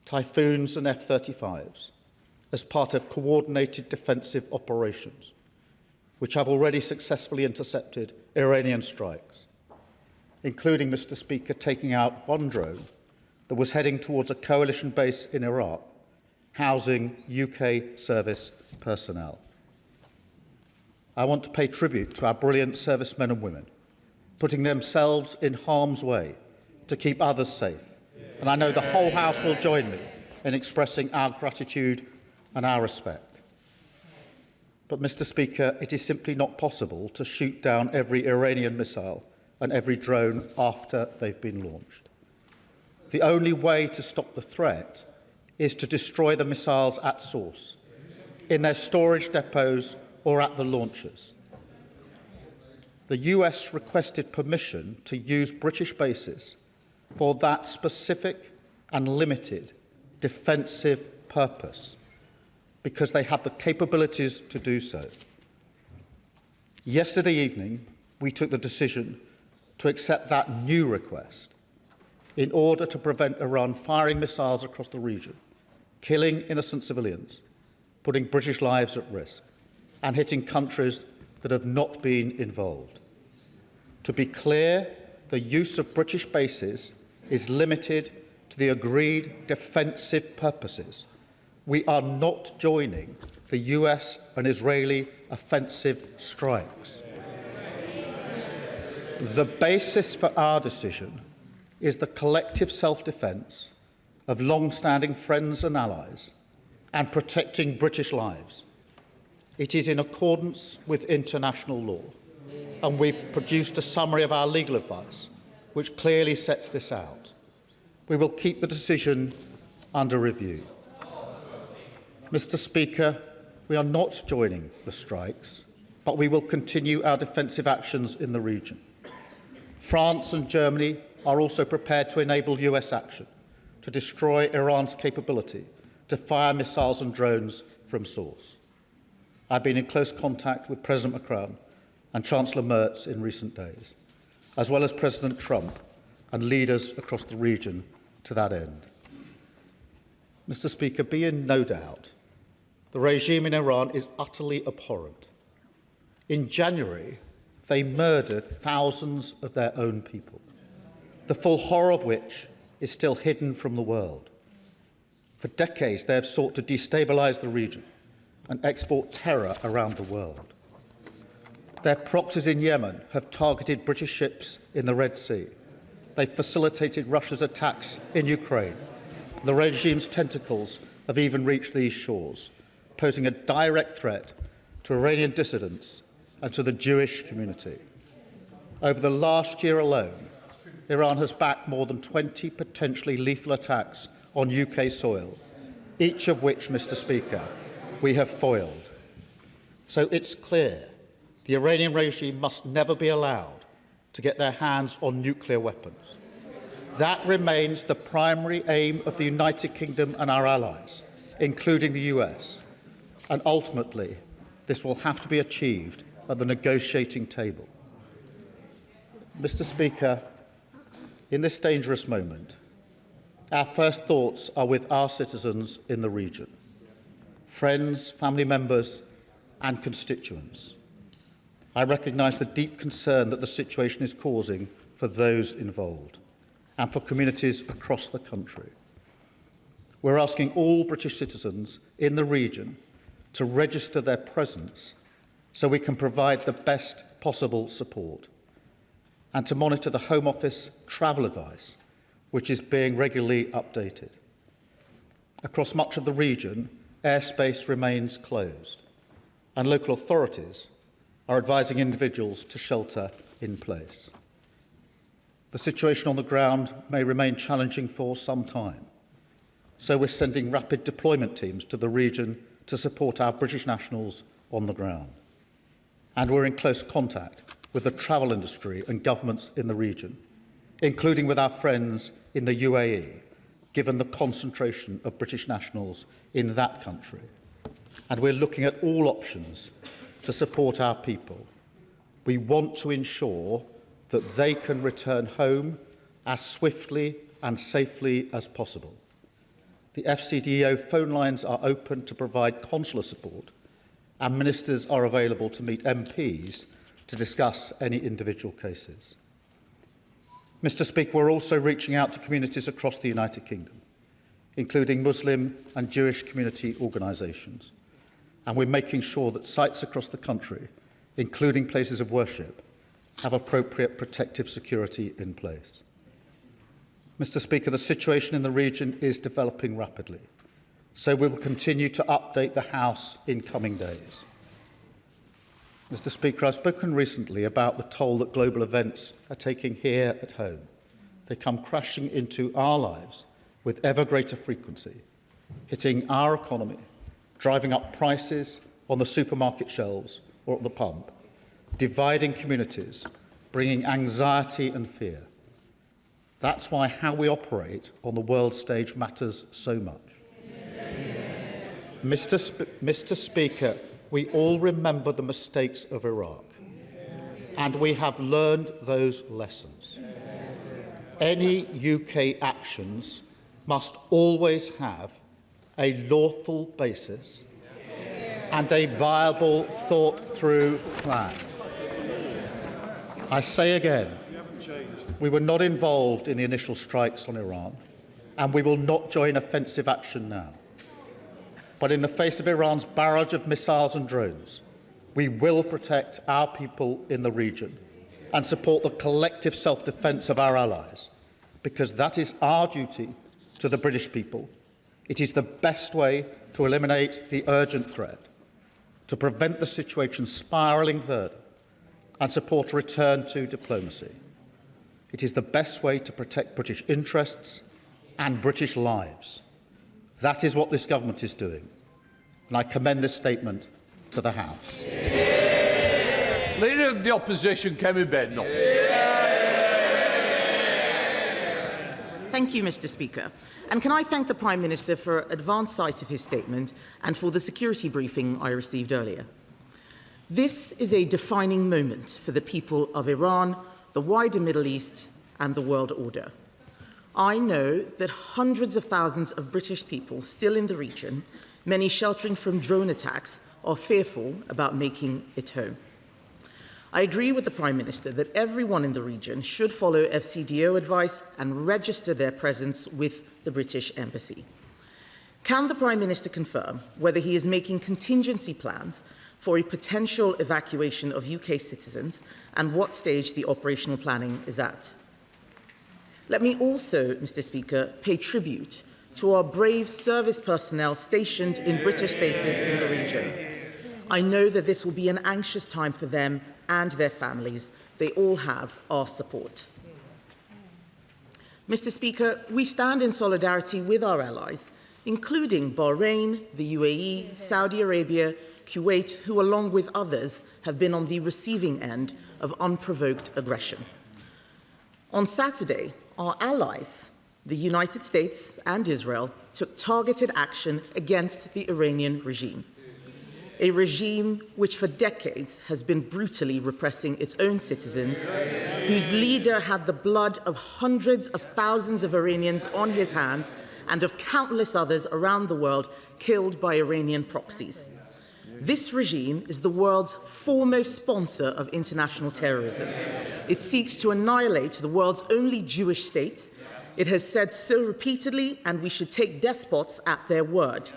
Typhoons and F-35s as part of coordinated defensive operations, which have already successfully intercepted Iranian strikes, including, Mr. Speaker, taking out one drone that was heading towards a coalition base in Iraq, housing UK service personnel. I want to pay tribute to our brilliant servicemen and women, putting themselves in harm's way to keep others safe. And I know the whole House will join me in expressing our gratitude and our respect. But, Mr. Speaker, it is simply not possible to shoot down every Iranian missile and every drone after they've been launched. The only way to stop the threat is to destroy the missiles at source, in their storage depots or at the launchers. The US requested permission to use British bases for that specific and limited defensive purpose because they have the capabilities to do so. Yesterday evening, we took the decision to accept that new request in order to prevent Iran firing missiles across the region, killing innocent civilians, putting British lives at risk, and hitting countries that have not been involved. To be clear, the use of British bases is limited to the agreed defensive purposes. We are not joining the US and Israeli offensive strikes. The basis for our decision is the collective self-defence of long-standing friends and allies and protecting British lives. It is in accordance with international law, and we've produced a summary of our legal advice which clearly sets this out. We will keep the decision under review. Mr. Speaker, we are not joining the strikes, but we will continue our defensive actions in the region. France and Germany are also prepared to enable US action to destroy Iran's capability to fire missiles and drones from source. I've been in close contact with President Macron and Chancellor Merz in recent days, as well as President Trump and leaders across the region to that end. Mr. Speaker, be in no doubt, the regime in Iran is utterly abhorrent. In January, they murdered thousands of their own people, the full horror of which is still hidden from the world. For decades, they have sought to destabilise the region and export terror around the world. Their proxies in Yemen have targeted British ships in the Red Sea. They facilitated Russia's attacks in Ukraine. The regime's tentacles have even reached these shores, posing a direct threat to Iranian dissidents and to the Jewish community. Over the last year alone, Iran has backed more than 20 potentially lethal attacks on UK soil, each of which, Mr. Speaker, we have foiled. So it's clear the Iranian regime must never be allowed to get their hands on nuclear weapons. That remains the primary aim of the United Kingdom and our allies, including the US, and ultimately this will have to be achieved at the negotiating table. Mr. Speaker, in this dangerous moment, our first thoughts are with our citizens in the region, friends, family members and constituents. I recognise the deep concern that the situation is causing for those involved and for communities across the country. We're asking all British citizens in the region to register their presence so we can provide the best possible support, and to monitor the Home Office travel advice, which is being regularly updated. Across much of the region, airspace remains closed, and local authorities are advising individuals to shelter in place. The situation on the ground may remain challenging for some time, so we're sending rapid deployment teams to the region to support our British nationals on the ground. And we're in close contact with the travel industry and governments in the region, including with our friends in the UAE, given the concentration of British nationals in that country. And we're looking at all options to support our people. We want to ensure that they can return home as swiftly and safely as possible. The FCDO phone lines are open to provide consular support, and ministers are available to meet MPs to discuss any individual cases. Mr. Speaker, we're also reaching out to communities across the United Kingdom, including Muslim and Jewish community organisations, and we're making sure that sites across the country, including places of worship, have appropriate protective security in place. Mr. Speaker, the situation in the region is developing rapidly, so we will continue to update the House in coming days. Mr. Speaker, I've spoken recently about the toll that global events are taking here at home. They come crashing into our lives with ever greater frequency, hitting our economy, driving up prices on the supermarket shelves or at the pump, dividing communities, bringing anxiety and fear. That's why how we operate on the world stage matters so much. Mr. Speaker, we all remember the mistakes of Iraq, and we have learned those lessons. Any UK actions must always have a lawful basis and a viable, thought-through plan. I say again, we were not involved in the initial strikes on Iran, and we will not join offensive action now. But in the face of Iran's barrage of missiles and drones, we will protect our people in the region and support the collective self-defence of our allies, because that is our duty to the British people. It is the best way to eliminate the urgent threat, to prevent the situation spiralling further, and support a return to diplomacy. It is the best way to protect British interests and British lives. That is what this government is doing, and I commend this statement to the House. Leader of the Opposition, Kemi Bednall. Thank you, Mr. Speaker. And can I thank the Prime Minister for advance sight of his statement and for the security briefing I received earlier. This is a defining moment for the people of Iran, the wider Middle East and the world order. I know that hundreds of thousands of British people still in the region, many sheltering from drone attacks, are fearful about making it home. I agree with the Prime Minister that everyone in the region should follow FCDO advice and register their presence with the British Embassy. Can the Prime Minister confirm whether he is making contingency plans for a potential evacuation of UK citizens and what stage the operational planning is at? Let me also, Mr. Speaker, pay tribute to our brave service personnel stationed in British bases in the region. I know that this will be an anxious time for them and their families. They all have our support. Mr. Speaker, we stand in solidarity with our allies, including Bahrain, the UAE, Saudi Arabia, Kuwait, who, along with others, have been on the receiving end of unprovoked aggression. On Saturday, our allies, the United States and Israel, took targeted action against the Iranian regime, a regime which for decades has been brutally repressing its own citizens, whose leader had the blood of hundreds of thousands of Iranians on his hands and of countless others around the world killed by Iranian proxies. This regime is the world's foremost sponsor of international terrorism. It seeks to annihilate the world's only Jewish state. It has said so repeatedly, and we should take despots at their word.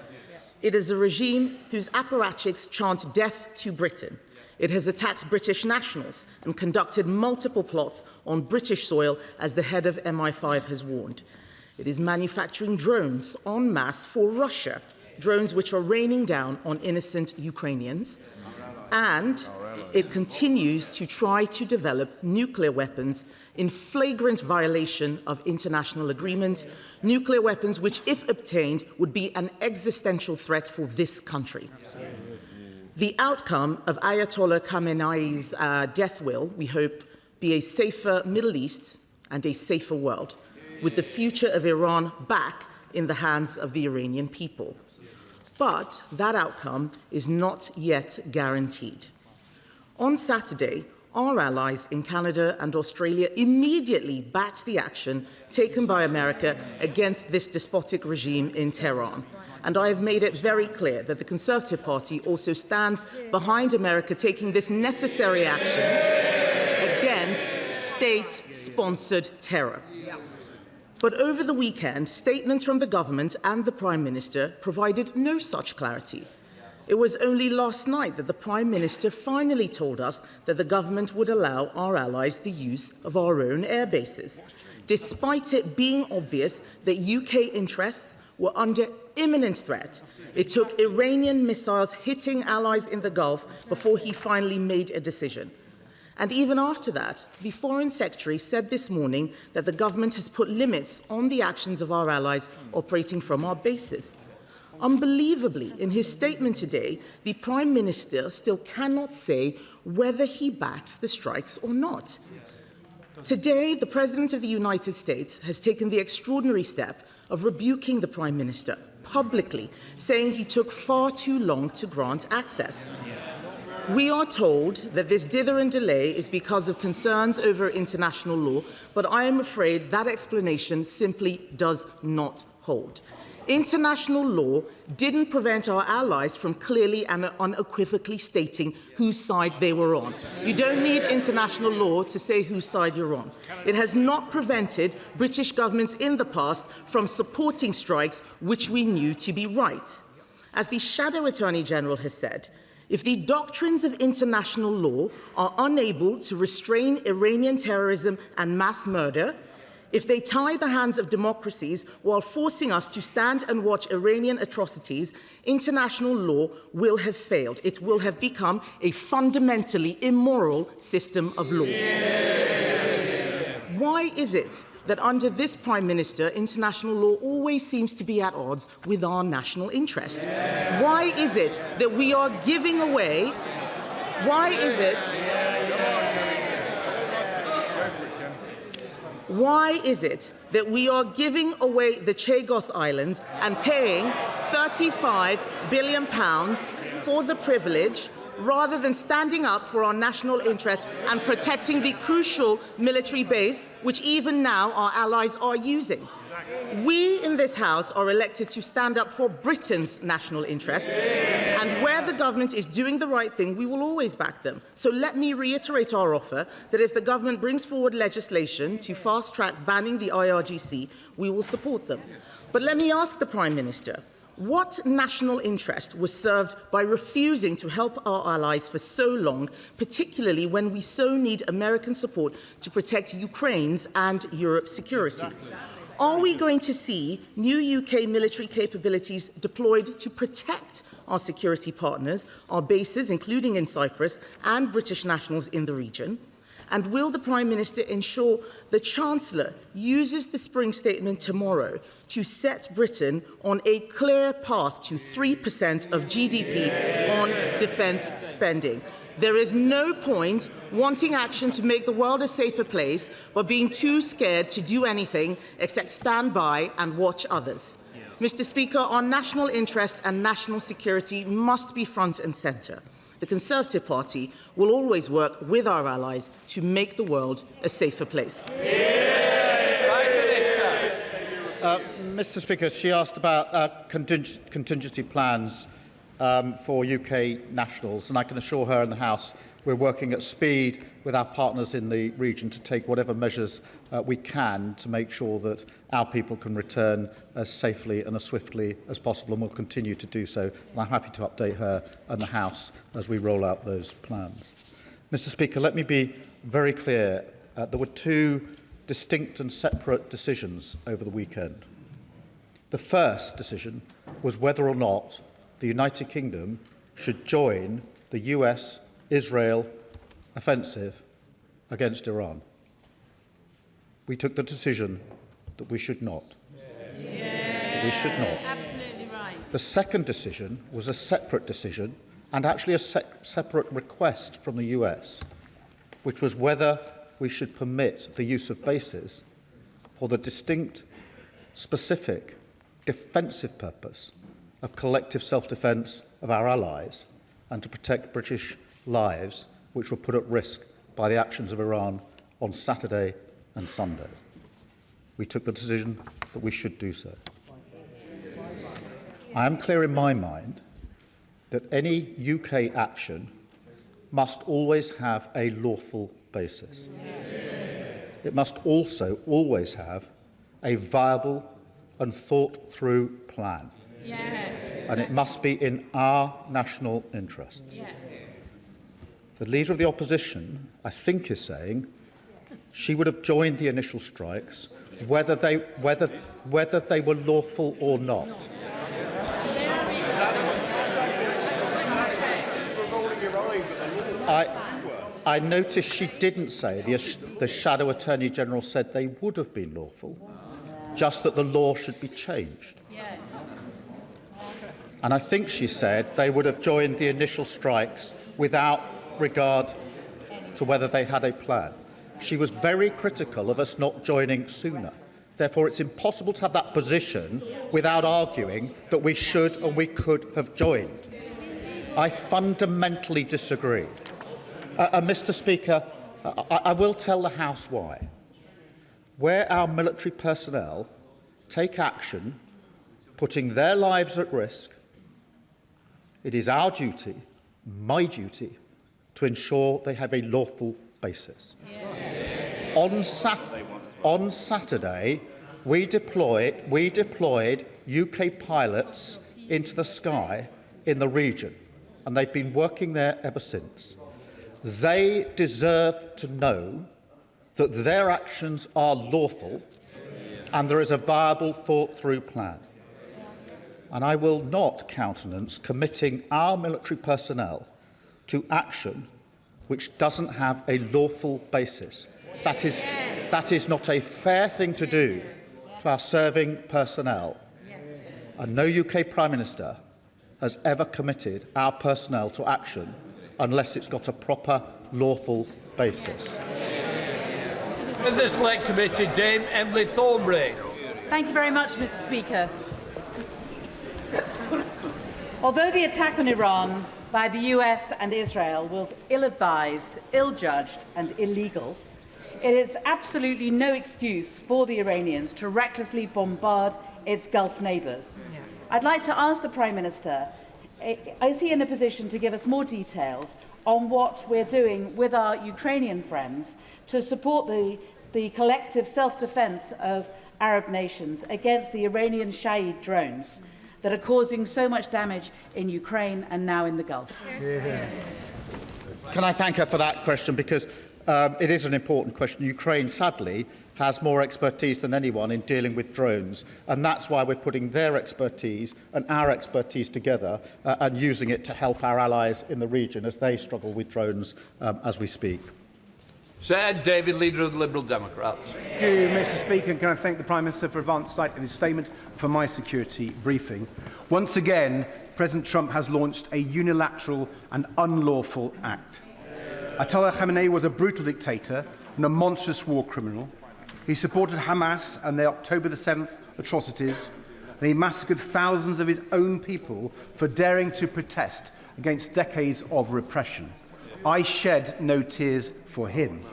It is a regime whose apparatchiks chant death to Britain. It has attacked British nationals and conducted multiple plots on British soil, as the head of MI5 has warned. It is manufacturing drones en masse for Russia, drones which are raining down on innocent Ukrainians, and it continues to try to develop nuclear weapons in flagrant violation of international agreement, nuclear weapons which, if obtained, would be an existential threat for this country. The outcome of Ayatollah Khamenei's death will, we hope, be a safer Middle East and a safer world, with the future of Iran back in the hands of the Iranian people. But that outcome is not yet guaranteed. On Saturday, our allies in Canada and Australia immediately backed the action taken by America against this despotic regime in Tehran. And I have made it very clear that the Conservative Party also stands behind America taking this necessary action against state-sponsored terror. But over the weekend, statements from the government and the Prime Minister provided no such clarity. It was only last night that the Prime Minister finally told us that the government would allow our allies the use of our own air bases, despite it being obvious that UK interests were under imminent threat. It took Iranian missiles hitting allies in the Gulf before he finally made a decision. And even after that, the Foreign Secretary said this morning that the government has put limits on the actions of our allies operating from our bases. Unbelievably, in his statement today, the Prime Minister still cannot say whether he backs the strikes or not. Today, the President of the United States has taken the extraordinary step of rebuking the Prime Minister publicly, saying he took far too long to grant access. We are told that this dither and delay is because of concerns over international law, but I am afraid that explanation simply does not hold. International law didn't prevent our allies from clearly and unequivocally stating whose side they were on. You don't need international law to say whose side you're on. It has not prevented British governments in the past from supporting strikes which we knew to be right. As the Shadow Attorney General has said, if the doctrines of international law are unable to restrain Iranian terrorism and mass murder, if they tie the hands of democracies while forcing us to stand and watch Iranian atrocities, international law will have failed. It will have become a fundamentally immoral system of law. Why is it that under this Prime Minister, international law always seems to be at odds with our national interest? Why is it that we are giving away? Why is it that we are giving away the Chagos Islands and paying £35 billion for the privilege rather than standing up for our national interest and protecting the crucial military base, which even now our allies are using? We in this House are elected to stand up for Britain's national interest, and where the government is doing the right thing, we will always back them. So let me reiterate our offer that if the government brings forward legislation to fast-track banning the IRGC, we will support them. But let me ask the Prime Minister, what national interest was served by refusing to help our allies for so long, particularly when we so need American support to protect Ukraine's and Europe's security? Are we going to see new UK military capabilities deployed to protect our security partners, our bases, including in Cyprus, and British nationals in the region? And will the Prime Minister ensure the Chancellor uses the Spring Statement tomorrow to set Britain on a clear path to 3% of GDP on defence spending? There is no point wanting action to make the world a safer place, but being too scared to do anything except stand by and watch others. Mr. Speaker, our national interest and national security must be front and centre. The Conservative Party will always work with our allies to make the world a safer place. Mr. Speaker, she asked about contingency plans for UK nationals, and I can assure her and the House we're working at speed with our partners in the region to take whatever measures we can to make sure that our people can return as safely and as swiftly as possible, and will continue to do so. And I'm happy to update her and the House as we roll out those plans. Mr. Speaker, let me be very clear. There were two distinct and separate decisions over the weekend. The first decision was whether or not the United Kingdom should join the US-Israel offensive against Iran. We took the decision that we should not. We should not. Absolutely right. The second decision was a separate decision, and actually a separate request from the US, which was whether we should permit the use of bases for the distinct, specific, defensive purpose of collective self-defence of our allies and to protect British lives, which were put at risk by by the actions of Iran on Saturday and Sunday. We took the decision that we should do so. I am clear in my mind that any UK action must always have a lawful basis. It must also always have a viable and thought-through plan. And it must be in our national interests. The Leader of the Opposition, I think, is saying she would have joined the initial strikes whether they were lawful or not. I noticed she didn't say the Shadow Attorney General said they would have been lawful, just that the law should be changed. And I think she said they would have joined the initial strikes without regard to whether they had a plan. She was very critical of us not joining sooner. Therefore, it's impossible to have that position without arguing that we should and we could have joined. I fundamentally disagree. Mr. Speaker, I will tell the House why. Where our military personnel take action, putting their lives at risk, it is our duty, my duty, to ensure they have a lawful basis. On Saturday, we deployed UK pilots into the sky in the region, and they've been working there ever since. They deserve to know that their actions are lawful and there is a viable, thought-through plan. And I will not countenance committing our military personnel to action which doesn't have a lawful basis. That is not a fair thing to do to our serving personnel. And no UK Prime Minister has ever committed our personnel to action unless it's got a proper lawful basis. In this select committee, Dame Emily Thornbury. Thank you very much, Mr. Speaker. Although the attack on Iran by the US and Israel was ill-advised, ill-judged and illegal, it is absolutely no excuse for the Iranians to recklessly bombard its Gulf neighbours. I'd like to ask the Prime Minister, is he in a position to give us more details on what we're doing with our Ukrainian friends to support the collective self-defence of Arab nations against the Iranian Shahed drones that are causing so much damage in Ukraine and now in the Gulf? Can I thank her for that question, because it is an important question. Ukraine, sadly, has more expertise than anyone in dealing with drones, and that's why we're putting their expertise and our expertise together and using it to help our allies in the region as they struggle with drones as we speak. Sir Ed David, Leader of the Liberal Democrats. Thank you, Mr. Speaker. Can I thank the Prime Minister for advance sight of his statement for my security briefing. Once again, President Trump has launched a unilateral and unlawful act. Ayatollah Khamenei was a brutal dictator and a monstrous war criminal. He supported Hamas and their October the 7th atrocities, and he massacred thousands of his own people for daring to protest against decades of repression. I shed no tears for him.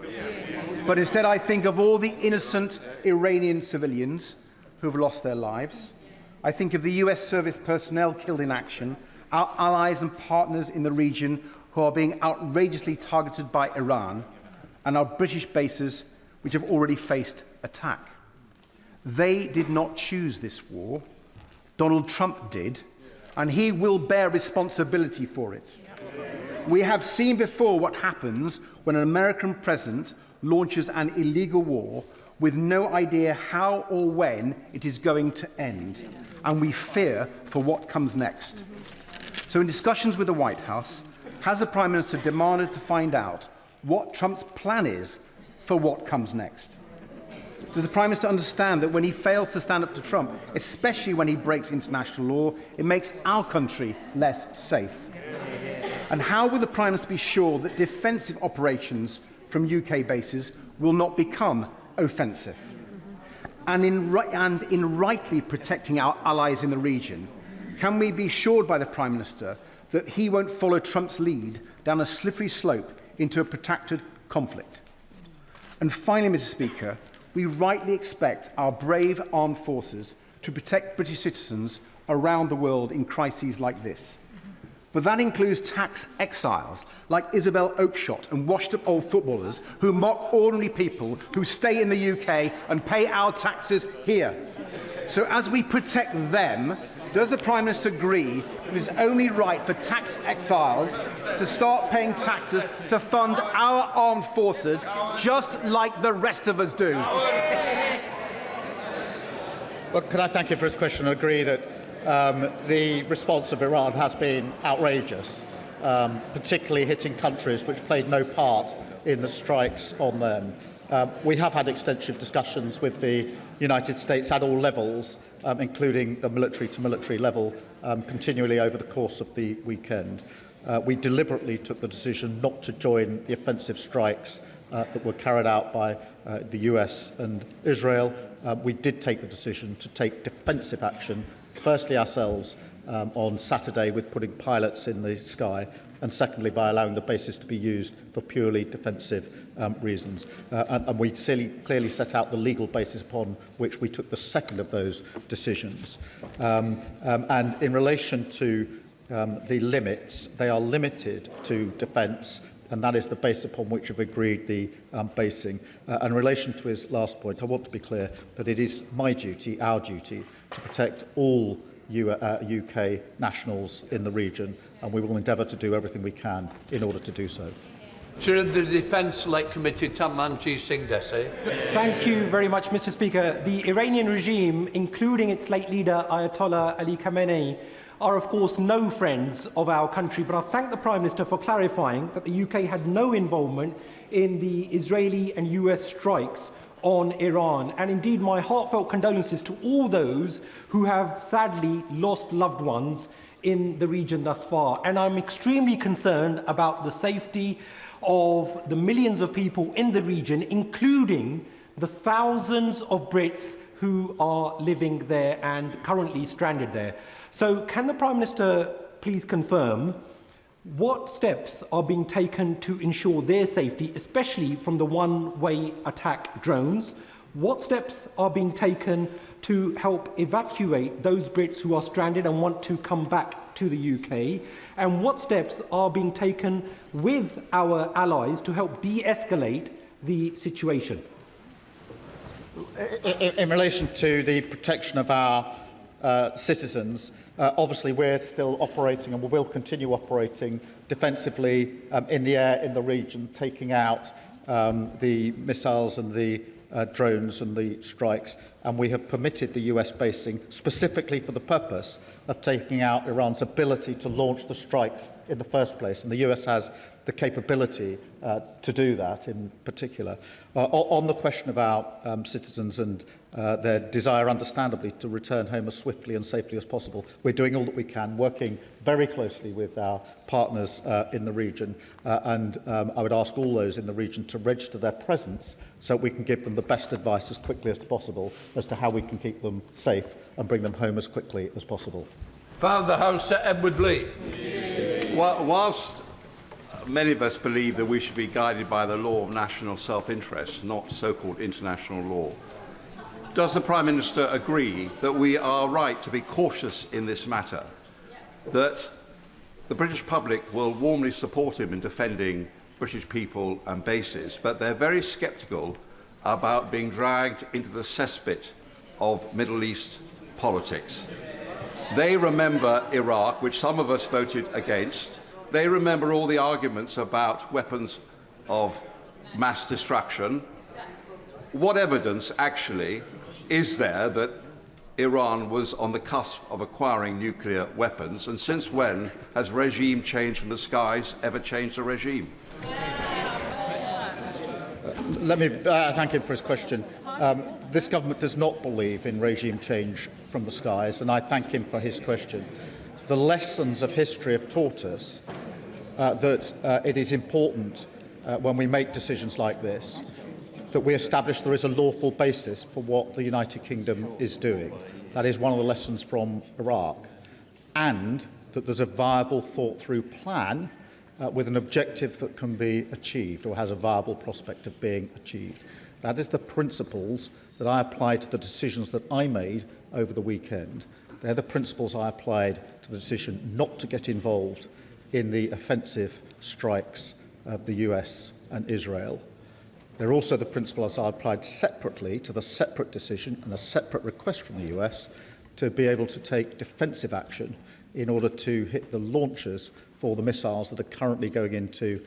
But instead I think of all the innocent Iranian civilians who have lost their lives. I think of the US service personnel killed in action, our allies and partners in the region who are being outrageously targeted by Iran, and our British bases which have already faced attack. They did not choose this war. Donald Trump did, and he will bear responsibility for it. We have seen before what happens when an American president launches an illegal war with no idea how or when it is going to end, and we fear for what comes next. So in discussions with the White House, has the Prime Minister demanded to find out what Trump's plan is for what comes next? Does the Prime Minister understand that when he fails to stand up to Trump, especially when he breaks international law, it makes our country less safe? And how will the Prime Minister be sure that defensive operations from UK bases will not become offensive? And in rightly protecting our allies in the region, can we be assured by the Prime Minister that he won't follow Trump's lead down a slippery slope into a protracted conflict. And finally, Mr. Speaker, we rightly expect our brave armed forces to protect British citizens around the world in crises like this. But that includes tax exiles like Isabel Oakeshott and washed-up old footballers who mock ordinary people who stay in the UK and pay our taxes here. So as we protect them, does the Prime Minister agree that it is only right for tax exiles to start paying taxes to fund our armed forces just like the rest of us do? Well, can I thank you for his question and agree that the response of Iran has been outrageous, particularly hitting countries which played no part in the strikes on them. We have had extensive discussions with the United States at all levels, including the military-to-military level, continually over the course of the weekend. We deliberately took the decision not to join the offensive strikes that were carried out by the US and Israel. We did take the decision to take defensive action, firstly ourselves on Saturday with putting pilots in the sky, and secondly by allowing the bases to be used for purely defensive reasons. And we clearly set out the legal basis upon which we took the second of those decisions. And in relation to the limits, they are limited to defence, and that is the base upon which we've agreed the basing. In relation to his last point, I want to be clear that it is my duty, our duty, to protect all UK nationals in the region, and we will endeavour to do everything we can in order to do so. Chair of the Defence Select Committee, Tamanji Singh Desai. Thank you very much, Mr. Speaker. The Iranian regime, including its late leader Ayatollah Ali Khamenei, are of course no friends of our country, but I thank the Prime Minister for clarifying that the UK had no involvement in the Israeli and US strikes on Iran. And indeed, my heartfelt condolences to all those who have sadly lost loved ones in the region thus far. And I'm extremely concerned about the safety of the millions of people in the region, including the thousands of Brits who are living there and currently stranded there. So can the Prime Minister please confirm what steps are being taken to ensure their safety, especially from the one-way attack drones? What steps are being taken to help evacuate those Brits who are stranded and want to come back to the UK? And what steps are being taken with our allies to help de-escalate the situation? In relation to the protection of our citizens, obviously we're still operating and we will continue operating defensively in the air in the region, taking out the missiles and the drones and the strikes, and we have permitted the US basing specifically for the purpose of taking out Iran's ability to launch the strikes in the first place, and the US has the capability to do that in particular. On the question of our citizens and their desire, understandably, to return home as swiftly and safely as possible, we're doing all that we can, working very closely with our partners in the region, and I would ask all those in the region to register their presence so we can give them the best advice as quickly as possible as to how we can keep them safe and bring them home as quickly as possible. Father of the House, Sir Edward Lee. Well, whilst many of us believe that we should be guided by the law of national self-interest, not so-called international law, does the Prime Minister agree that we are right to be cautious in this matter, that the British public will warmly support him in defending British people and bases, but they're very sceptical about being dragged into the cesspit of Middle East politics? They remember Iraq, which some of us voted against. They remember all the arguments about weapons of mass destruction. What evidence, actually, is there that Iran was on the cusp of acquiring nuclear weapons? And since when has regime change from the skies ever changed the regime? Let me thank him for his question. This government does not believe in regime change from the skies, and I thank him for his question. The lessons of history have taught us that it is important when we make decisions like this that we establish there is a lawful basis for what the United Kingdom is doing. That is one of the lessons from Iraq. And that there's a viable, thought-through plan with an objective that can be achieved or has a viable prospect of being achieved. That is the principles that I applied to the decisions that I made over the weekend. They're the principles I applied to the decision not to get involved in the offensive strikes of the US and Israel. They're also the principles I applied separately to the separate decision and a separate request from the US to be able to take defensive action in order to hit the launchers for the missiles that are currently going into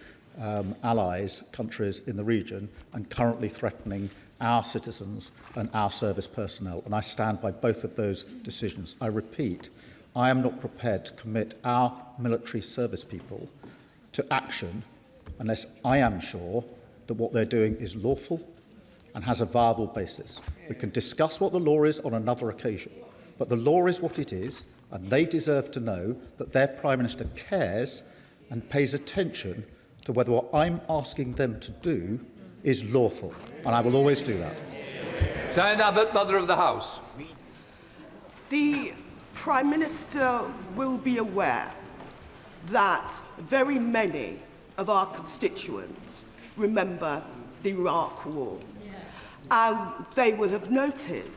allies, countries in the region, and currently threatening our citizens and our service personnel. And I stand by both of those decisions. I repeat, I am not prepared to commit our military service people to action unless I am sure that what they're doing is lawful and has a viable basis. We can discuss what the law is on another occasion, but the law is what it is, and they deserve to know that their Prime Minister cares and pays attention to whether what I'm asking them to do is lawful, and I will always do that. Diane Abbott, Mother of the House. The Prime Minister will be aware that very many of our constituents remember the Iraq War, and they will have noted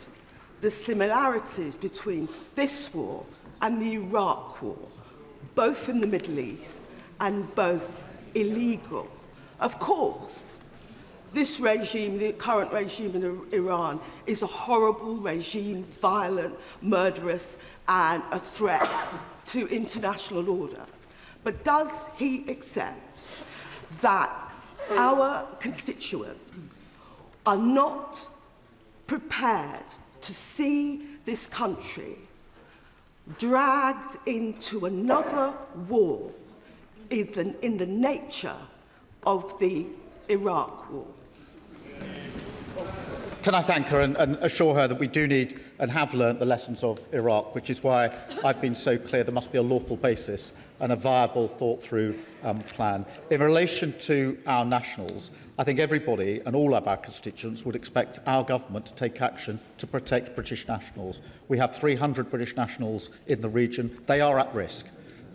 the similarities between this war and the Iraq War, both in the Middle East and both illegal. Of course, this regime, the current regime in Iran, is a horrible regime, violent, murderous, and a threat to international order. But does he accept that our constituents are not prepared to see this country dragged into another war even in the nature of the Iraq War? Can I thank her and assure her that we do need and have learnt the lessons of Iraq, which is why I've been so clear there must be a lawful basis and a viable, thought-through plan. In relation to our nationals, I think everybody and all of our constituents would expect our government to take action to protect British nationals. We have 300 British nationals in the region. They are at risk.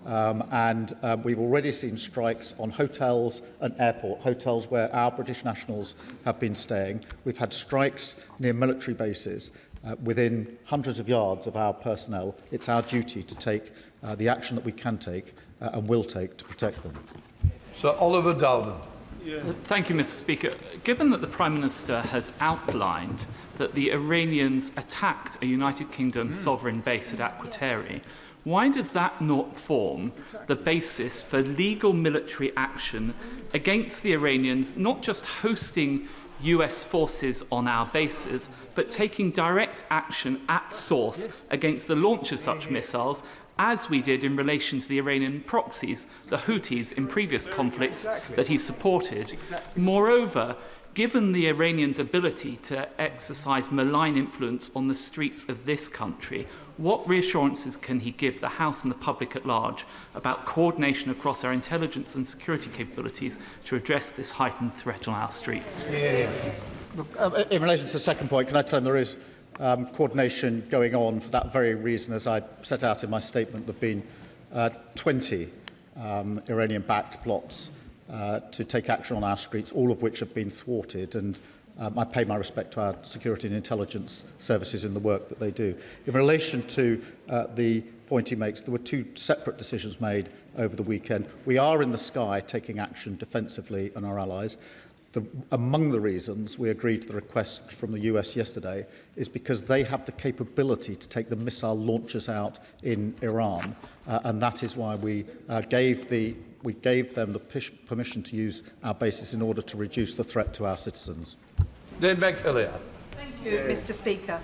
We've already seen strikes on hotels and airport hotels where our British nationals have been staying. We've had strikes near military bases within hundreds of yards of our personnel. It's our duty to take the action that we can take and will take to protect them. Sir Oliver Dowden. Thank you, Mr. Speaker. Given that the Prime Minister has outlined that the Iranians attacked a United Kingdom sovereign base at Aquateri, why does that not form the basis for legal military action against the Iranians, not just hosting US forces on our bases, but taking direct action at source against the launch of such missiles, as we did in relation to the Iranian proxies, the Houthis, in previous conflicts that he supported? Moreover, given the Iranians' ability to exercise malign influence on the streets of this country, what reassurances can he give the House and the public at large about coordination across our intelligence and security capabilities to address this heightened threat on our streets? In relation to the second point, can I tell them there is coordination going on for that very reason? As I set out in my statement, there have been 20 Iranian-backed plots to take action on our streets, all of which have been thwarted, and I pay my respect to our security and intelligence services in the work that they do. In relation to the point he makes, there were two separate decisions made over the weekend. We are in the sky taking action defensively on our allies. Among the reasons we agreed to the request from the US yesterday is because they have the capability to take the missile launchers out in Iran, and that is why we gave them the permission to use our bases in order to reduce the threat to our citizens. Thank you, Mr. Speaker.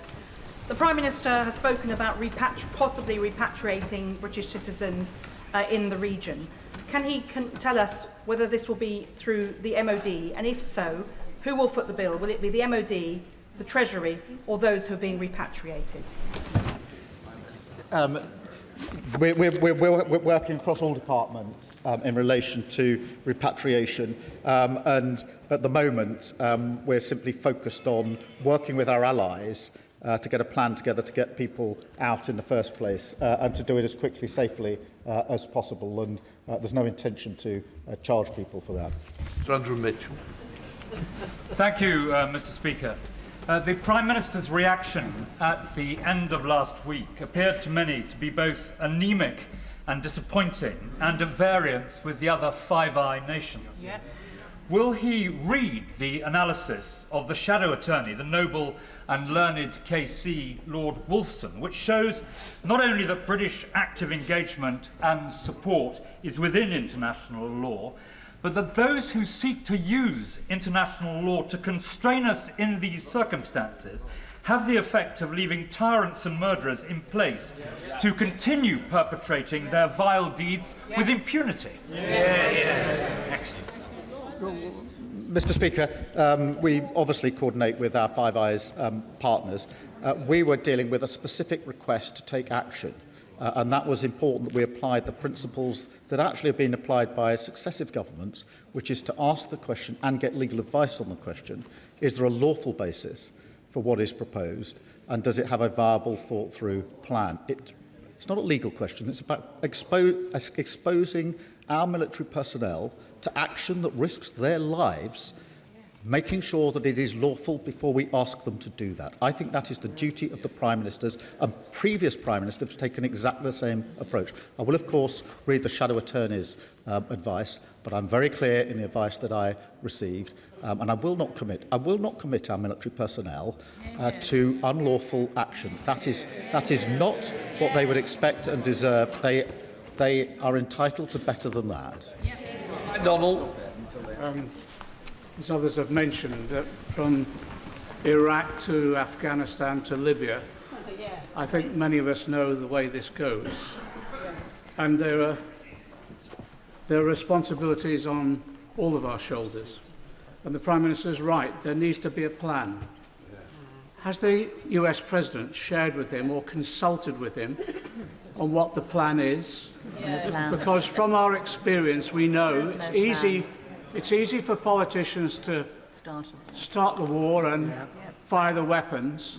The Prime Minister has spoken about possibly repatriating British citizens in the region. Can he tell us whether this will be through the MOD, and if so, who will foot the bill? Will it be the MOD, the Treasury, or those who are being repatriated? We're working across all departments in relation to repatriation, and at the moment we're simply focused on working with our allies to get a plan together to get people out in the first place and to do it as quickly, safely as possible. And there's no intention to charge people for that. Sir Andrew Mitchell. Thank you, Mr. Speaker. The Prime Minister's reaction at the end of last week appeared to many to be both anemic and disappointing and at variance with the other Five Eyes nations. Yeah. Will he read the analysis of the shadow attorney, the noble and learned KC Lord Wolfson, which shows not only that British active engagement and support is within international law, but that those who seek to use international law to constrain us in these circumstances have the effect of leaving tyrants and murderers in place to continue perpetrating their vile deeds with impunity? Excellent. Mr. Speaker, we obviously coordinate with our Five Eyes partners. We were dealing with a specific request to take action, and that was important that we applied the principles that actually have been applied by successive governments, which is to ask the question and get legal advice on the question, is there a lawful basis for what is proposed, and does it have a viable, thought-through plan? It's not a legal question, it's about exposing our military personnel to action that risks their lives, making sure that it is lawful before we ask them to do that. I think that is the duty of the Prime Ministers, and previous Prime Ministers have taken exactly the same approach. I will, of course, read the Shadow Attorney's advice, but I'm very clear in the advice that I received, and I will not commit our military personnel to unlawful action. That is not what they would expect and deserve. They are entitled to better than that. Donald. As others have mentioned, from Iraq to Afghanistan to Libya, I think many of us know the way this goes. And there are responsibilities on all of our shoulders. And the Prime Minister is right, there needs to be a plan. Has the US President shared with him or consulted with him on what the plan is? Because from our experience we know it's easy for politicians to start the war and fire the weapons.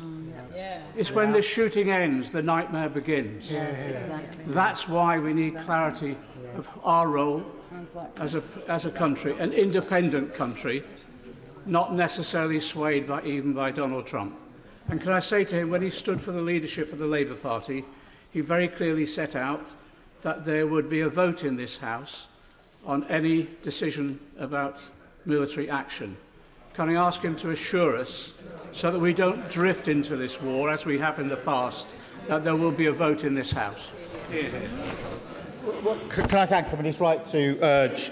It's when the shooting ends, the nightmare begins. Yes, exactly. That's why we need clarity of our role as a country, an independent country, not necessarily swayed even by Donald Trump. And can I say to him, when he stood for the leadership of the Labour Party, he very clearly set out that there would be a vote in this House on any decision about military action. Can I ask him to assure us, so that we don't drift into this war as we have in the past, that there will be a vote in this House? Can I thank him? And he's right to urge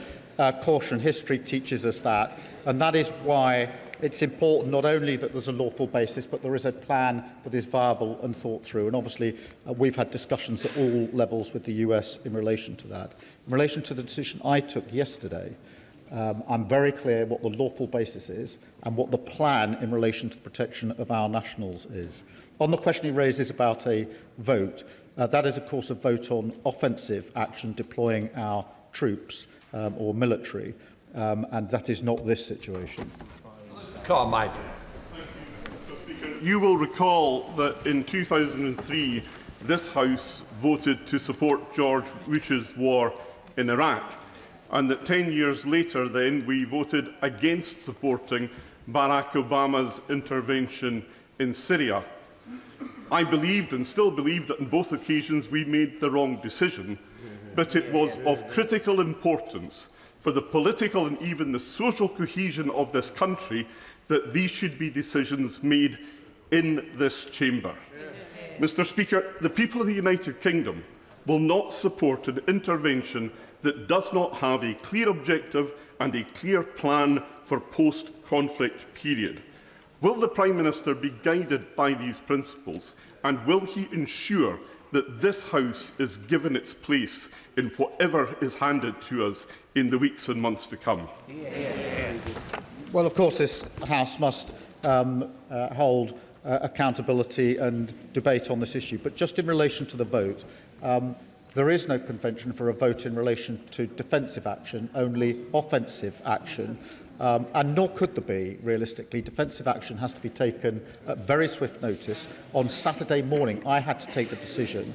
caution. History teaches us that, and that is why it's important not only that there's a lawful basis, but there is a plan that is viable and thought through. And obviously, we've had discussions at all levels with the US in relation to that. In relation to the decision I took yesterday, I'm very clear what the lawful basis is and what the plan in relation to the protection of our nationals is. On the question he raises about a vote, that is, of course, a vote on offensive action deploying our troops or military, and that is not this situation. Carmichael. You will recall that in 2003, this House voted to support George Bush's war in Iraq, and that 10 years later then we voted against supporting Barack Obama's intervention in Syria. I believed and still believe that on both occasions we made the wrong decision, but it was of critical importance for the political and even the social cohesion of this country that these should be decisions made in this chamber. Mr. Speaker, the people of the United Kingdom will not support an intervention that does not have a clear objective and a clear plan for post-conflict period. Will the Prime Minister be guided by these principles, and will he ensure that this House is given its place in whatever is handed to us in the weeks and months to come? Well, of course, this House must hold accountability and debate on this issue. But just in relation to the vote, there is no convention for a vote in relation to defensive action, only offensive action. and nor could there be, realistically. Defensive action has to be taken at very swift notice. On Saturday morning, I had to take the decision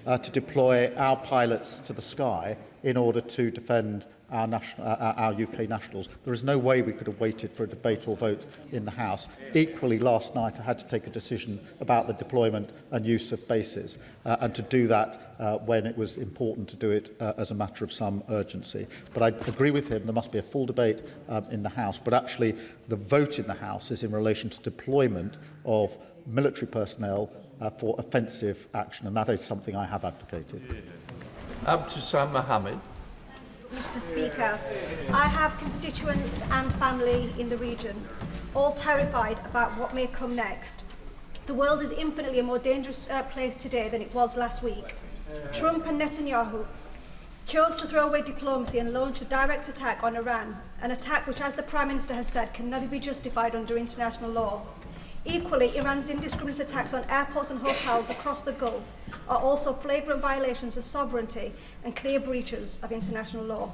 to deploy our pilots to the sky in order to defend our UK nationals. There is no way we could have waited for a debate or vote in the House. Equally, last night I had to take a decision about the deployment and use of bases, and to do that when it was important to do it as a matter of some urgency. But I agree with him, there must be a full debate in the House, but actually the vote in the House is in relation to deployment of military personnel for offensive action, and that is something I have advocated. Abdusam Mohammed. Mr. Speaker, I have constituents and family in the region, all terrified about what may come next. The world is infinitely a more dangerous place today than it was last week. Trump and Netanyahu chose to throw away diplomacy and launch a direct attack on Iran, an attack which, as the Prime Minister has said, can never be justified under international law. Equally, Iran's indiscriminate attacks on airports and hotels across the Gulf are also flagrant violations of sovereignty and clear breaches of international law.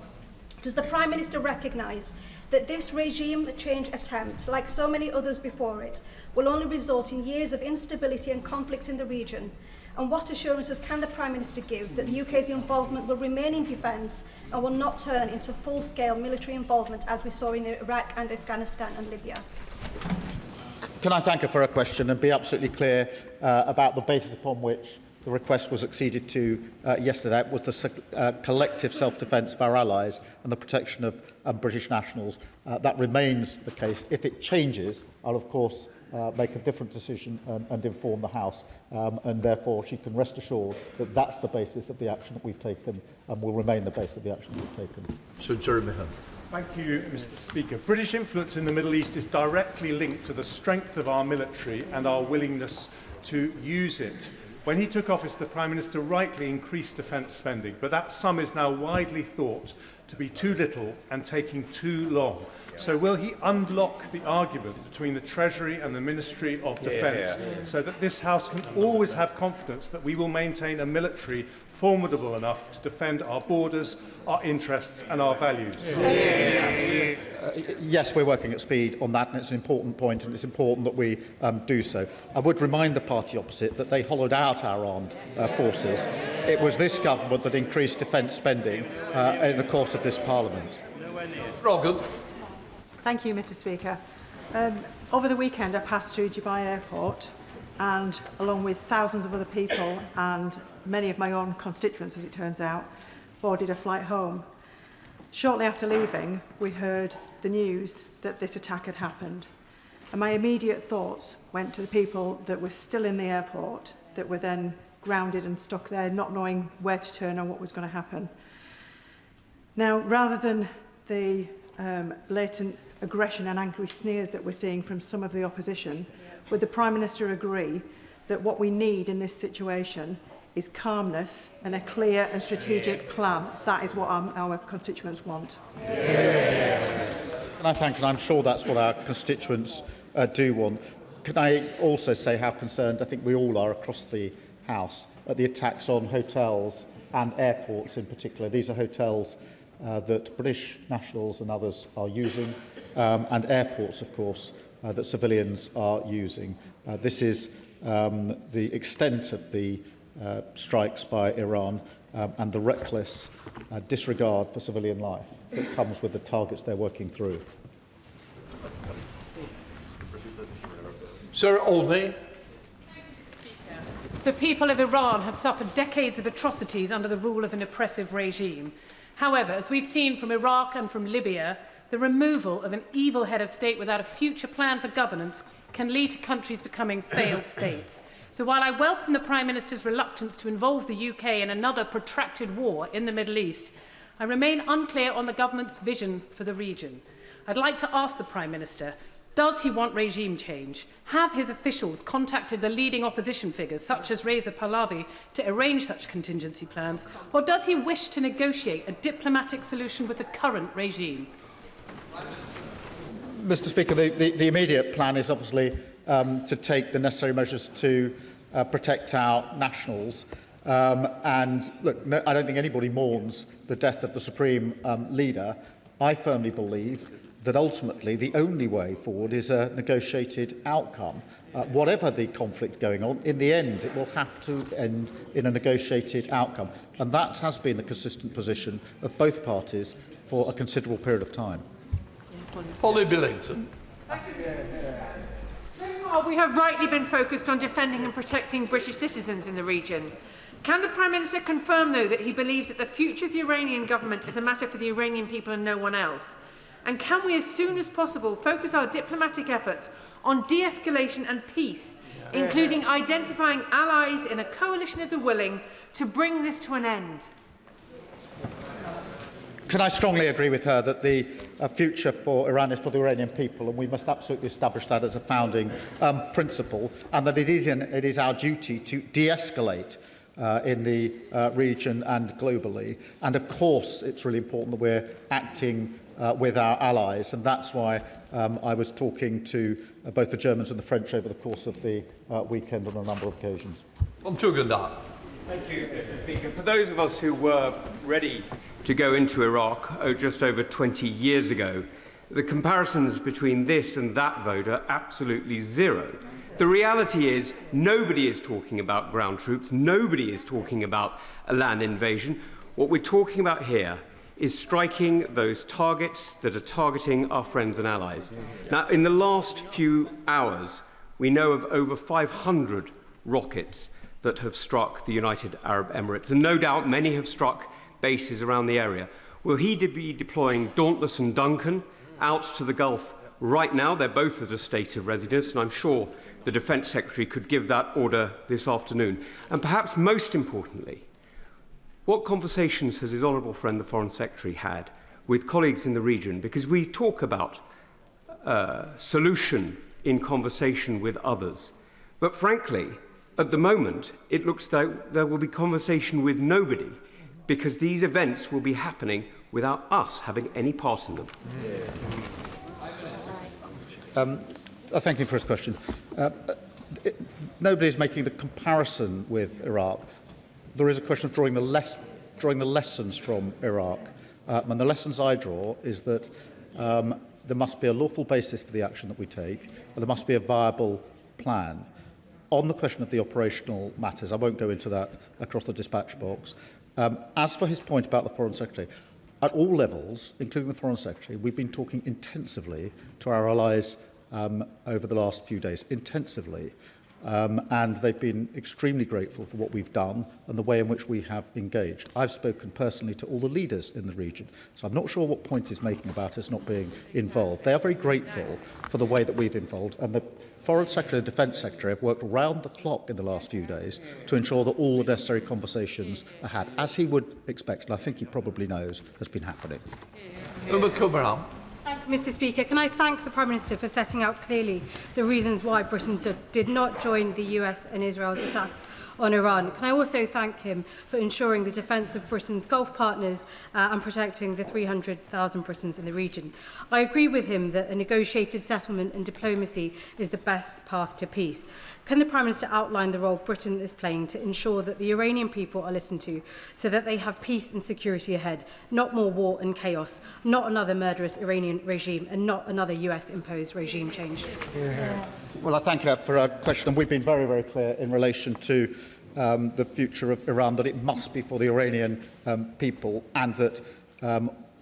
Does the Prime Minister recognise that this regime change attempt, like so many others before it, will only result in years of instability and conflict in the region? And what assurances can the Prime Minister give that the UK's involvement will remain in defence and will not turn into full-scale military involvement as we saw in Iraq and Afghanistan and Libya? Can I thank her for her question and be absolutely clear about the basis upon which the request was acceded to yesterday? It was the collective self-defence of our allies and the protection of British nationals. That remains the case. If it changes, I'll of course make a different decision and inform the House, and therefore she can rest assured that that's the basis of the action that we've taken and will remain the basis of the action that we've taken. Sir Jeremy Hunt. Thank you, Mr. Speaker. British influence in the Middle East is directly linked to the strength of our military and our willingness to use it. When he took office, the Prime Minister rightly increased defence spending, but that sum is now widely thought to be too little and taking too long. So will he unblock the argument between the Treasury and the Ministry of Defence so that this House can always have confidence that we will maintain a military formidable enough to defend our borders, our interests and our values? Yes, we're working at speed on that, and it's an important point, and it's important that we do so. I would remind the party opposite that they hollowed out our armed forces. It was this government that increased defence spending in the course of this Parliament. Rogan. Thank you, Mr. Speaker. Over the weekend, I passed through Dubai Airport, and along with thousands of other people and many of my own constituents, as it turns out, boarded a flight home. Shortly after leaving, we heard the news that this attack had happened. And my immediate thoughts went to the people that were still in the airport, that were then grounded and stuck there, not knowing where to turn or what was going to happen. Now, rather than the blatant aggression and angry sneers that we're seeing from some of the opposition, would the Prime Minister agree that what we need in this situation is calmness and a clear and strategic plan? That is what our constituents want. And I thank, and I'm sure that's what our constituents do want. Can I also say how concerned I think we all are across the House at the attacks on hotels and airports in particular? These are hotels that British nationals and others are using, and airports, of course, that civilians are using. This is the extent of the strikes by Iran and the reckless disregard for civilian life that comes with the targets they're working through. Sir Olney. The people of Iran have suffered decades of atrocities under the rule of an oppressive regime. However, as we've seen from Iraq and from Libya, the removal of an evil head of state without a future plan for governance can lead to countries becoming failed states. So while I welcome the Prime Minister's reluctance to involve the UK in another protracted war in the Middle East, I remain unclear on the government's vision for the region. I'd like to ask the Prime Minister, does he want regime change? Have his officials contacted the leading opposition figures, such as Reza Pahlavi, to arrange such contingency plans? Or does he wish to negotiate a diplomatic solution with the current regime? Mr. Speaker, the immediate plan is obviously to take the necessary measures to protect our nationals. And look, no, I don't think anybody mourns the death of the Supreme Leader, I firmly believe that ultimately the only way forward is a negotiated outcome. Whatever the conflict going on, in the end, it will have to end in a negotiated outcome. And that has been the consistent position of both parties for a considerable period of time. Polly Billington. We have rightly been focused on defending and protecting British citizens in the region. Can the Prime Minister confirm, though, that he believes that the future of the Iranian government is a matter for the Iranian people and no one else? And can we, as soon as possible, focus our diplomatic efforts on de-escalation and peace, including identifying allies in a coalition of the willing to bring this to an end? Can I strongly agree with her that the future for Iran is for the Iranian people, and we must absolutely establish that as a founding principle, and that it is our duty to de-escalate in the region and globally. And of course, it's really important that we're acting with our allies, and that's why I was talking to both the Germans and the French over the course of the weekend on a number of occasions. Thank you, Mr. Speaker. For those of us who were ready to go into Iraq just over 20 years ago, the comparisons between this and that vote are absolutely zero. The reality is nobody is talking about ground troops, nobody is talking about a land invasion. What we're talking about here is striking those targets that are targeting our friends and allies. Now, in the last few hours, we know of over 500 rockets that have struck the United Arab Emirates, and no doubt many have struck bases around the area. Will he be deploying Dauntless and Duncan out to the Gulf right now? They're both at a state of readiness, and I'm sure the Defence Secretary could give that order this afternoon. And perhaps most importantly, what conversations has his honourable friend, the Foreign Secretary, had with colleagues in the region? Because we talk about solution in conversation with others. But frankly, at the moment, it looks like there will be conversation with nobody, because these events will be happening without us having any part in them. Thank you for his question. Nobody is making the comparison with Iraq. There is a question of drawing the lessons from Iraq. And the lessons I draw is that there must be a lawful basis for the action that we take, and there must be a viable plan. On the question of the operational matters, I won't go into that across the dispatch box. As for his point about the Foreign Secretary, at all levels, including the Foreign Secretary, we've been talking intensively to our allies over the last few days, intensively. And they've been extremely grateful for what we've done and the way in which we have engaged. I've spoken personally to all the leaders in the region, so I'm not sure what point he's making about us not being involved. They are very grateful for the way that we've involved, and the Foreign Secretary and the Defence Secretary have worked round the clock in the last few days to ensure that all the necessary conversations are had, as he would expect, and I think he probably knows has been happening. Thank you, Mr. Speaker. Can I thank the Prime Minister for setting out clearly the reasons why Britain did not join the US and Israel's attacks on Iran? Can I also thank him for ensuring the defence of Britain's Gulf partners and protecting the 300,000 Britons in the region? I agree with him that a negotiated settlement and diplomacy is the best path to peace. Can the Prime Minister outline the role Britain is playing to ensure that the Iranian people are listened to so that they have peace and security ahead, not more war and chaos, not another murderous Iranian regime, and not another US-imposed regime change? Well, I thank her for her question, and we've been very, very clear in relation to the future of Iran, that it must be for the Iranian people, and that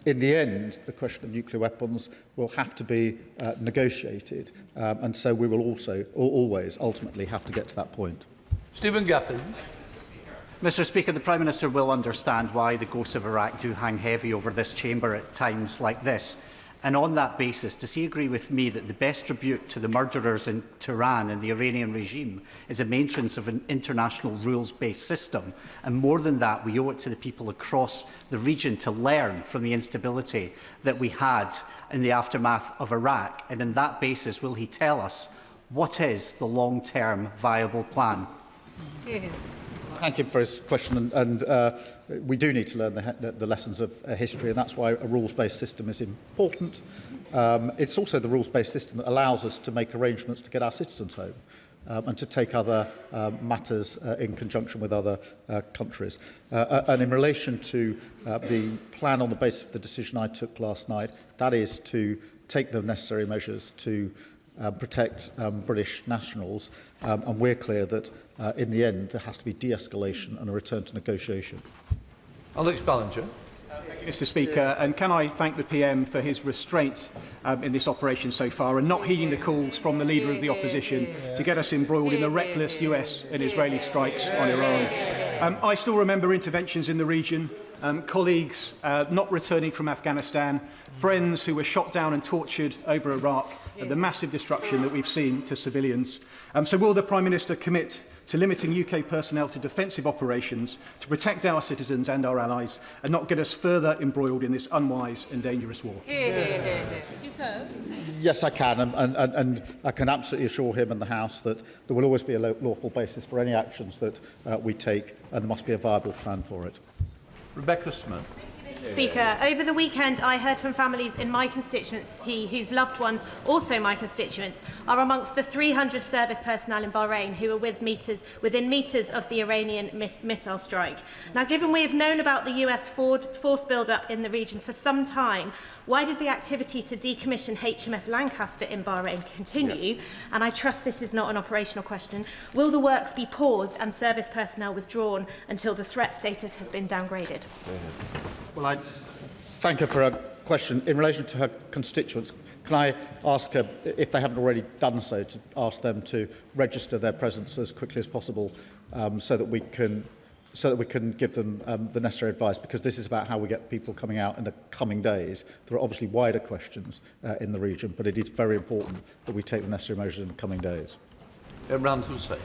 in the end, the question of nuclear weapons will have to be negotiated, and so we will also always ultimately have to get to that point. Stephen Gaffin. Mr. Speaker, the Prime Minister will understand why the ghosts of Iraq do hang heavy over this chamber at times like this. And on that basis, does he agree with me that the best tribute to the murderers in Tehran and the Iranian regime is a maintenance of an international rules-based system? And more than that, we owe it to the people across the region to learn from the instability that we had in the aftermath of Iraq. And on that basis, will he tell us what is the long-term viable plan? Thank you for his question, and we do need to learn the lessons of history, and that's why a rules-based system is important. It's also the rules-based system that allows us to make arrangements to get our citizens home. and to take other matters in conjunction with other countries. And in relation to the plan on the basis of the decision I took last night, that is to take the necessary measures to protect British nationals, and we're clear that in the end there has to be de-escalation and a return to negotiation. Alex Ballinger. Mr Speaker, and can I thank the PM for his restraint in this operation so far and not heeding the calls from the Leader of the Opposition to get us embroiled in the reckless US and Israeli strikes on Iran. I still remember interventions in the region, colleagues not returning from Afghanistan, friends who were shot down and tortured over Iraq, and the massive destruction that we've seen to civilians. So will the Prime Minister commit to limiting UK personnel to defensive operations to protect our citizens and our allies and not get us further embroiled in this unwise and dangerous war? Yes, I can, and I can absolutely assure him and the House that there will always be a lawful basis for any actions that we take, and there must be a viable plan for it. Rebecca Smith. Speaker, over the weekend I heard from families in my constituency whose loved ones, also my constituents, are amongst the 300 service personnel in Bahrain who are within metres of the Iranian missile strike. Now, given we have known about the US force build-up in the region for some time, why did the activity to decommission HMS Lancaster in Bahrain continue? And I trust this is not an operational question. Will the works be paused and service personnel withdrawn until the threat status has been downgraded? Well, I thank her for her question. In relation to her constituents, can I ask her, if they haven't already done so, to ask them to register their presence as quickly as possible, so that we can give them the necessary advice, because this is about how we get people coming out in the coming days. There are obviously wider questions in the region, but it is very important that we take the necessary measures in the coming days. Imran Hussain.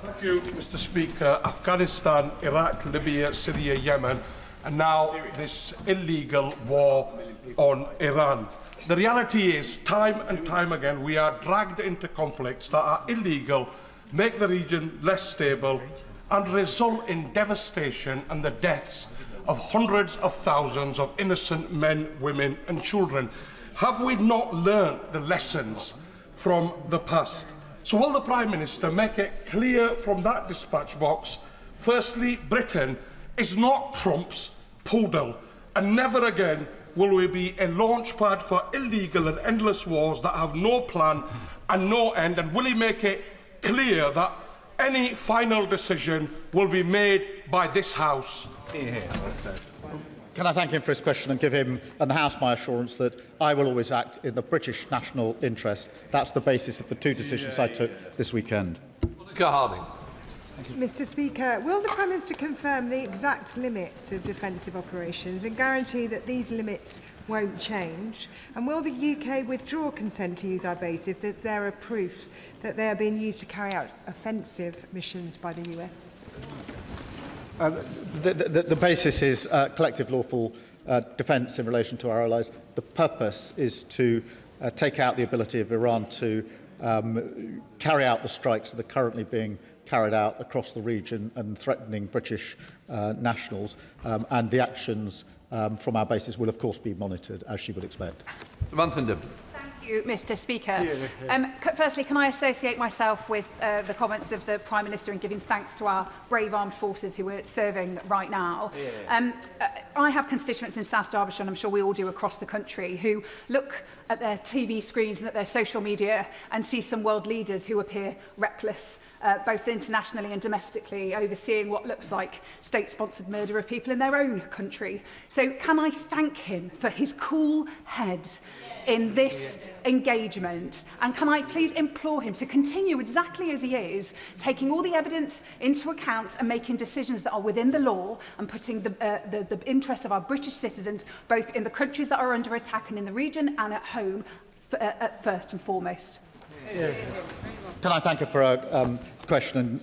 Thank you, Mr Speaker. Afghanistan, Iraq, Libya, Syria, Yemen, and now this illegal war on Iran. The reality is, time and time again, we are dragged into conflicts that are illegal, make the region less stable, and result in devastation and the deaths of hundreds of thousands of innocent men, women and children. Have we not learned the lessons from the past? So will the Prime Minister make it clear from that dispatch box, firstly, Britain is not Trump's poodle, and never again will we be a launch pad for illegal and endless wars that have no plan and no end, and will he make it clear that any final decision will be made by this House? Can I thank him for his question and give him and the House my assurance that I will always act in the British national interest? That's the basis of the two decisions I took this weekend. Monica Harding. Mr Speaker, will the Prime Minister confirm the exact limits of defensive operations and guarantee that these limits won't change? And will the UK withdraw consent to use our base if there are proof that they are being used to carry out offensive missions by the US? The basis is collective lawful defence in relation to our allies. The purpose is to take out the ability of Iran to carry out the strikes that are currently being carried out across the region and threatening British nationals, and the actions from our bases will of course be monitored, as she would expect. Thank you, Mr Speaker. Firstly, can I associate myself with the comments of the Prime Minister in giving thanks to our brave armed forces who are serving right now. I have constituents in South Derbyshire, and I'm sure we all do across the country, who look at their TV screens and at their social media and see some world leaders who appear reckless, both internationally and domestically, overseeing what looks like state-sponsored murder of people in their own country. So can I thank him for his cool head in this engagement, and can I please implore him to continue exactly as he is, taking all the evidence into account and making decisions that are within the law and putting the interests of our British citizens, both in the countries that are under attack and in the region and at home, at first and foremost. Can I thank her for a question?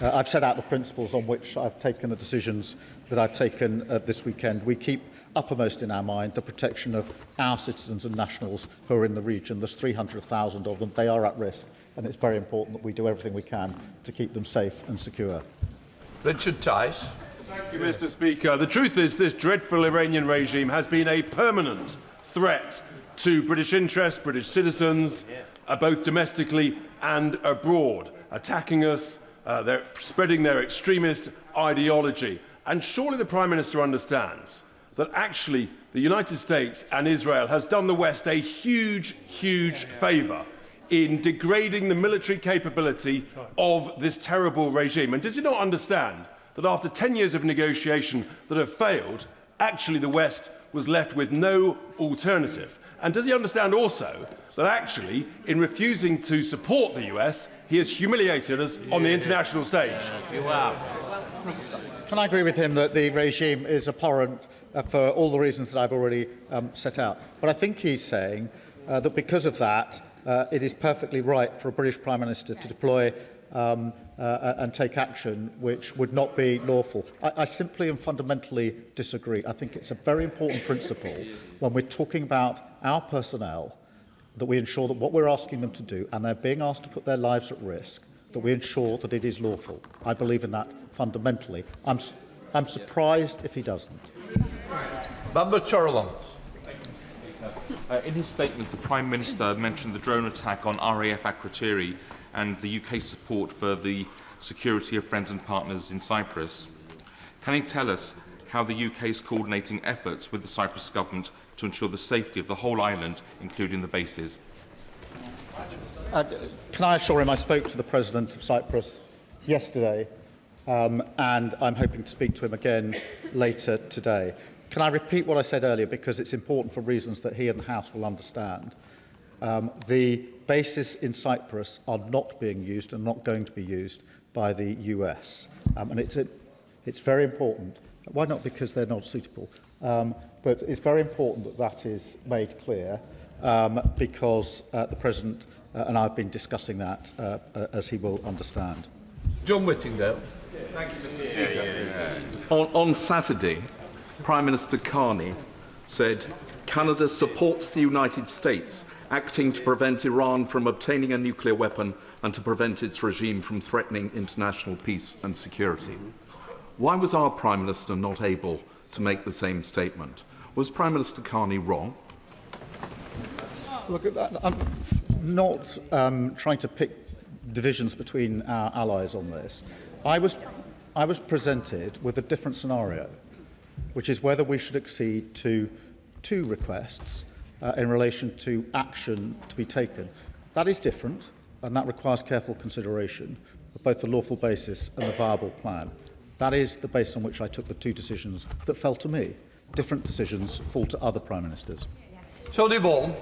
I've set out the principles on which I've taken the decisions that I've taken this weekend. We keep uppermost in our mind the protection of our citizens and nationals who are in the region. There's 300,000 of them. They are at risk, and it's very important that we do everything we can to keep them safe and secure. Richard Tice. Thank you, Mr Speaker. The truth is this dreadful Iranian regime has been a permanent threat to British interests, British citizens, both domestically and abroad, attacking us, they're spreading their extremist ideology. And surely the Prime Minister understands that actually the United States and Israel has done the West a huge, huge favour in degrading the military capability of this terrible regime. And does he not understand that after 10 years of negotiation that have failed, actually the West was left with no alternative? And does he understand also that actually, in refusing to support the US, he has humiliated us on the international stage? Can I agree with him that the regime is abhorrent for all the reasons that I've already set out? But I think he's saying that because of that, it is perfectly right for a British Prime Minister to deploy and take action which would not be lawful. I simply and fundamentally disagree. I think it's a very important principle when we're talking about our personnel that we ensure that what we're asking them to do, and they're being asked to put their lives at risk, that we ensure that it is lawful. I believe in that fundamentally. I'm surprised if he doesn't. Member Chorley. In his statement, the Prime Minister mentioned the drone attack on RAF Akrotiri and the UK's support for the security of friends and partners in Cyprus. Can he tell us how the UK is coordinating efforts with the Cyprus government to ensure the safety of the whole island, including the bases? Can I assure him I spoke to the President of Cyprus yesterday, and I'm hoping to speak to him again later today. Can I repeat what I said earlier, because it's important for reasons that he and the House will understand? The bases in Cyprus are not being used and not going to be used by the US. And it's very important. Why not? Because they're not suitable. But it's very important that that is made clear, because the President and I have been discussing that, as he will understand. John Whittingdale. Thank you, Mr. Speaker. On Saturday, Prime Minister Carney said Canada supports the United States acting to prevent Iran from obtaining a nuclear weapon and to prevent its regime from threatening international peace and security. Why was our Prime Minister not able to make the same statement? Was Prime Minister Carney wrong? Look, I'm not trying to pick divisions between our allies on this. I was presented with a different scenario, which is whether we should accede to two requests in relation to action to be taken. That is different, and that requires careful consideration of both the lawful basis and the viable plan. That is the basis on which I took the two decisions that fell to me. Different decisions fall to other Prime Ministers. Tony Vaughan.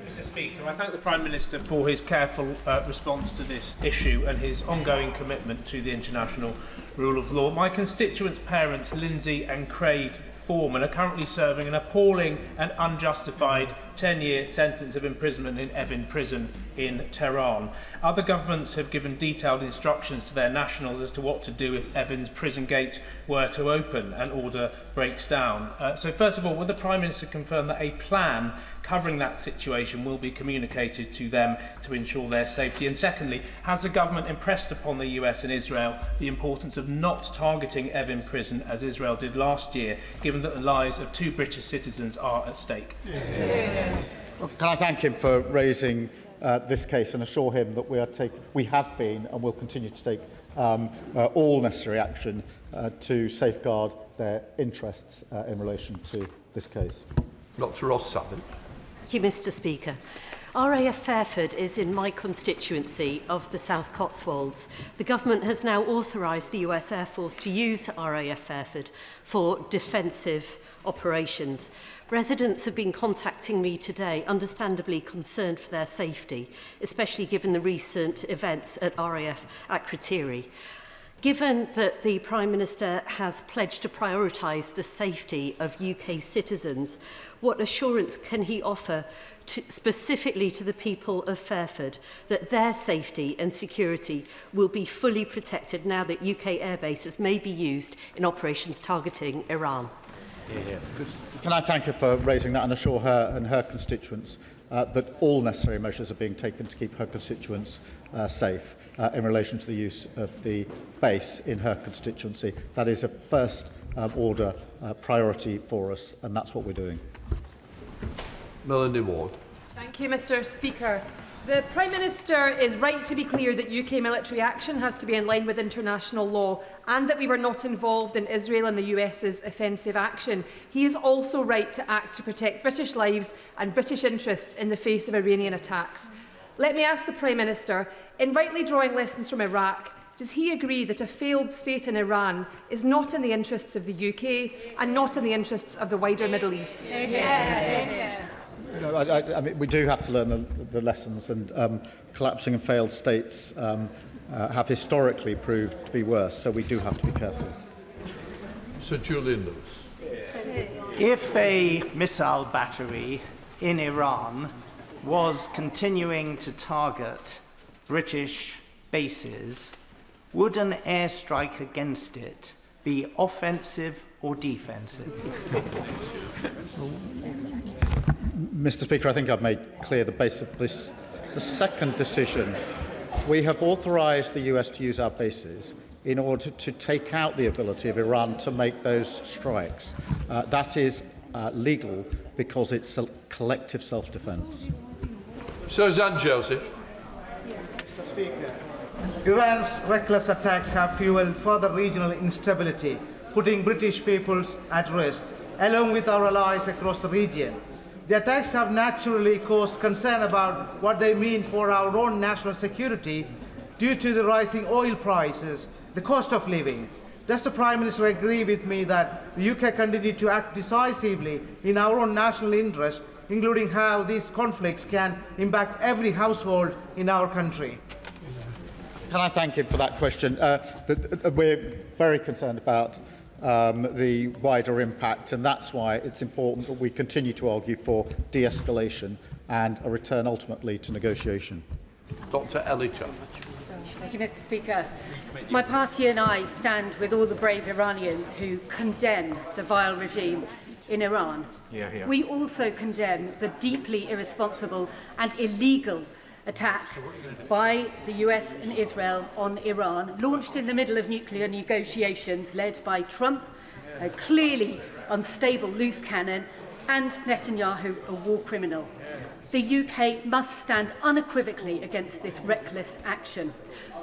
Mr. Speaker, I thank the Prime Minister for his careful response to this issue and his ongoing commitment to the international rule of law. My constituents' parents, Lindsay and Craig Foreman, are currently serving an appalling and unjustified 10-year sentence of imprisonment in Evin prison in Tehran. Other governments have given detailed instructions to their nationals as to what to do if Evin's prison gates were to open and order breaks down. So first of all, will the Prime Minister confirm that a plan covering that situation will be communicated to them to ensure their safety? And secondly, has the government impressed upon the US and Israel the importance of not targeting Evin prison as Israel did last year, given that the lives of 2 British citizens are at stake? Well, can I thank him for raising this case and assure him that we have been and will continue to take all necessary action to safeguard their interests in relation to this case. Dr. Ross-Savin. Thank you, Mr. Speaker. RAF Fairford is in my constituency of the South Cotswolds. The government has now authorised the US Air Force to use RAF Fairford for defensive operations. Residents have been contacting me today, understandably concerned for their safety, especially given the recent events at RAF Akrotiri. Given that the Prime Minister has pledged to prioritise the safety of UK citizens, what assurance can he offer specifically to the people of Fairford that their safety and security will be fully protected now that UK air bases may be used in operations targeting Iran? Can I thank her for raising that and assure her and her constituents that all necessary measures are being taken to keep her constituents safe in relation to the use of the base in her constituency. That is a first order priority for us, and that's what we're doing. Melanie Ward. Thank you, Mr. Speaker. The Prime Minister is right to be clear that UK military action has to be in line with international law and that we were not involved in Israel and the US's offensive action. He is also right to act to protect British lives and British interests in the face of Iranian attacks. Let me ask the Prime Minister, in rightly drawing lessons from Iraq, does he agree that a failed state in Iran is not in the interests of the UK and not in the interests of the wider Middle East? I mean, we do have to learn the lessons, and collapsing and failed states have historically proved to be worse, so we do have to be careful. Sir Julian Lewis. If a missile battery in Iran was continuing to target British bases, would an airstrike against it be offensive or defensive? Mr. Speaker, I think I've made clear the base of this. The second decision, we have authorised the US to use our bases in order to take out the ability of Iran to make those strikes. That is legal because it's a collective self-defence. Sir Zan Joseph. Mr. Speaker, Iran's reckless attacks have fuelled further regional instability, putting British peoples at risk, along with our allies across the region. The attacks have naturally caused concern about what they mean for our own national security due to the rising oil prices, the cost of living. Does the Prime Minister agree with me that the UK continue to act decisively in our own national interest, including how these conflicts can impact every household in our country? Can I thank him for that question? We're very concerned about the wider impact, and that's why it's important that we continue to argue for de-escalation and a return ultimately to negotiation. Dr. Elijah. Thank you, Mr. Speaker. My party and I stand with all the brave Iranians who condemn the vile regime in Iran. We also condemn the deeply irresponsible and illegal attack by the US and Israel on Iran, launched in the middle of nuclear negotiations led by Trump, a clearly unstable loose cannon, and Netanyahu, a war criminal. The UK must stand unequivocally against this reckless action.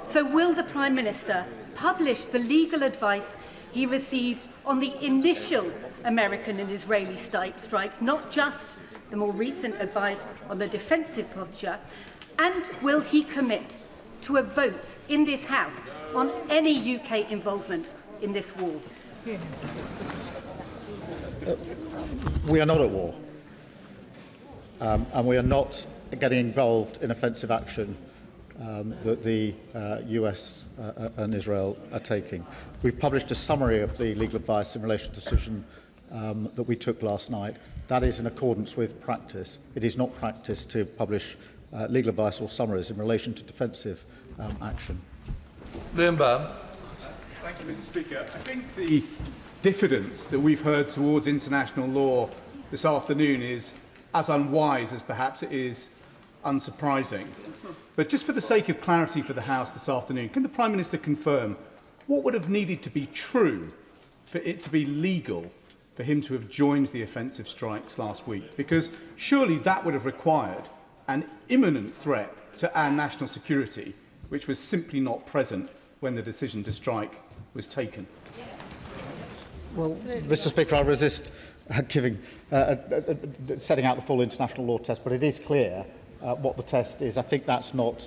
So will the Prime Minister publish the legal advice he received on the initial American and Israeli strikes, not just the more recent advice on the defensive posture? And will he commit to a vote in this House on any UK involvement in this war? We are not at war, and we are not getting involved in offensive action that the US and Israel are taking. We've published a summary of the legal advice in relation to the decision that we took last night. That is in accordance with practice. It is not practice to publish legal advice or summaries in relation to defensive action. Liam Bann. Thank you, Mr. Speaker. I think the diffidence that we've heard towards international law this afternoon is as unwise as perhaps it is unsurprising. But just for the sake of clarity for the House this afternoon, can the Prime Minister confirm what would have needed to be true for it to be legal for him to have joined the offensive strikes last week? Because surely that would have required an imminent threat to our national security, which was simply not present when the decision to strike was taken. Well, Mr. Speaker, I resist setting out the full international law test, but it is clear what the test is. I think that's not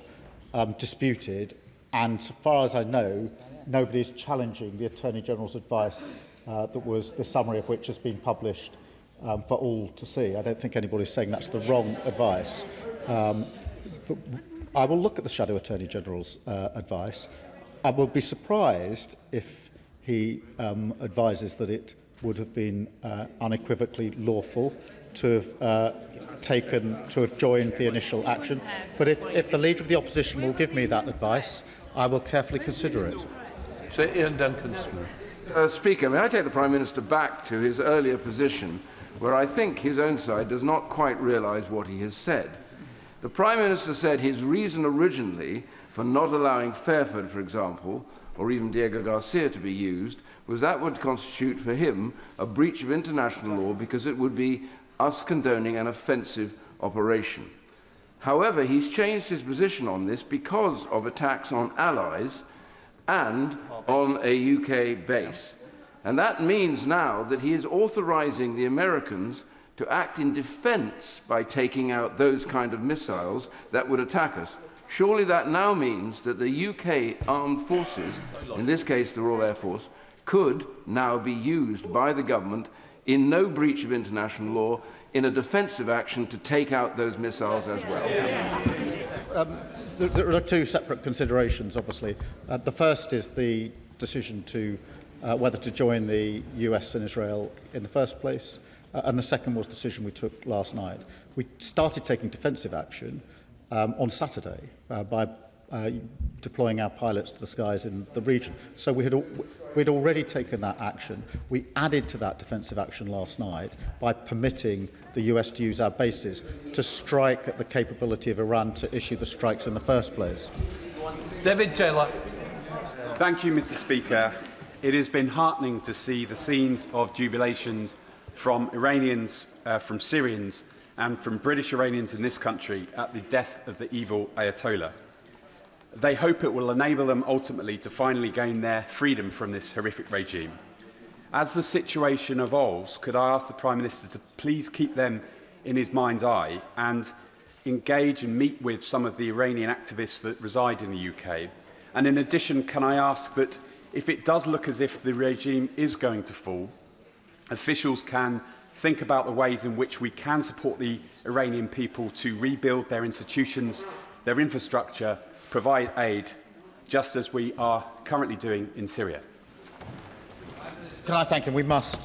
disputed, and so far as I know, nobody is challenging the Attorney General's advice that was the summary of which has been published for all to see. I don't think anybody's saying that's the wrong advice. But I will look at the Shadow Attorney General's advice. I will be surprised if he advises that it would have been unequivocally lawful to have joined the initial action. But if the Leader of the Opposition will give me that advice, I will carefully consider it. Sir Ian Duncan-Smith. Speaker, may I take the Prime Minister back to his earlier position, where I think his own side does not quite realise what he has said. The Prime Minister said his reason originally for not allowing Fairford, for example, or even Diego Garcia to be used, was that would constitute for him a breach of international law because it would be us condoning an offensive operation. However, he's changed his position on this because of attacks on allies and on a UK base. And that means now that he is authorising the Americans to act in defence by taking out those kind of missiles that would attack us. Surely that now means that the UK armed forces, in this case the Royal Air Force, could now be used by the government in no breach of international law in a defensive action to take out those missiles as well. There are two separate considerations, obviously. The first is the decision to whether to join the US and Israel in the first place, and the second was the decision we took last night. We started taking defensive action on Saturday by deploying our pilots to the skies in the region. So we'd already taken that action. We added to that defensive action last night by permitting the US to use our bases to strike at the capability of Iran to issue the strikes in the first place. David Taylor. Thank you, Mr. Speaker. It has been heartening to see the scenes of jubilations from Iranians, from Syrians, and from British Iranians in this country at the death of the evil Ayatollah. They hope it will enable them ultimately to finally gain their freedom from this horrific regime. As the situation evolves, could I ask the Prime Minister to please keep them in his mind's eye and engage and meet with some of the Iranian activists that reside in the UK? And in addition, can I ask that if it does look as if the regime is going to fall, officials can think about the ways in which we can support the Iranian people to rebuild their institutions, their infrastructure, provide aid, just as we are currently doing in Syria. Can I thank him? We must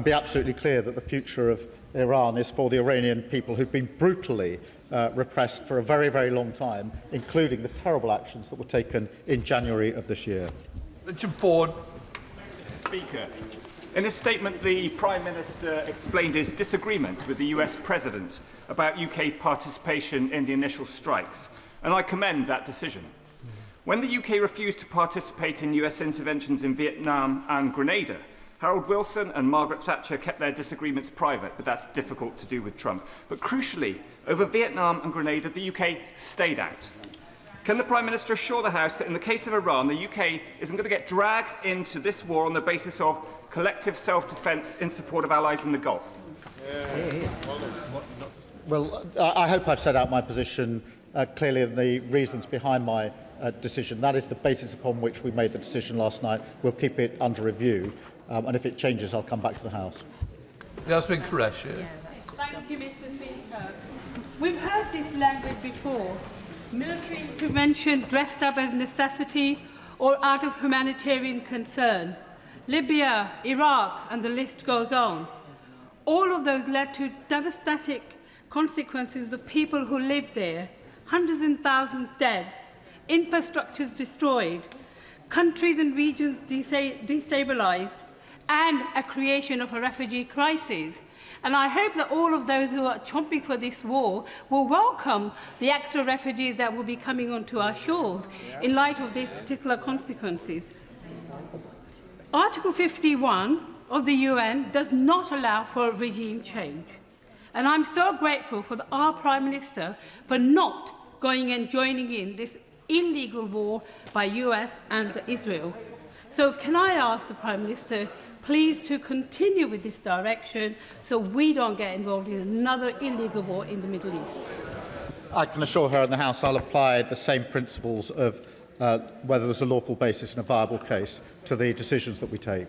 be absolutely clear that the future of Iran is for the Iranian people who've been brutally repressed for a very, very long time, including the terrible actions that were taken in January of this year. Richard Ford. Mr. Speaker, in his statement, the Prime Minister explained his disagreement with the US President about UK participation in the initial strikes, and I commend that decision. When the UK refused to participate in US interventions in Vietnam and Grenada, Harold Wilson and Margaret Thatcher kept their disagreements private, but that's difficult to do with Trump. But crucially, over Vietnam and Grenada, the UK stayed out. Can the Prime Minister assure the House that in the case of Iran, the UK isn't going to get dragged into this war on the basis of collective self-defence in support of allies in the Gulf? Well, I hope I've set out my position clearly and the reasons behind my decision. That is the basis upon which we made the decision last night. We'll keep it under review, and if it changes, I'll come back to the House. Jasmine Qureshi. Thank you, Mr. Speaker. We've heard this language before. Military intervention dressed up as necessity or out of humanitarian concern. Libya, Iraq, and the list goes on. All of those led to devastating consequences of people who lived there, hundreds and thousands dead, infrastructures destroyed, countries and regions destabilised, and a creation of a refugee crisis. And I hope that all of those who are chomping for this war will welcome the extra refugees that will be coming onto our shores in light of these particular consequences. Article 51 of the UN does not allow for regime change. And I'm so grateful for our Prime Minister for not going and joining in this illegal war by US and Israel. So can I ask the Prime Minister please to continue with this direction so we don't get involved in another illegal war in the Middle East? I can assure her in the House I'll apply the same principles of whether there's a lawful basis and a viable case to the decisions that we take.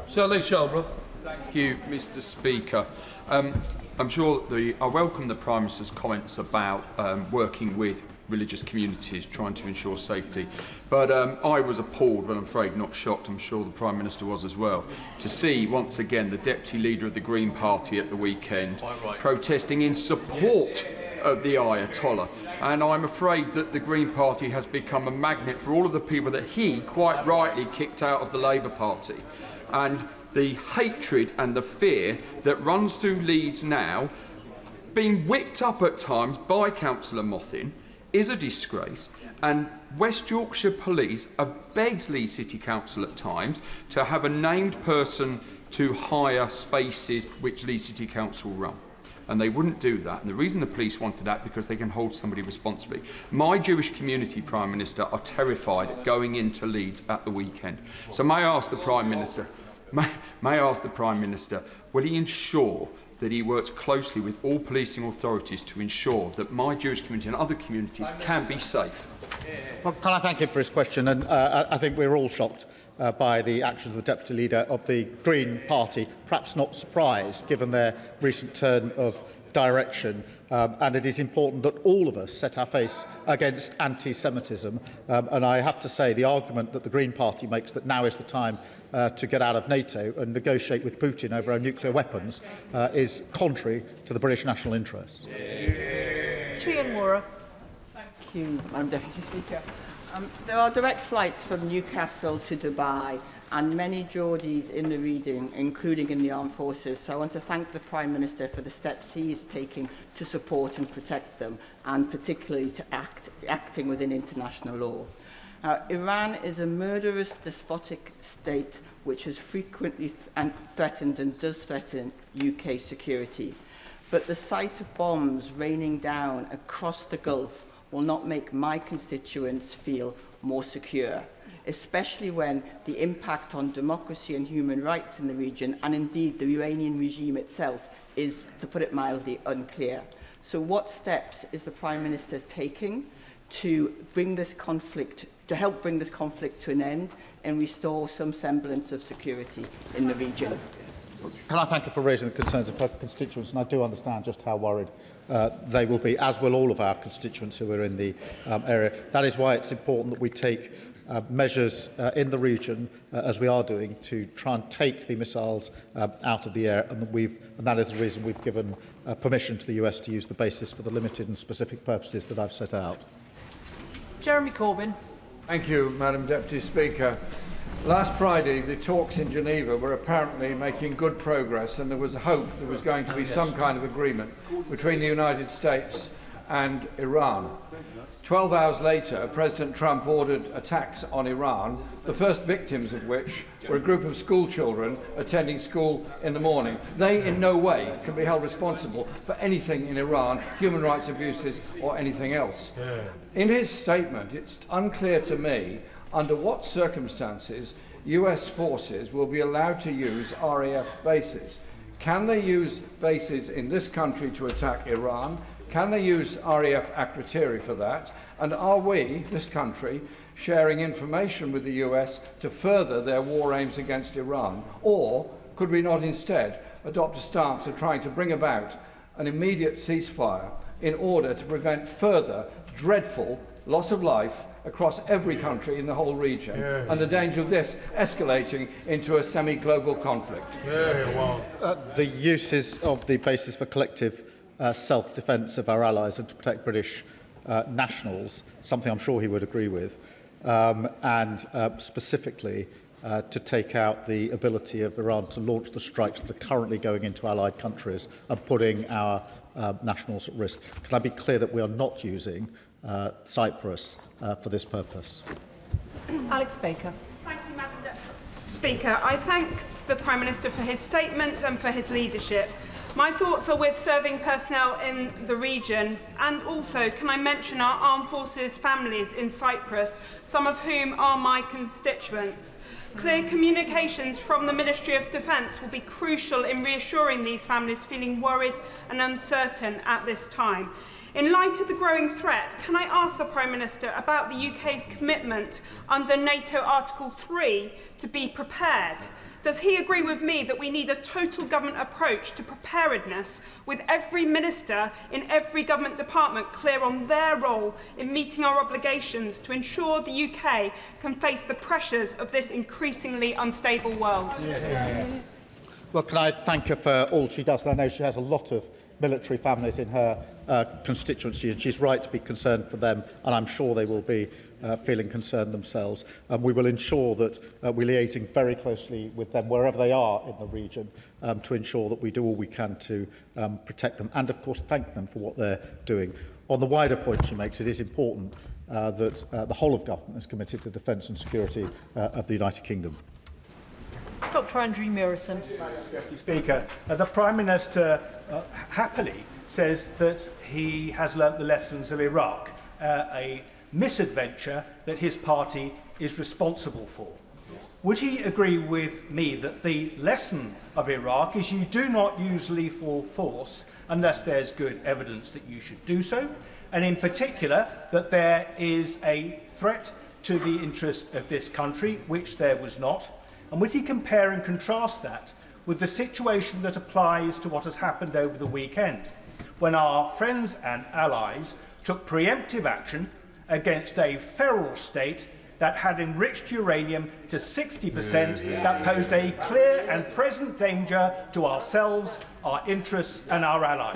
Shirley Shelbrough. Thank you, Mr. Speaker. I'm sure I welcome the Prime Minister's comments about working with religious communities, trying to ensure safety. But I was appalled, but I'm afraid not shocked, I'm sure the Prime Minister was as well, to see once again the Deputy Leader of the Green Party at the weekend protesting in support of the Ayatollah. And I'm afraid that the Green Party has become a magnet for all of the people that he, quite rightly, kicked out of the Labour Party. And the hatred and the fear that runs through Leeds now, being whipped up at times by Councillor Mothin, is a disgrace, and West Yorkshire Police have begged Leeds City Council at times to have a named person to hire spaces which Leeds City Council run. and they wouldn't do that. And the reason the police wanted that because they can hold somebody responsibly. My Jewish community, Prime Minister, are terrified going into Leeds at the weekend. So may I ask the Prime Minister, will he ensure that he works closely with all policing authorities to ensure that my Jewish community and other communities can be safe? Well, can I thank him for his question? And I think we're all shocked by the actions of the Deputy Leader of the Green Party, perhaps not surprised given their recent turn of direction. And it is important that all of us set our face against anti-Semitism. And I have to say the argument that the Green Party makes that now is the time to get out of NATO and negotiate with Putin over our nuclear weapons is contrary to the British national interests. Thank you, Madam Deputy Speaker. There are direct flights from Newcastle to Dubai and many Geordies in the region, including in the armed forces. So I want to thank the Prime Minister for the steps he is taking to support and protect them, and particularly to acting within international law. Iran is a murderous, despotic state which has frequently threatened and does threaten UK security. But the sight of bombs raining down across the Gulf will not make my constituents feel more secure, especially when the impact on democracy and human rights in the region, and indeed the Iranian regime itself, is, to put it mildly, unclear. So what steps is the Prime Minister taking to bring this conflict, to help bring this conflict to an end and restore some semblance of security in the region? Can I thank you for raising the concerns of her constituents? And I do understand just how worried they will be, as will all of our constituents who are in the area. That is why it's important that we take measures in the region, as we are doing, to try and take the missiles out of the air. And that is the reason we've given permission to the US to use the basis for the limited and specific purposes that I've set out. Jeremy Corbyn. Thank you, Madam Deputy Speaker. Last Friday, the talks in Geneva were apparently making good progress, and there was a hope there was going to be some kind of agreement between the United States and Iran. 12 hours later, President Trump ordered attacks on Iran, the first victims of which were a group of school children attending school in the morning. They in no way can be held responsible for anything in Iran, human rights abuses or anything else. In his statement, it's unclear to me under what circumstances US forces will be allowed to use RAF bases. Can they use bases in this country to attack Iran? Can they use RAF Akrotiri for that? And are we, this country, sharing information with the US to further their war aims against Iran? Or could we not instead adopt a stance of trying to bring about an immediate ceasefire in order to prevent further dreadful loss of life across every country in the whole region, and the danger of this escalating into a semi-global conflict? The uses of the basis for collective self-defence of our allies and to protect British nationals, something I'm sure he would agree with, and specifically to take out the ability of Iran to launch the strikes that are currently going into allied countries and putting our nationals at risk. Can I be clear that we are not using Cyprus for this purpose? Alex Baker. Thank you, Madam Speaker. I thank the Prime Minister for his statement and for his leadership. My thoughts are with serving personnel in the region, and also can I mention our armed forces families in Cyprus, some of whom are my constituents. Clear communications from the Ministry of Defence will be crucial in reassuring these families feeling worried and uncertain at this time. In light of the growing threat, can I ask the Prime Minister about the UK's commitment under NATO Article 3 to be prepared? Does he agree with me that we need a total government approach to preparedness, with every minister in every government department clear on their role in meeting our obligations to ensure the UK can face the pressures of this increasingly unstable world? Well, can I thank her for all she does? And I know she has a lot of military families in her constituency, and she's right to be concerned for them, and I'm sure they will be feeling concerned themselves. We will ensure that we're liaising very closely with them wherever they are in the region to ensure that we do all we can to protect them and, of course, thank them for what they're doing. On the wider point she makes, it is important that the whole of government is committed to defence and security of the United Kingdom. Dr Andrew Murison. Deputy Speaker, the Prime Minister happily says that he has learnt the lessons of Iraq, a misadventure that his party is responsible for. Would he agree with me that the lesson of Iraq is you do not use lethal force unless there's good evidence that you should do so, and in particular that there is a threat to the interest of this country, which there was not? And would he compare and contrast that with the situation that applies to what has happened over the weekend, when our friends and allies took preemptive action against a feral state that had enriched uranium to 60%, that posed a clear and present danger to ourselves, our interests and our allies?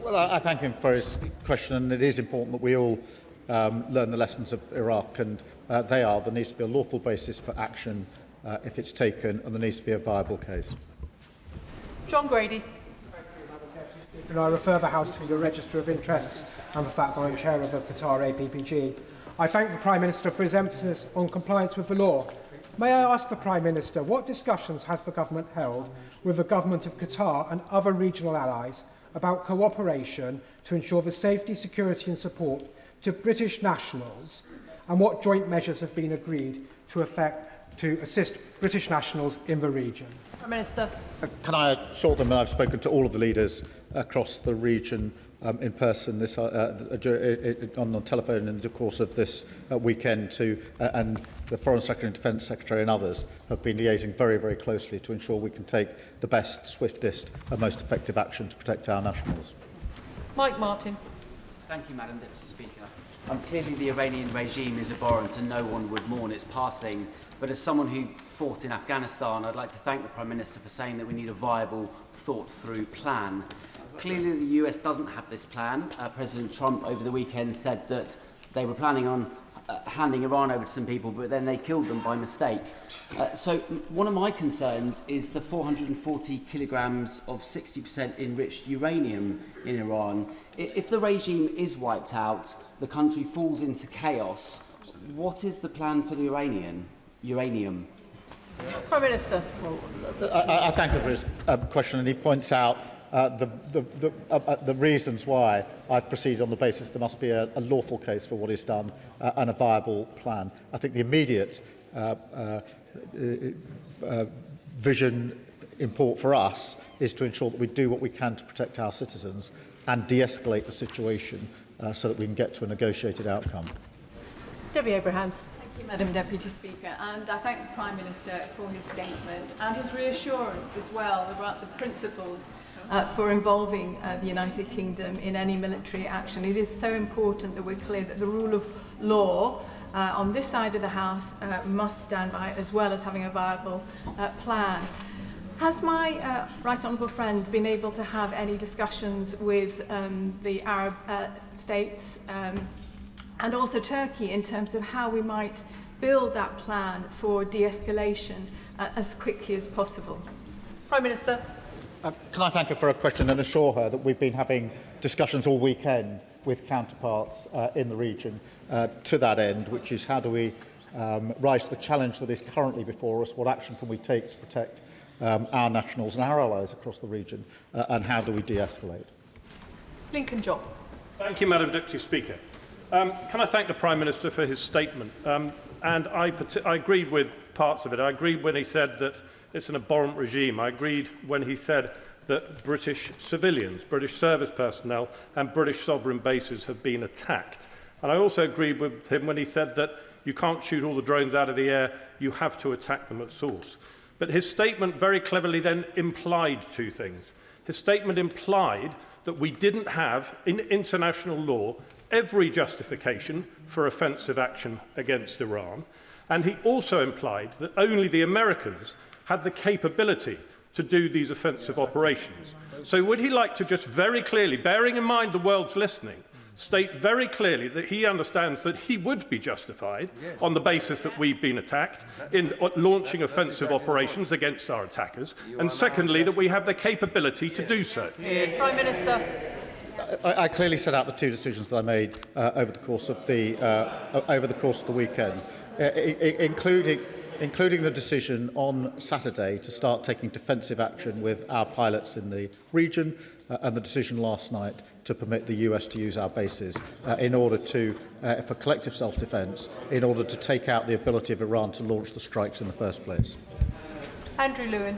Well, I thank him for his question, and it is important that we all learn the lessons of Iraq, and there needs to be a lawful basis for action if it's taken, and there needs to be a viable case. John Grady. And I refer the House to the Register of Interests and the fact that I'm chair of the Qatar APPG. I thank the Prime Minister for his emphasis on compliance with the law. May I ask the Prime Minister, what discussions has the government held with the government of Qatar and other regional allies about cooperation to ensure the safety, security and support to British nationals, and what joint measures have been agreed to assist British nationals in the region? Prime Minister. Can I assure them that I've spoken to all of the leaders across the region in person on the telephone in the course of this weekend, and the Foreign Secretary and Defence Secretary and others have been liaising very, very closely to ensure we can take the best, swiftest and most effective action to protect our nationals. Mike Martin. Thank you, Madam Deputy Speaker. Clearly the Iranian regime is abhorrent and no one would mourn its passing, but as someone who fought in Afghanistan, I'd like to thank the Prime Minister for saying that we need a viable, thought-through plan. Clearly the US doesn't have this plan. President Trump over the weekend said that they were planning on handing Iran over to some people, but then they killed them by mistake. So one of my concerns is the 440 kilograms of 60% enriched uranium in Iran. If the regime is wiped out, the country falls into chaos, what is the plan for the uranium? Prime Minister. I thank him for his question, and he points out the reasons why I've proceeded on the basis there must be a lawful case for what is done and a viable plan. I think the immediate vision import for us is to ensure that we do what we can to protect our citizens and de-escalate the situation so that we can get to a negotiated outcome. Debbie Abrahams. Thank you, Madam Deputy Speaker, and I thank the Prime Minister for his statement and his reassurance as well about the principles for involving the United Kingdom in any military action. It is so important that we're clear that the rule of law on this side of the House must stand by, as well as having a viable plan. Has my right honourable friend been able to have any discussions with the Arab states and also Turkey in terms of how we might build that plan for de-escalation as quickly as possible? Prime Minister. Can I thank her for a question and assure her that we've been having discussions all weekend with counterparts in the region to that end, which is how do we rise to the challenge that is currently before us, what action can we take to protect our nationals and our allies across the region, and how do we de-escalate? Lincoln Job. Thank you, Madam Deputy Speaker. Can I thank the Prime Minister for his statement? And I agreed with parts of it. I agreed when he said that it's an abhorrent regime. I agreed when he said that British civilians, British service personnel and British sovereign bases have been attacked. And I also agreed with him when he said that you can't shoot all the drones out of the air, you have to attack them at source. But his statement very cleverly then implied two things. His statement implied that we didn't have, in international law, every justification for offensive action against Iran, and he also implied that only the Americans had the capability to do these offensive operations. So would he like to just very clearly, bearing in mind the world's listening, state very clearly that he understands that he would be justified on the basis that we've been attacked in launching offensive operations against our attackers, and secondly, that we have the capability to do so? Prime Minister. I clearly set out the two decisions that I made over the course of the weekend, including including the decision on Saturday to start taking defensive action with our pilots in the region, and the decision last night to permit the US to use our bases in order to, for collective self-defence, in order to take out the ability of Iran to launch the strikes in the first place. Andrew Lewin.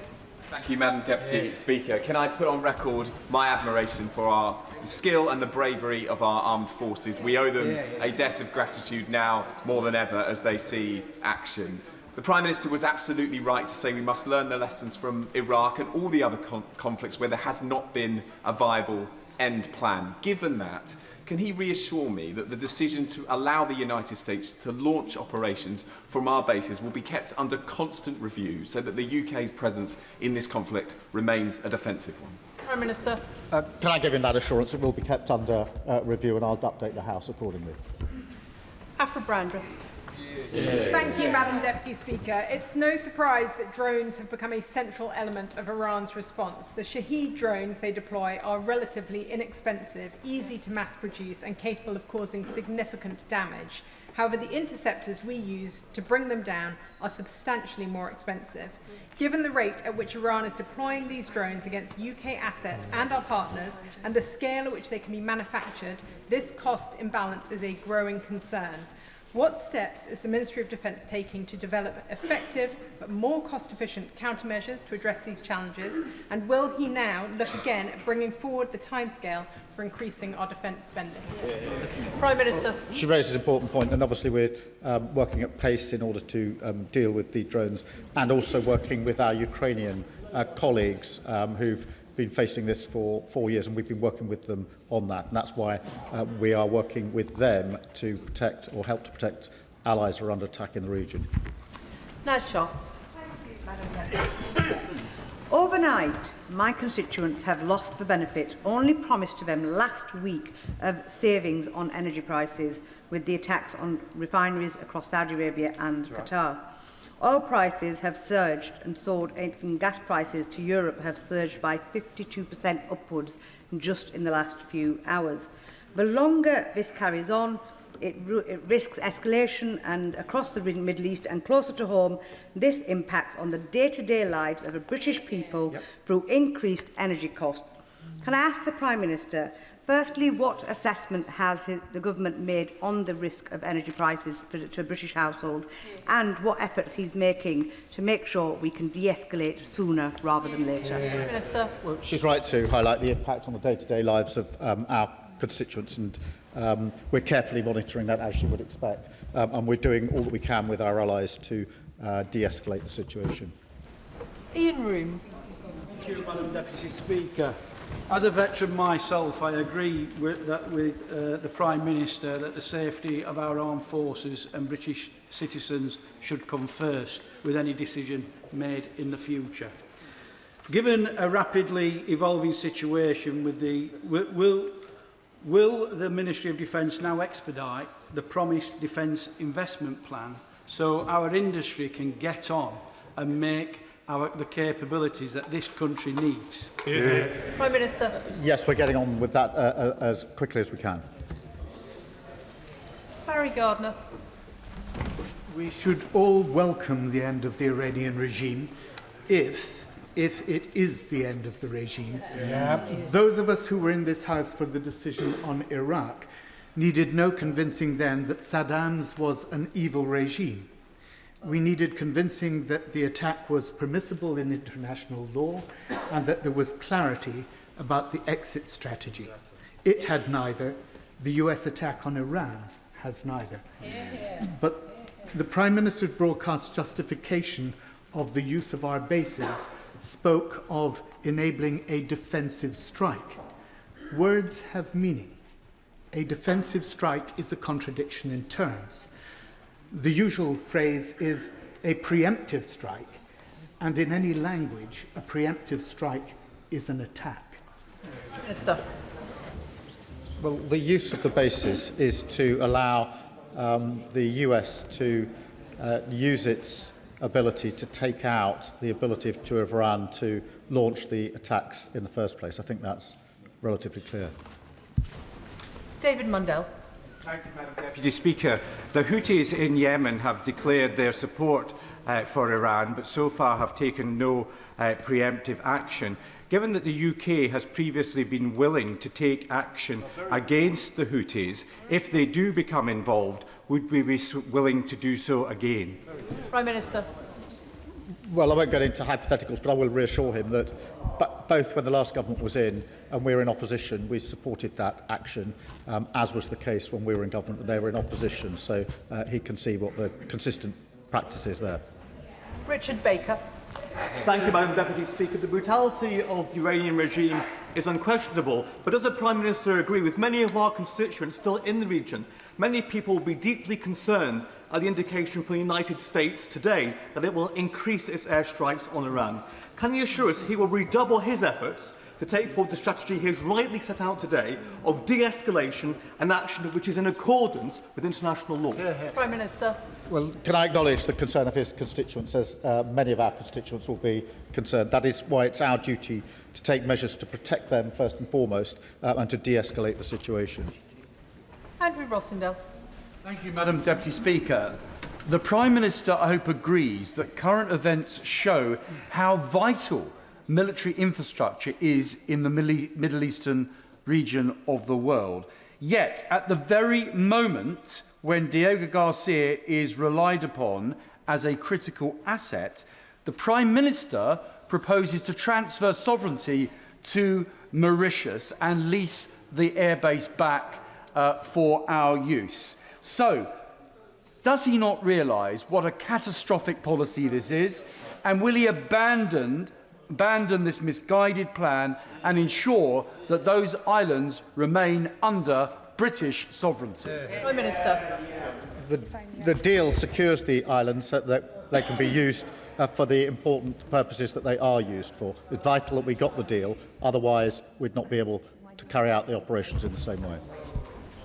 Thank you, Madam Deputy Speaker. Can I put on record my admiration for our skill and the bravery of our armed forces? We owe them a debt of gratitude now more than ever as they see action. The Prime Minister was absolutely right to say we must learn the lessons from Iraq and all the other conflicts where there has not been a viable end plan. Given that, can he reassure me that the decision to allow the United States to launch operations from our bases will be kept under constant review so that the UK's presence in this conflict remains a defensive one? Prime Minister. Can I give him that assurance? It will be kept under review, and I'll update the House accordingly. Afra Brandreth. Thank you, Madam Deputy Speaker. It's no surprise that drones have become a central element of Iran's response. The Shahed drones they deploy are relatively inexpensive, easy to mass produce and capable of causing significant damage. However, the interceptors we use to bring them down are substantially more expensive. Given the rate at which Iran is deploying these drones against UK assets and our partners, and the scale at which they can be manufactured, this cost imbalance is a growing concern. What steps is the Ministry of Defence taking to develop effective but more cost-efficient countermeasures to address these challenges? And will he now look again at bringing forward the timescale for increasing our defence spending? Prime Minister. She raised an important point, and obviously we're working at pace in order to deal with the drones, and also working with our Ukrainian colleagues who've been facing this for 4 years, and we've been working with them on that. And that's why we are working with them to protect or help to protect allies who are under attack in the region. Naz Shah. Overnight, my constituents have lost the benefit only promised to them last week of savings on energy prices with the attacks on refineries across Saudi Arabia and Qatar. Oil prices have surged and gas prices to Europe have surged by 52% upwards just in the last few hours. The longer this carries on, it risks escalation and across the Middle East and closer to home. This impacts on the day-to-day lives of the British people through increased energy costs. Can I ask the Prime Minister, firstly, what assessment has the government made on the risk of energy prices to a British household, and what efforts he's making to make sure we can de-escalate sooner rather than later? Minister. Well, she's right to highlight the impact on the day-to-day lives of our constituents, and we're carefully monitoring that, as you would expect, and we're doing all that we can with our allies to de-escalate the situation. Ian Room. Thank you, Madam Deputy Speaker. As a veteran myself, I agree with the Prime Minister that the safety of our armed forces and British citizens should come first with any decision made in the future. Given a rapidly evolving situation, with will the Ministry of Defence now expedite the promised defence investment plan so our industry can get on and make the capabilities that this country needs? Prime Minister. Yes, we're getting on with that as quickly as we can. Barry Gardner. We should all welcome the end of the Iranian regime, if it is the end of the regime. Those of us who were in this House for the decision on Iraq needed no convincing then that Saddam's was an evil regime. We needed convincing that the attack was permissible in international law and that there was clarity about the exit strategy. It had neither. The US attack on Iran has neither. But the Prime Minister's broadcast justification of the use of our bases spoke of enabling a defensive strike. Words have meaning. A defensive strike is a contradiction in terms. The usual phrase is a preemptive strike, and in any language, a preemptive strike is an attack. Minister. Well, the use of the bases is to allow the US to use its ability to take out the ability to Iran to launch the attacks in the first place. I think that's relatively clear. David Mundell. Thank you, Madam Deputy Speaker. The Houthis in Yemen have declared their support for Iran, but so far have taken no preemptive action. Given that the UK has previously been willing to take action against the Houthis, if they do become involved, would we be willing to do so again? Prime Minister. Well, I won't get into hypotheticals, but I will reassure him that both when the last government was in and we were in opposition, we supported that action, as was the case when we were in government and they were in opposition. So he can see what the consistent practice is there. Richard Baker. Thank you, Madam Deputy Speaker. The brutality of the Iranian regime is unquestionable, but does the Prime Minister agree with many of our constituents still in the region? Many people will be deeply concerned at the indication from the United States today that it will increase its airstrikes on Iran. Can he assure us he will redouble his efforts to take forward the strategy he has rightly set out today of de-escalation and action which is in accordance with international law? Prime Minister. Well, can I acknowledge the concern of his constituents, as many of our constituents will be concerned. That is why it's our duty to take measures to protect them first and foremost and to de-escalate the situation. Andrew Rossendale. Thank you, Madam Deputy Speaker. The Prime Minister, I hope, agrees that current events show how vital military infrastructure is in the Middle Eastern region of the world. Yet, at the very moment when Diego Garcia is relied upon as a critical asset, the Prime Minister proposes to transfer sovereignty to Mauritius and lease the airbase back for our use. So, does he not realise what a catastrophic policy this is? And will he abandon this misguided plan and ensure that those islands remain under British sovereignty? Prime Minister. The deal secures the islands so that they can be used for the important purposes that they are used for. It's vital that we got the deal, otherwise we'd not be able to carry out the operations in the same way.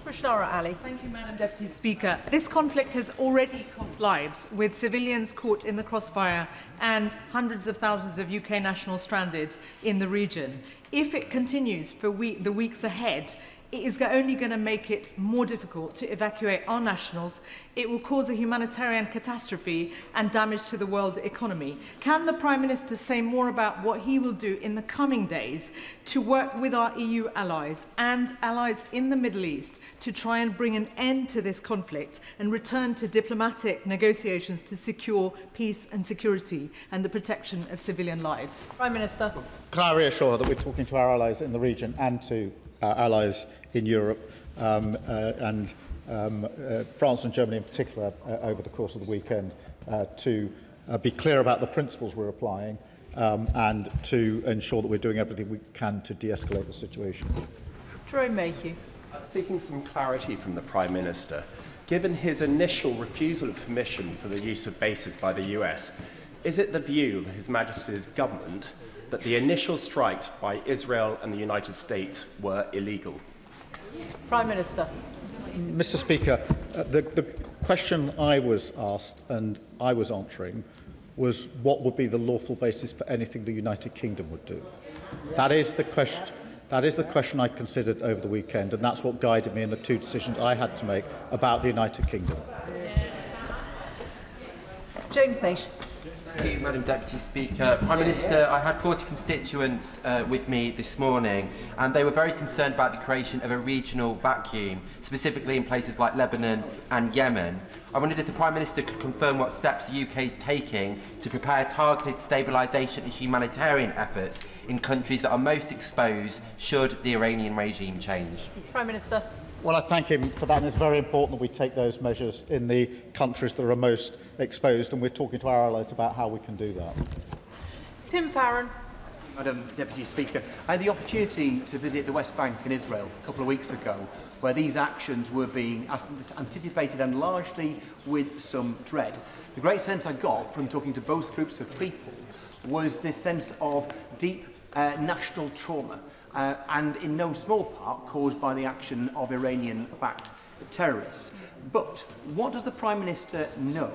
Krishnara Ali. Thank you, Madam Deputy Speaker. This conflict has already cost lives, with civilians caught in the crossfire and hundreds of thousands of UK nationals stranded in the region. If it continues for the weeks ahead, it is only going to make it more difficult to evacuate our nationals. It will cause a humanitarian catastrophe and damage to the world economy. Can the Prime Minister say more about what he will do in the coming days to work with our EU allies and allies in the Middle East to try and bring an end to this conflict and return to diplomatic negotiations to secure peace and security and the protection of civilian lives? Prime Minister. Can I reassure her that we're talking to our allies in the region and to our allies in Europe and France and Germany in particular over the course of the weekend to be clear about the principles we're applying and to ensure that we're doing everything we can to de-escalate the situation. Jerome Mayhew. Seeking some clarity from the Prime Minister. Given his initial refusal of permission for the use of bases by the US, is it the view of His Majesty's government that the initial strikes by Israel and the United States were illegal? Prime Minister. Mr. Speaker, the question I was asked and I was answering was what would be the lawful basis for anything the United Kingdom would do. That is the question. That is the question I considered over the weekend, and that's what guided me in the two decisions I had to make about the United Kingdom. James Naish. Thank you, Madam Deputy Speaker. Prime Minister, I had 40 constituents with me this morning, and they were very concerned about the creation of a regional vacuum, specifically in places like Lebanon and Yemen. I wondered if the Prime Minister could confirm what steps the UK is taking to prepare targeted stabilisation and humanitarian efforts in countries that are most exposed should the Iranian regime change. Prime Minister. Well, I thank him for that, and it's very important that we take those measures in the countries that are most exposed, and we're talking to our allies about how we can do that. Tim Farron. Madam Deputy Speaker, I had the opportunity to visit the West Bank in Israel a couple of weeks ago, where these actions were being anticipated and largely with some dread. The great sense I got from talking to both groups of people was this sense of deep national trauma, and in no small part caused by the action of Iranian-backed terrorists. But what does the Prime Minister know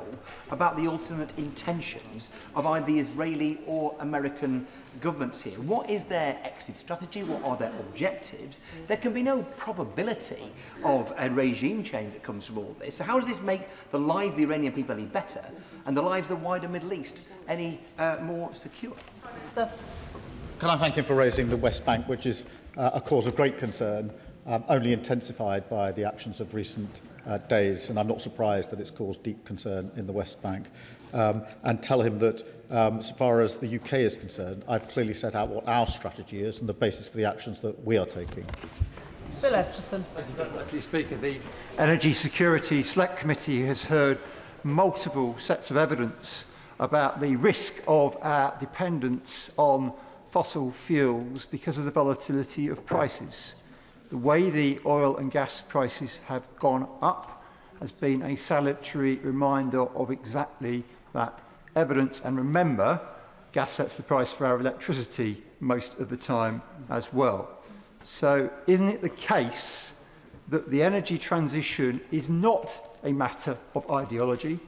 about the ultimate intentions of either the Israeli or American governments here? What is their exit strategy? What are their objectives? There can be no probability of a regime change that comes from all this. So how does this make the lives of the Iranian people any better and the lives of the wider Middle East any more secure? Can I thank him for raising the West Bank, which is a cause of great concern, only intensified by the actions of recent days, and I'm not surprised that it's caused deep concern in the West Bank, and tell him that so far as the UK is concerned, I've clearly set out what our strategy is and the basis for the actions that we are taking. Bill Esterson. Deputy Speaker, the Energy Security Select Committee has heard multiple sets of evidence about the risk of our dependence on fossil fuels because of the volatility of prices. The way the oil and gas prices have gone up has been a salutary reminder of exactly that evidence. And remember, gas sets the price for our electricity most of the time as well. So isn't it the case that the energy transition is not a matter of ideology?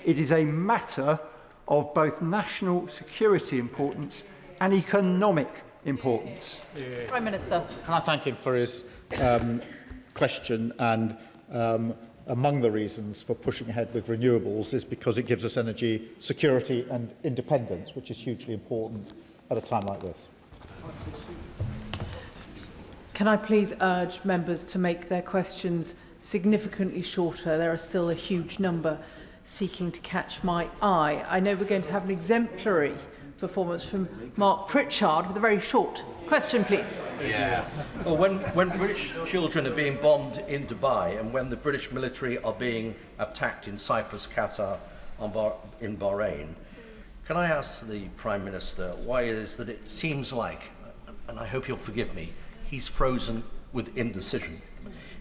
It is a matter of both national security importance and economic importance. Prime Minister. Can I thank him for his question? And among the reasons for pushing ahead with renewables is because it gives us energy security and independence, which is hugely important at a time like this. Can I please urge members to make their questions significantly shorter? There are still a huge number seeking to catch my eye. I know we're going to have an exemplary performance from Mark Pritchard with a very short question, please. Yeah. Well, when British children are being bombed in Dubai and when the British military are being attacked in Cyprus, Qatar, in Bahrain, can I ask the Prime Minister why it is that it seems like, and I hope you'll forgive me, he's frozen with indecision,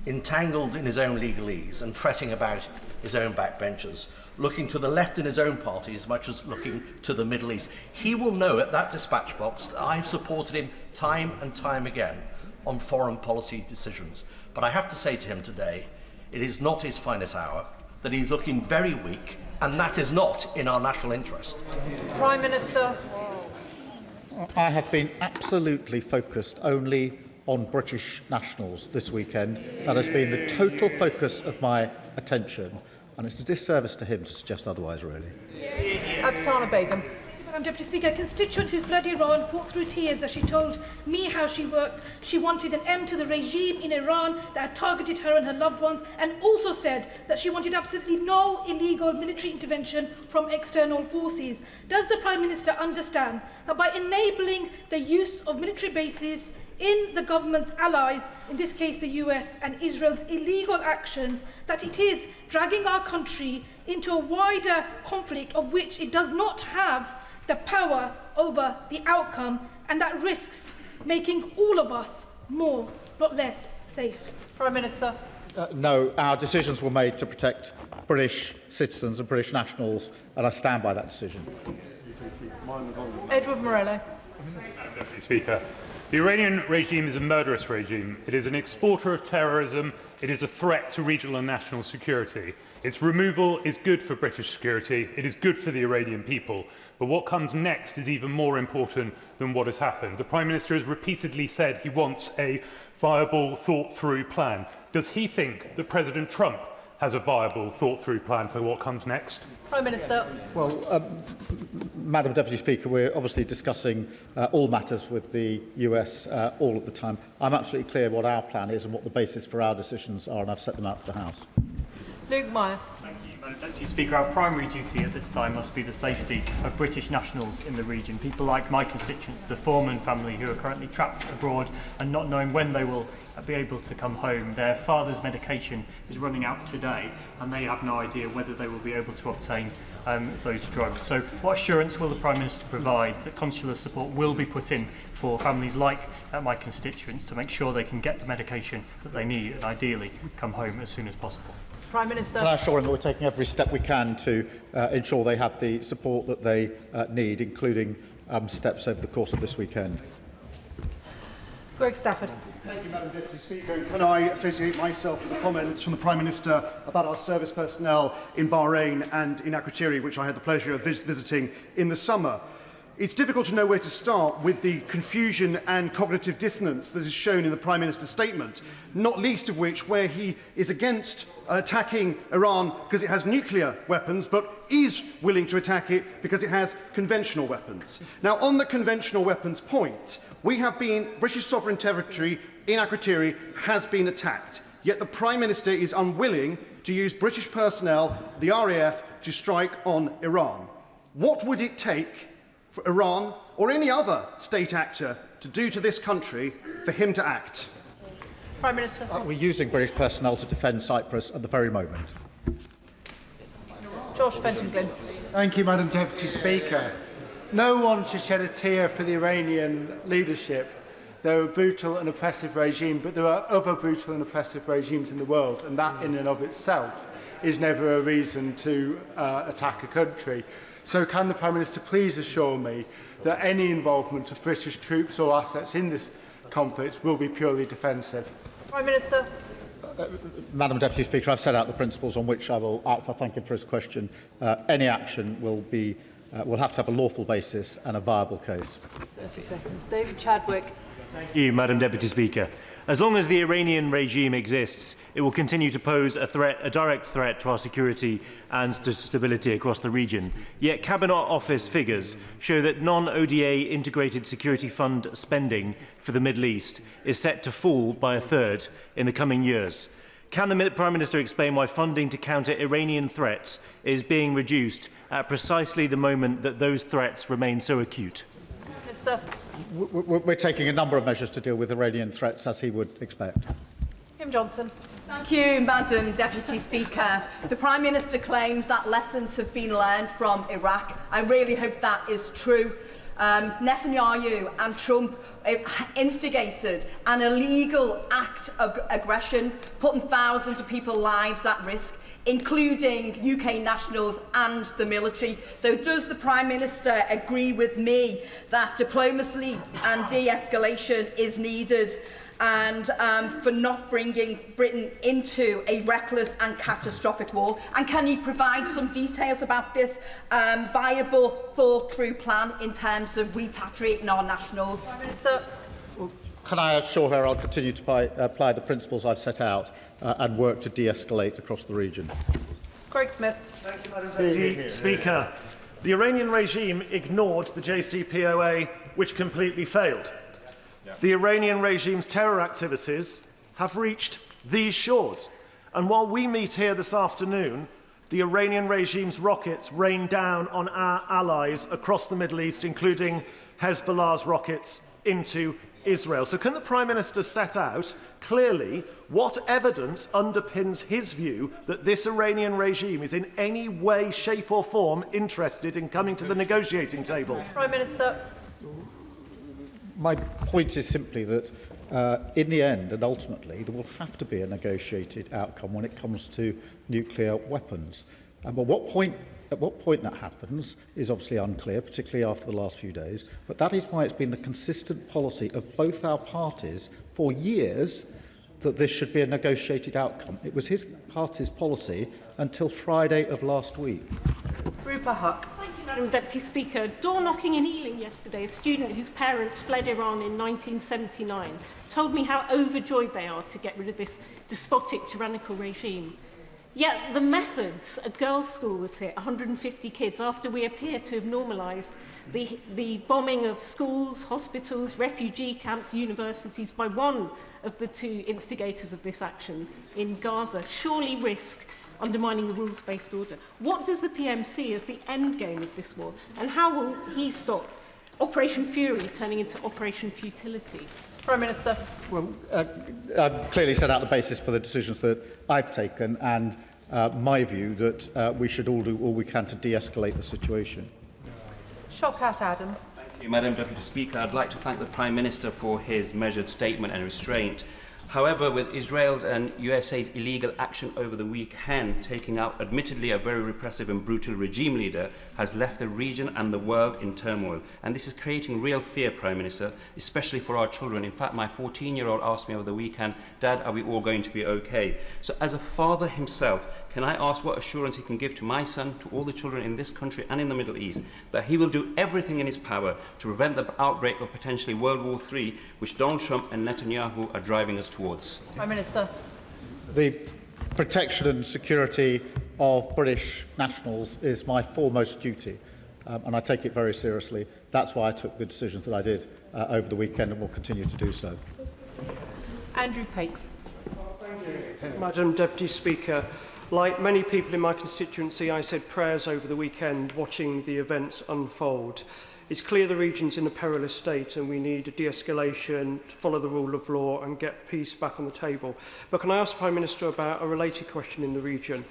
entangled in his own legalese and fretting about his own backbenchers, looking to the left in his own party as much as looking to the Middle East. He will know at that dispatch box that I've supported him time and time again on foreign policy decisions. But I have to say to him today, it is not his finest hour, that he's looking very weak, and that is not in our national interest. Prime Minister. I have been absolutely focused only on British nationals this weekend. That has been the total focus of my attention, and it's a disservice to him to suggest otherwise, really. Absana Begum. Madam Deputy Speaker, a constituent who fled Iran fought through tears as she told me how she worked. She wanted an end to the regime in Iran that had targeted her and her loved ones, and also said that she wanted absolutely no illegal military intervention from external forces. Does the Prime Minister understand that by enabling the use of military bases in the government's allies, in this case the US and Israel's illegal actions, that it is dragging our country into a wider conflict of which it does not have the power over the outcome, and that risks making all of us more, not less, safe? Prime Minister. No, our decisions were made to protect British citizens and British nationals, and I stand by that decision. Edward Morello. Deputy Speaker, the Iranian regime is a murderous regime. It is an exporter of terrorism. It is a threat to regional and national security. Its removal is good for British security. It is good for the Iranian people. But what comes next is even more important than what has happened. The Prime Minister has repeatedly said he wants a viable, thought-through plan. Does he think that President Trump has a viable, thought-through plan for what comes next? Prime Minister. Well, Madam Deputy Speaker, we're obviously discussing all matters with the US all of the time. I'm absolutely clear what our plan is and what the basis for our decisions are, and I've set them out to the House. Luke Meyer. Thank you, Madam Deputy Speaker. Our primary duty at this time must be the safety of British nationals in the region. People like my constituents, the Foreman family, who are currently trapped abroad and not knowing when they will be able to come home. Their father's medication is running out today, and they have no idea whether they will be able to obtain those drugs. So what assurance will the Prime Minister provide that consular support will be put in for families like my constituents to make sure they can get the medication that they need and ideally come home as soon as possible? Prime Minister. Can I assure him that we're taking every step we can to ensure they have the support that they need, including steps over the course of this weekend? Greg Stafford. Thank you, Madam Deputy Speaker. Can I associate myself with the comments from the Prime Minister about our service personnel in Bahrain and in Evacuation, which I had the pleasure of visiting in the summer? It's difficult to know where to start with the confusion and cognitive dissonance that is shown in the Prime Minister's statement, not least of which where he is against attacking Iran because it has nuclear weapons, but is willing to attack it because it has conventional weapons. Now, on the conventional weapons point, British sovereign territory in Akrotiri has been attacked, yet the Prime Minister is unwilling to use British personnel, the RAF, to strike on Iran. What would it take for Iran or any other state actor to do to this country for him to act? Prime Minister. We're using British personnel to defend Cyprus at the very moment. Josh Fenton-Glynn. Thank you, Madam Deputy Speaker. No one should shed a tear for the Iranian leadership. They're a brutal and oppressive regime, but there are other brutal and oppressive regimes in the world, and that in and of itself is never a reason to attack a country. So can the Prime Minister please assure me that any involvement of British troops or assets in this conflict will be purely defensive? Prime Minister. Madam Deputy Speaker, I've set out the principles on which I will act. I thank him for his question. Any action will have to have a lawful basis and a viable case. 30 seconds. David Chadwick. Thank you, Madam Deputy Speaker. As long as the Iranian regime exists, it will continue to pose a direct threat to our security and to stability across the region. Yet Cabinet Office figures show that non-ODA integrated security fund spending for the Middle East is set to fall by a third in the coming years. Can the Prime Minister explain why funding to counter Iranian threats is being reduced at precisely the moment that those threats remain so acute? Minister. We're taking a number of measures to deal with Iranian threats, as he would expect. Kim Johnson. Thank you, Madam Deputy Speaker. The Prime Minister claims that lessons have been learned from Iraq. I really hope that is true. Netanyahu and Trump instigated an illegal act of aggression, putting thousands of people's lives at risk, including UK nationals and the military. So does the Prime Minister agree with me that diplomacy and de-escalation is needed and for not bringing Britain into a reckless and catastrophic war? And can you provide some details about this viable, thought-through plan in terms of repatriating our nationals? Prime Minister. Can I assure her I'll continue to apply the principles I've set out and work to de-escalate across the region? Craig Smith. Thank you, Madam Deputy Speaker. The Iranian regime ignored the JCPOA, which completely failed. The Iranian regime's terror activities have reached these shores. And while we meet here this afternoon, the Iranian regime's rockets rain down on our allies across the Middle East, including Hezbollah's rockets into Israel. So can the Prime Minister set out clearly what evidence underpins his view that this Iranian regime is in any way, shape or form interested in coming to the negotiating table? Prime Minister. My point is simply that in the end and ultimately there will have to be a negotiated outcome when it comes to nuclear weapons. But at what point that happens is obviously unclear, particularly after the last few days. But that is why it's been the consistent policy of both our parties for years that this should be a negotiated outcome. It was his party's policy until Friday of last week. Rupa Huck. Thank you, Madam Deputy Speaker. Door knocking in Ealing yesterday, a student whose parents fled Iran in 1979 told me how overjoyed they are to get rid of this despotic, tyrannical regime. Yet the methods, a girls' school was hit, 150 kids, after we appear to have normalised the bombing of schools, hospitals, refugee camps, universities by one of the two instigators of this action in Gaza, surely risk undermining the rules-based order. What does the PM see as the end game of this war? And how will he stop Operation Fury turning into Operation Futility? Prime Minister. Well, I've clearly set out the basis for the decisions that I've taken and my view that we should all do all we can to de-escalate the situation. Shawkat Adam. Thank you, Madam Deputy Speaker. I'd like to thank the Prime Minister for his measured statement and restraint. However, with Israel's and USA's illegal action over the weekend, taking out admittedly a very repressive and brutal regime leader, has left the region and the world in turmoil. And this is creating real fear, Prime Minister, especially for our children. In fact, my 14-year-old asked me over the weekend, Dad, are we all going to be okay? So as a father himself, can I ask what assurance he can give to my son, to all the children in this country and in the Middle East, that he will do everything in his power to prevent the outbreak of potentially World War III, which Donald Trump and Netanyahu are driving us towards? Prime Minister. The protection and security of British nationals is my foremost duty, and I take it very seriously. That's why I took the decisions that I did over the weekend and will continue to do so. Andrew Pakes. Madam Deputy Speaker, like many people in my constituency, I said prayers over the weekend watching the events unfold. It's clear the region's in a perilous state and we need a de-escalation, to follow the rule of law and get peace back on the table. But can I ask the Prime Minister about a related question in the region?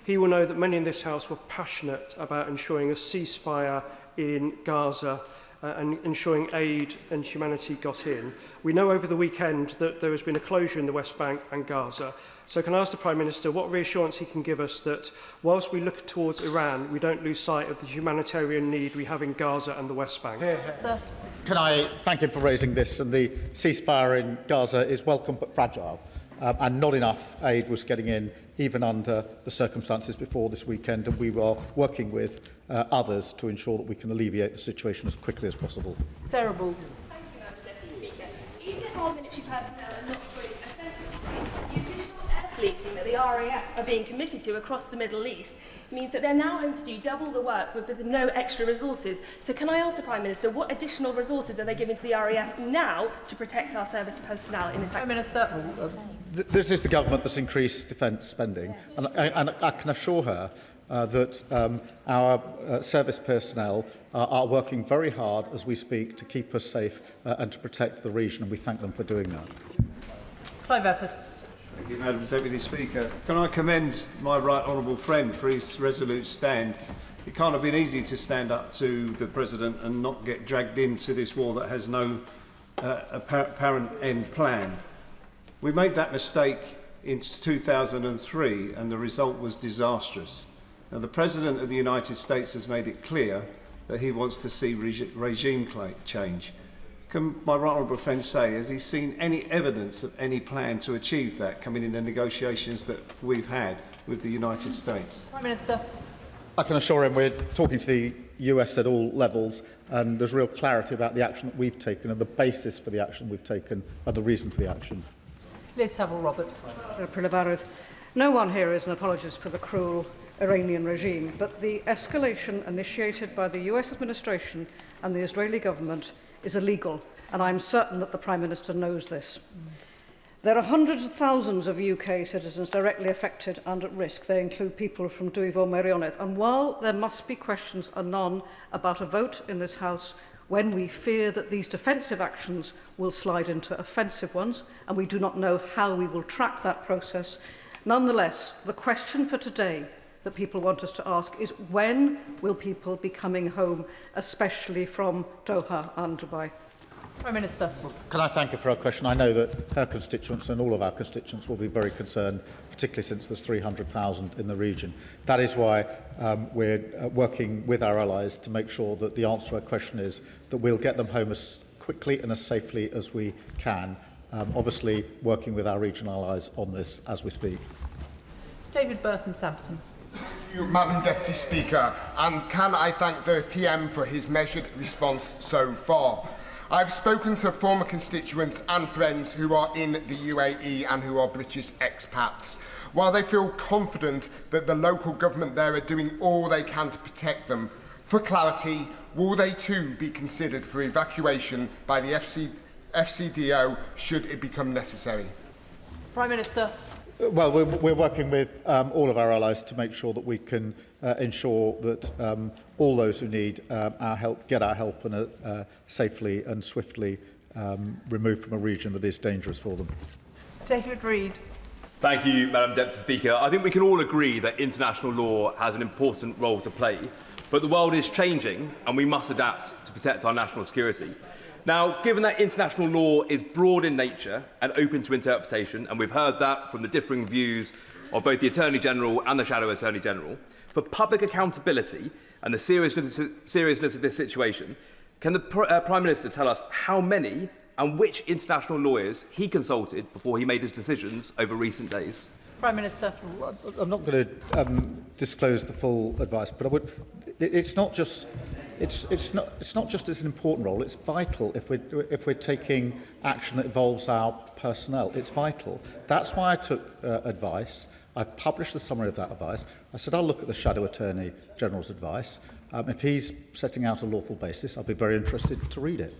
He will know that many in this House were passionate about ensuring a ceasefire in Gaza and ensuring aid and humanity got in. We know over the weekend that there has been a closure in the West Bank and Gaza. So can I ask the Prime Minister what reassurance he can give us that whilst we look towards Iran, we don't lose sight of the humanitarian need we have in Gaza and the West Bank? Sir. Can I thank him for raising this? And the ceasefire in Gaza is welcome but fragile, and not enough aid was getting in even under the circumstances before this weekend, and we were working with others to ensure that we can alleviate the situation as quickly as possible. Sarah Baldwin. Thank you, Madam Deputy Speaker. Even if our military personnel are not fully offensive space, the additional air policing that the RAF are being committed to across the Middle East means that they're now having to do double the work with no extra resources. So can I ask the Prime Minister, what additional resources are they giving to the RAF now to protect our service personnel in this? Prime Minister. This is the government that's increased defence spending, and I can assure her that our service personnel are working very hard as we speak to keep us safe and to protect the region, and we thank them for doing that. Clive Efford. Thank you, Madam Deputy Speaker. Can I commend my right honourable friend for his resolute stand? It can't have been easy to stand up to the President and not get dragged into this war that has no apparent end plan. We made that mistake in 2003 and the result was disastrous. Now, the President of the United States has made it clear that he wants to see regime change. Can my right honourable friend say, has he seen any evidence of any plan to achieve that coming in the negotiations that we've had with the United States? Prime Minister. I can assure him we're talking to the US at all levels, and there's real clarity about the action that we've taken and the basis for the action we've taken and the reason for the action. Liz Saville-Roberts. No one here is an apologist for the cruel Iranian regime, but the escalation initiated by the US administration and the Israeli government is illegal, and I'm certain that the Prime Minister knows this. There are hundreds of thousands of UK citizens directly affected and at risk. They include people from Dwyfor Meirionnydd. And while there must be questions anon about a vote in this House when we fear that these defensive actions will slide into offensive ones, and we do not know how we will track that process, nonetheless, the question for today that people want us to ask is when will people be coming home, especially from Doha and Dubai? Prime Minister. Can I thank her for her question? I know that her constituents and all of our constituents will be very concerned, particularly since there's 300,000 in the region. That is why we're working with our allies to make sure that the answer to her question is that we'll get them home as quickly and as safely as we can, obviously working with our regional allies on this as we speak. David Burton-Sampson. Thank you, Madam Deputy Speaker, and can I thank the PM for his measured response so far. I've spoken to former constituents and friends who are in the UAE and who are British expats. While they feel confident that the local government there are doing all they can to protect them, for clarity, will they too be considered for evacuation by the FCDO should it become necessary? Prime Minister. Well, we're working with all of our allies to make sure that we can ensure that all those who need our help get our help and safely and swiftly removed from a region that is dangerous for them. David Reid. Thank you, Madam Deputy Speaker. I think we can all agree that international law has an important role to play, but the world is changing and we must adapt to protect our national security. Now, given that international law is broad in nature and open to interpretation, and we've heard that from the differing views of both the Attorney General and the Shadow Attorney General, for public accountability and the seriousness of this situation, can the Prime Minister tell us how many and which international lawyers he consulted before he made his decisions over recent days? Prime Minister. I'm not going to disclose the full advice, but I would. It's not just as an important role. It's vital if we're taking action that involves our personnel. It's vital. That's why I took advice. I've published the summary of that advice. I said I'll look at the Shadow Attorney General's advice. If he's setting out a lawful basis, I'll be very interested to read it.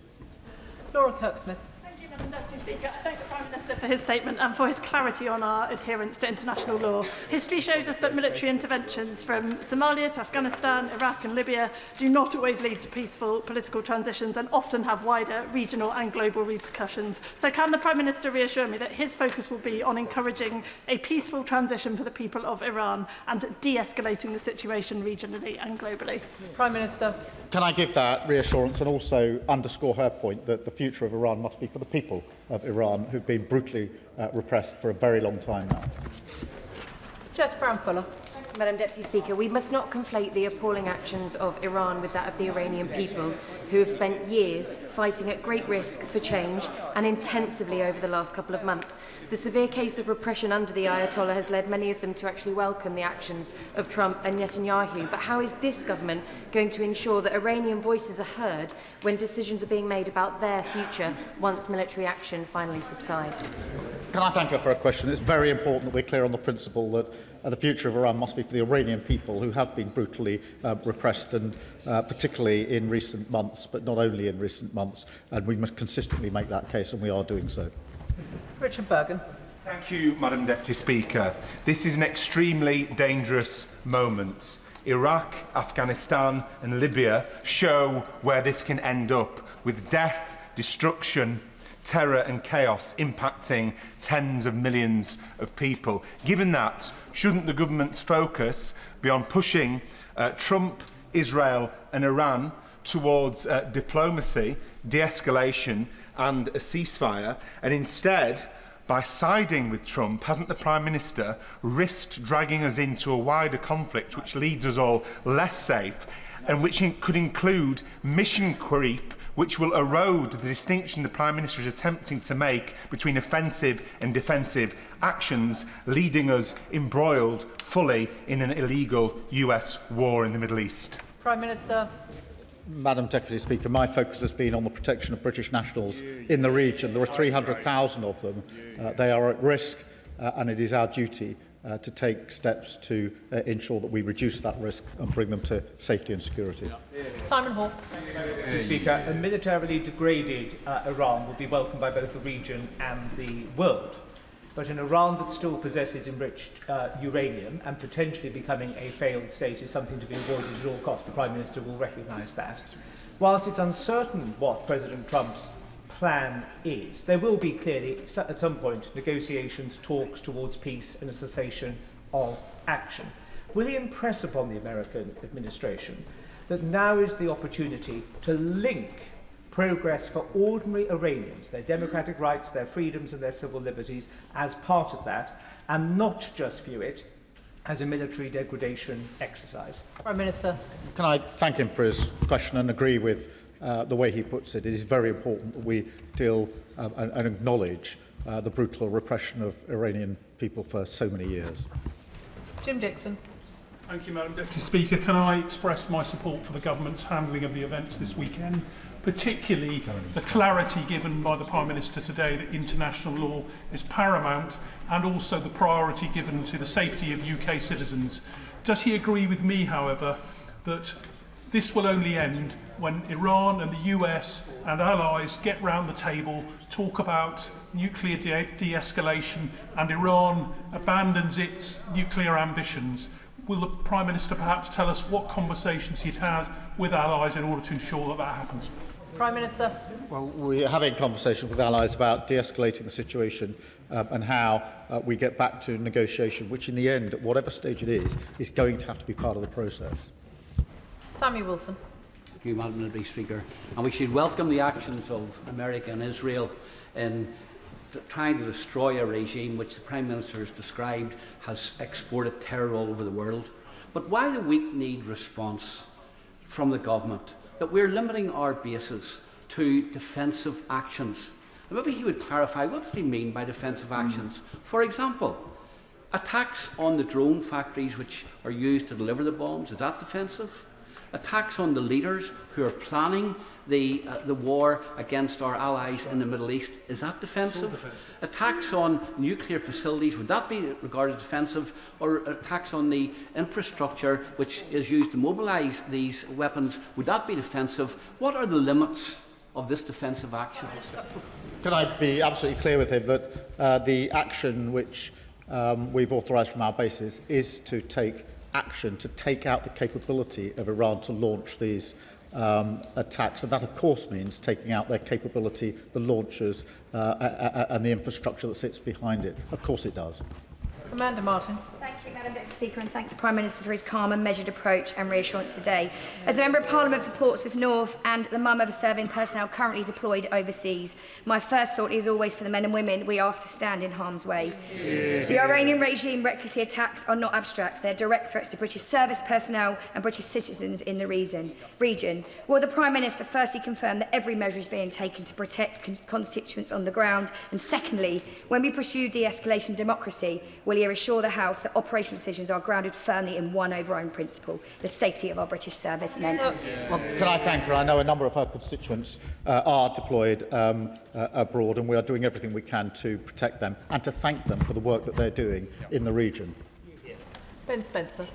Laura Kirksmith. Thank you, Madam Deputy Speaker. I thank the Prime Minister for his statement and for his clarity on our adherence to international law. History shows us that military interventions from Somalia to Afghanistan, Iraq and Libya do not always lead to peaceful political transitions and often have wider regional and global repercussions. So can the Prime Minister reassure me that his focus will be on encouraging a peaceful transition for the people of Iran and de-escalating the situation regionally and globally? Prime Minister. Can I give that reassurance and also underscore her point that the future of Iran must be for the people of Iran who've been brutally repressed for a very long time now? Jess Brown-Fuller. Madam Deputy Speaker, we must not conflate the appalling actions of Iran with that of the Iranian people, who have spent years fighting at great risk for change and intensively over the last couple of months. The severe case of repression under the Ayatollah has led many of them to actually welcome the actions of Trump and Netanyahu. But how is this government going to ensure that Iranian voices are heard when decisions are being made about their future once military action finally subsides? Can I thank her for a question? It's very important that we're clear on the principle that the future of Iran must be for the Iranian people who have been brutally repressed, and particularly in recent months, but not only in recent months. And we must consistently make that case, and we are doing so. Richard Bergen. Thank you, Madam Deputy Speaker. This is an extremely dangerous moment. Iraq, Afghanistan and Libya show where this can end up, with death, destruction, terror and chaos impacting tens of millions of people. Given that, shouldn't the government's focus be on pushing Trump, Israel and Iran towards diplomacy, de-escalation and a ceasefire, and instead, by siding with Trump, hasn't the Prime Minister risked dragging us into a wider conflict which leaves us all less safe and which could include mission creep, which will erode the distinction the Prime Minister is attempting to make between offensive and defensive actions, leading us embroiled fully in an illegal US war in the Middle East? Prime Minister. Madam Deputy Speaker, my focus has been on the protection of British nationals in the region. There are 300,000 of them. They are at risk, and it is our duty to take steps to ensure that we reduce that risk and bring them to safety and security. Simon Hall. Mr. Speaker, a militarily degraded Iran will be welcomed by both the region and the world. But an Iran that still possesses enriched uranium and potentially becoming a failed state is something to be avoided at all costs. The Prime Minister will recognise that. Whilst it's uncertain what President Trump's plan is, there will be clearly, at some point, negotiations, talks towards peace and a cessation of action. Will he impress upon the American administration that now is the opportunity to link progress for ordinary Iranians, their democratic rights, their freedoms and their civil liberties, as part of that, and not just view it as a military degradation exercise? Prime Minister. Can I thank him for his question and agree with the way he puts it? It is very important that we deal and acknowledge the brutal repression of Iranian people for so many years. Jim Dixon. Thank you, Madam Deputy Speaker. Can I express my support for the government's handling of the events this weekend, particularly the clarity given by the Prime Minister today that international law is paramount, and also the priority given to the safety of UK citizens. Does he agree with me, however, that this will only end when Iran and the US and allies get round the table, talk about nuclear de-escalation, and Iran abandons its nuclear ambitions? Will the Prime Minister perhaps tell us what conversations he'd had with allies in order to ensure that that happens? Prime Minister. Well, we're having conversations with allies about de-escalating the situation and how we get back to negotiation, which in the end, at whatever stage it is going to have to be part of the process. Sammy Wilson. Thank you, Madam Deputy Speaker. And we should welcome the actions of America and Israel in trying to destroy a regime which the Prime Minister has described has exported terror all over the world. But why the weak-kneed response from the government that we're limiting our bases to defensive actions? And maybe he would clarify, what does he mean by defensive actions? For example, attacks on the drone factories which are used to deliver the bombs, is that defensive? Attacks on the leaders who are planning the war against our allies in the Middle East, is that defensive? Attacks on nuclear facilities, would that be regarded as defensive? Or attacks on the infrastructure which is used to mobilise these weapons, would that be defensive? What are the limits of this defensive action? Can I be absolutely clear with him that the action which we've authorised from our bases is to take action to take out the capability of Iran to launch these attacks, and that of course means taking out their capability, the launchers and the infrastructure that sits behind it. Of course it does. Amanda Martin. Thank you, Madam Deputy Speaker, and thank the Prime Minister for his calm and measured approach and reassurance today. As the Member of Parliament for Portsmouth North and the mum of a serving personnel currently deployed overseas, my first thought is always for the men and women we ask to stand in harm's way. The Iranian regime recklessly attacks are not abstract. They are direct threats to British service personnel and British citizens in the region. Will the Prime Minister firstly confirm that every measure is being taken to protect constituents on the ground? And secondly, when we pursue de-escalation democracy, will he assure the House that operational decisions are grounded firmly in one overriding principle, the safety of our British servicemen? Well, can I thank her? I know a number of her constituents are deployed abroad, and we are doing everything we can to protect them and to thank them for the work that they're doing in the region. Ben Spencer.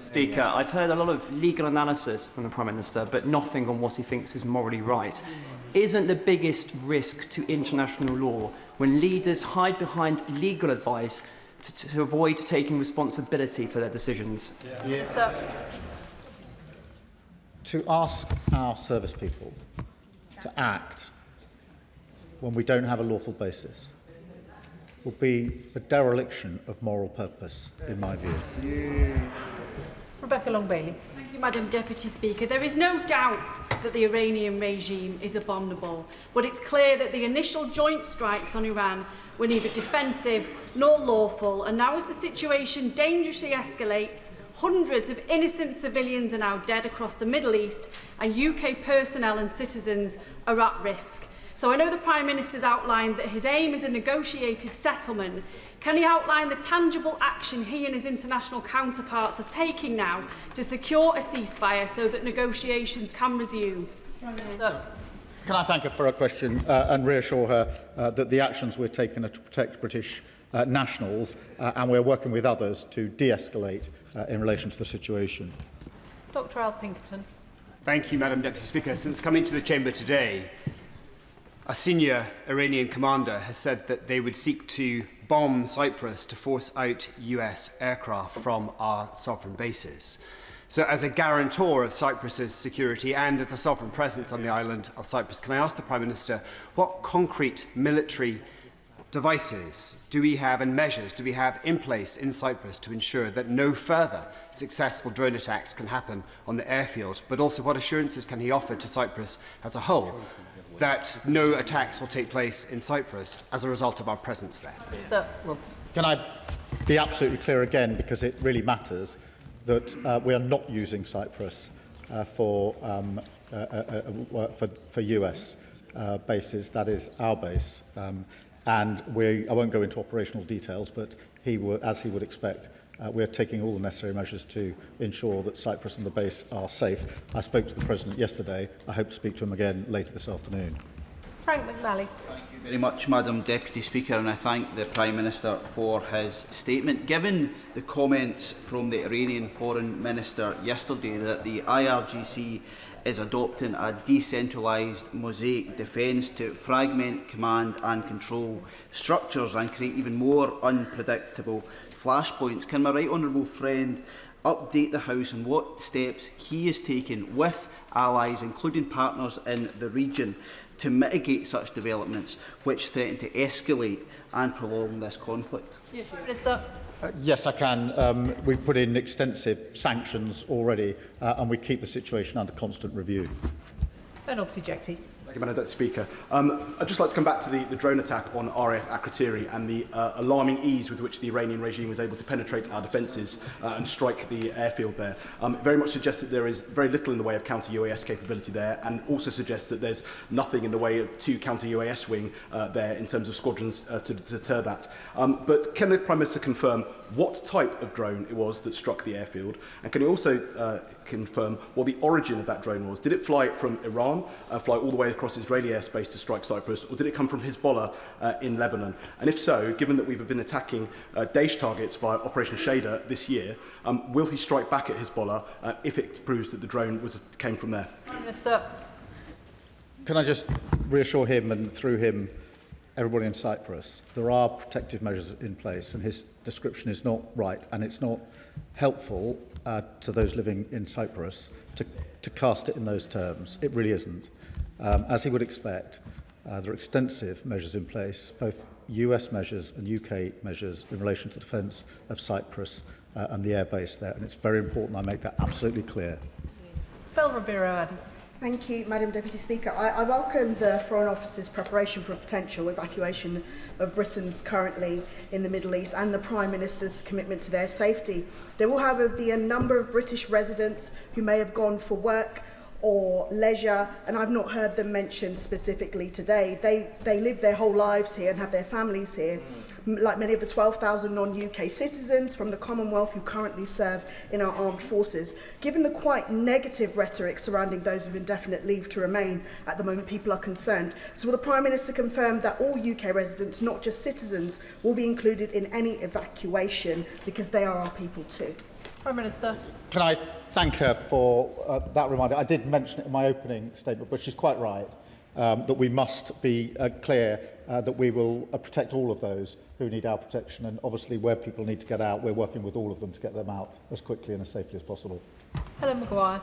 Speaker, I've heard a lot of legal analysis from the Prime Minister, but nothing on what he thinks is morally right. Isn't the biggest risk to international law when leaders hide behind legal advice to avoid taking responsibility for their decisions? To ask our service people to act when we don't have a lawful basis will be a dereliction of moral purpose, in my view. Rebecca Long-Bailey. Thank you, Madam Deputy Speaker. There is no doubt that the Iranian regime is abominable, but it's clear that the initial joint strikes on Iran were neither defensive nor lawful, and now as the situation dangerously escalates, hundreds of innocent civilians are now dead across the Middle East, and UK personnel and citizens are at risk. So I know the Prime Minister's outlined that his aim is a negotiated settlement. Can he outline the tangible action he and his international counterparts are taking now to secure a ceasefire so that negotiations can resume? Can I thank her for her question and reassure her that the actions we're taking are to protect British nationals and we're working with others to de-escalate in relation to the situation. Dr Al Pinkerton. Thank you, Madam Deputy Speaker. Since coming to the Chamber today, a senior Iranian commander has said that they would seek to bomb Cyprus to force out US aircraft from our sovereign bases. So as a guarantor of Cyprus's security and as a sovereign presence on the island of Cyprus, can I ask the Prime Minister what concrete military devices do we have and measures do we have in place in Cyprus to ensure that no further successful drone attacks can happen on the airfield, but also what assurances can he offer to Cyprus as a whole that no attacks will take place in Cyprus as a result of our presence there? Can I be absolutely clear again, because it really matters, that we are not using Cyprus for US bases. That is our base. And I won't go into operational details, but as he would expect, we are taking all the necessary measures to ensure that Cyprus and the base are safe. I spoke to the President yesterday. I hope to speak to him again later this afternoon. Frank McNally. Thank you very much, Madam Deputy Speaker, and I thank the Prime Minister for his statement. Given the comments from the Iranian Foreign Minister yesterday that the IRGC is adopting a decentralised mosaic defence to fragment command and control structures and create even more unpredictable flashpoints, can my right honourable friend update the House on what steps he is taking with allies, including partners in the region, to mitigate such developments which threaten to escalate and prolong this conflict? Minister. Yes, I can. We've put in extensive sanctions already, and we keep the situation under constant review. Ben Obsi-Jekti. Thank you, Madam Deputy Speaker. I'd just like to come back to the drone attack on RAF Akrotiri and the alarming ease with which the Iranian regime was able to penetrate our defences and strike the airfield there. It very much suggests that there is very little in the way of counter-UAS capability there, and also suggests that there's nothing in the way of two counter-UAS wing there in terms of squadrons to deter that. But can the Prime Minister confirm what type of drone it was that struck the airfield? And can he also confirm what the origin of that drone was? Did it fly from Iran, fly all the way across Israeli airspace to strike Cyprus, or did it come from Hezbollah in Lebanon? And if so, given that we've been attacking Daesh targets via Operation Shader this year, will he strike back at Hezbollah if it proves that the drone came from there? Prime Minister. Can I just reassure him and through him everybody in Cyprus, there are protective measures in place, and his description is not right, and it's not helpful to those living in Cyprus to cast it in those terms. It really isn't. As he would expect, there are extensive measures in place, both US measures and UK measures in relation to the defence of Cyprus and the airbase there, and it's very important I make that absolutely clear. Bel Ribeiro-Adi. Thank you, Madam Deputy Speaker. I welcome the Foreign Office's preparation for a potential evacuation of Britons currently in the Middle East and the Prime Minister's commitment to their safety. There will, however, be a number of British residents who may have gone for work or leisure, and I've not heard them mentioned specifically today. They live their whole lives here and have their families here, like many of the 12,000 non-UK citizens from the Commonwealth who currently serve in our armed forces. Given the quite negative rhetoric surrounding those with indefinite leave to remain at the moment, people are concerned. So will the Prime Minister confirm that all UK residents, not just citizens, will be included in any evacuation, because they are our people too? Prime Minister. Can I thank her for that reminder? I did mention it in my opening statement, but she's quite right that we must be clear that we will protect all of those who need our protection, and obviously where people need to get out, we're working with all of them to get them out as quickly and as safely as possible. Helen Maguire.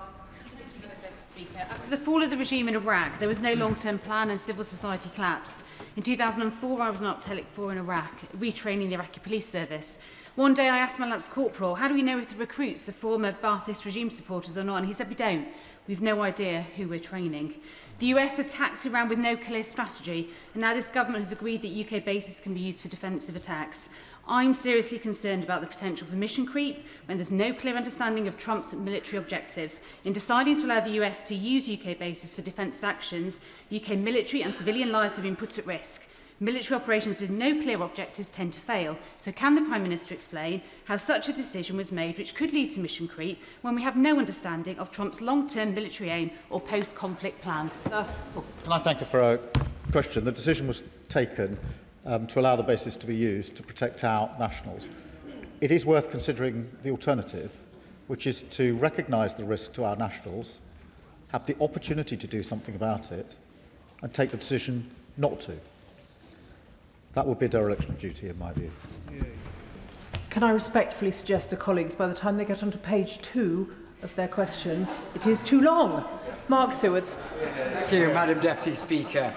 After the fall of the regime in Iraq, there was no long-term plan and civil society collapsed. In 2004, I was an Optelic 4 in Iraq, retraining the Iraqi police service. One day I asked my Lance Corporal, how do we know if the recruits are former Ba'athist regime supporters or not? And he said, we don't. We've no idea who we're training. The US attacked Iran with no clear strategy, and now this government has agreed that UK bases can be used for defensive attacks. I'm seriously concerned about the potential for mission creep when there's no clear understanding of Trump's military objectives. In deciding to allow the US to use UK bases for defensive actions, UK military and civilian lives have been put at risk. Military operations with no clear objectives tend to fail. So can the Prime Minister explain how such a decision was made which could lead to mission creep when we have no understanding of Trump's long-term military aim or post-conflict plan? Can I thank her for a question? The decision was taken to allow the bases to be used to protect our nationals. It is worth considering the alternative, which is to recognise the risk to our nationals, have the opportunity to do something about it, and take the decision not to. That would be a dereliction of duty, in my view. Can I respectfully suggest to colleagues, by the time they get onto page 2 of their question, it is too long. Mark Sewards. Thank you, Madam Deputy Speaker.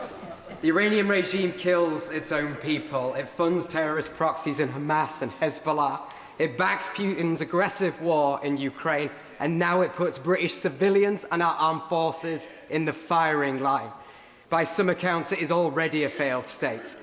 The Iranian regime kills its own people. It funds terrorist proxies in Hamas and Hezbollah. It backs Putin's aggressive war in Ukraine, and now it puts British civilians and our armed forces in the firing line. By some accounts, it is already a failed state.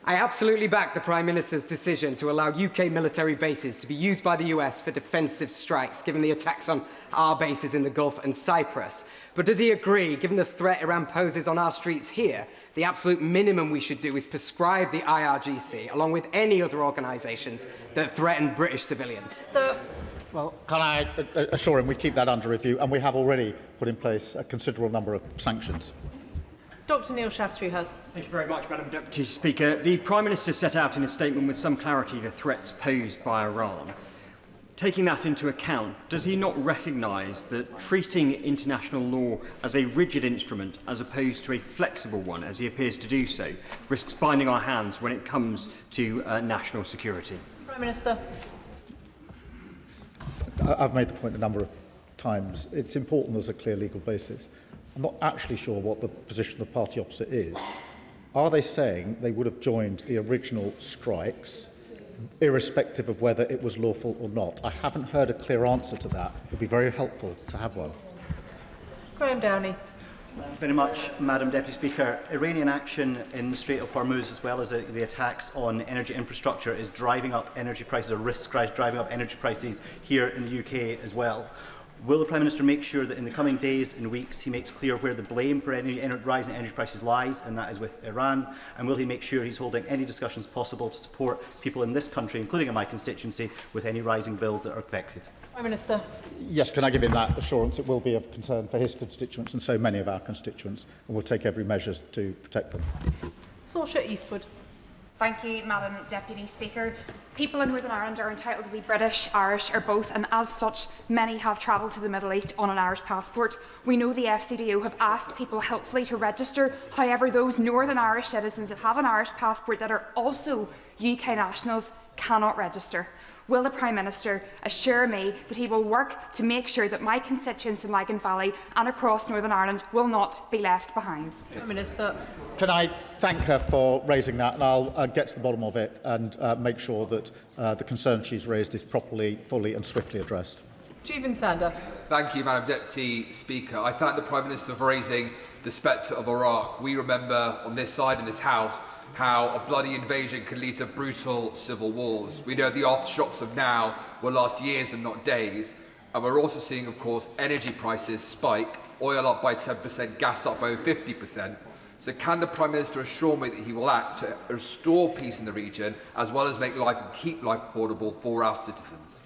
I absolutely back the Prime Minister's decision to allow UK military bases to be used by the US for defensive strikes, given the attacks on our bases in the Gulf and Cyprus. But does he agree, given the threat Iran poses on our streets here, the absolute minimum we should do is prescribe the IRGC, along with any other organisations that threaten British civilians? Well, can I assure him we keep that under review, and we have already put in place a considerable number of sanctions. Dr Neil Shastri-Hurst. Thank you very much, Madam Deputy Speaker. The Prime Minister set out in his statement with some clarity the threats posed by Iran. Taking that into account, does he not recognise that treating international law as a rigid instrument as opposed to a flexible one, as he appears to do so, risks binding our hands when it comes to national security? Prime Minister. I've made the point a number of times. It's important there's a clear legal basis. I'm not actually sure what the position of the party opposite is. Are they saying they would have joined the original strikes irrespective of whether it was lawful or not. I haven't heard a clear answer to that. It would be very helpful to have one. Graham Downey. Thank you very much, Madam Deputy Speaker. Iranian action in the Strait of Hormuz, as well as the attacks on energy infrastructure, is driving up energy prices, or risks driving up energy prices here in the UK as well. Will the Prime Minister make sure that in the coming days and weeks he makes clear where the blame for any rising energy prices lies, and that is with Iran? And will he make sure he's holding any discussions possible to support people in this country, including in my constituency, with any rising bills that are affected? Prime Minister. Yes, can I give him that assurance? It will be of concern for his constituents and so many of our constituents, and we'll take every measure to protect them. Saoirse Eastwood. Thank you, Madam Deputy Speaker. People in Northern Ireland are entitled to be British, Irish or both, and as such, many have travelled to the Middle East on an Irish passport. We know the FCDO have asked people helpfully to register. However, those Northern Irish citizens that have an Irish passport that are also UK nationals cannot register. Will the Prime Minister assure me that he will work to make sure that my constituents in Lagan Valley and across Northern Ireland will not be left behind? Prime Minister. Can I thank her for raising that, and I'll get to the bottom of it and make sure that the concern she's raised is properly, fully and swiftly addressed. Jeevan Sander. Thank you, Madam Deputy Speaker. I thank the Prime Minister for raising the spectre of Iraq. We remember on this side in this House how a bloody invasion can lead to brutal civil wars. We know the aftershocks of now will last years and not days. And we're also seeing, of course, energy prices spike, oil up by 10%, gas up by 50%. So can the Prime Minister assure me that he will act to restore peace in the region, as well as make life and keep life affordable for our citizens?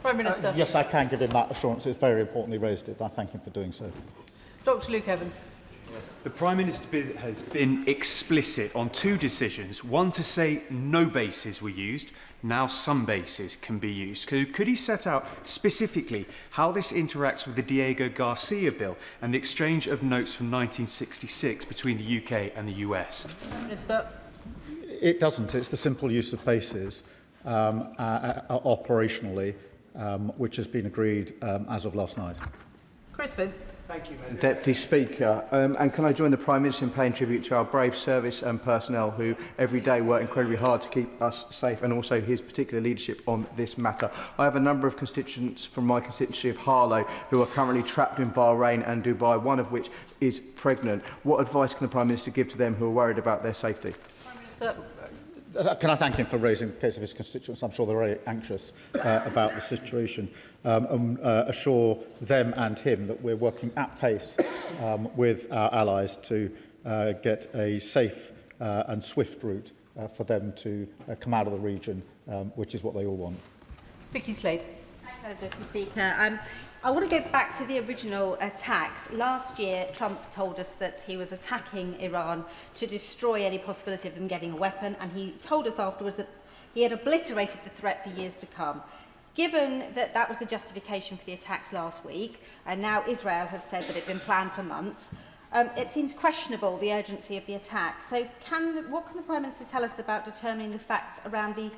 Prime Minister. Yes, I can give him that assurance. It's very importantly raised it. I thank him for doing so. Dr Luke Evans. The Prime Minister has been explicit on two decisions. One to say no bases were used, now some bases can be used. Could he set out specifically how this interacts with the Diego Garcia bill and the exchange of notes from 1966 between the UK and the US? Prime Minister. It doesn't. It's the simple use of bases operationally, which has been agreed as of last night. Chris Vince. Thank you, Madam Deputy Speaker. And can I join the Prime Minister in paying tribute to our brave service and personnel who every day work incredibly hard to keep us safe, and also his particular leadership on this matter. I have a number of constituents from my constituency of Harlow who are currently trapped in Bahrain and Dubai, one of which is pregnant. What advice can the Prime Minister give to them who are worried about their safety? Prime Minister. Can I thank him for raising the case of his constituents? I'm sure they're very anxious about the situation, and assure them and him that we're working at pace with our allies to get a safe and swift route for them to come out of the region, which is what they all want. Vicky Slade. Thank you, Deputy Speaker. I want to go back to the original attacks. Last year, Trump told us that he was attacking Iran to destroy any possibility of them getting a weapon, and he told us afterwards that he had obliterated the threat for years to come. Given that that was the justification for the attacks last week, and now Israel have said that it had been planned for months, it seems questionable, the urgency of the attack. So what can the Prime Minister tell us about determining the facts around the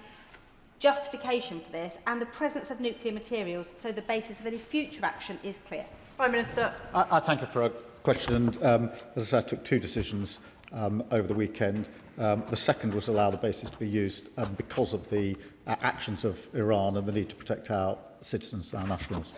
justification for this and the presence of nuclear materials, so the basis of any future action is clear? Prime Minister. I thank her for a question. And, as I said, I took two decisions over the weekend. The second was allow the bases to be used because of the actions of Iran and the need to protect our citizens, our nationals.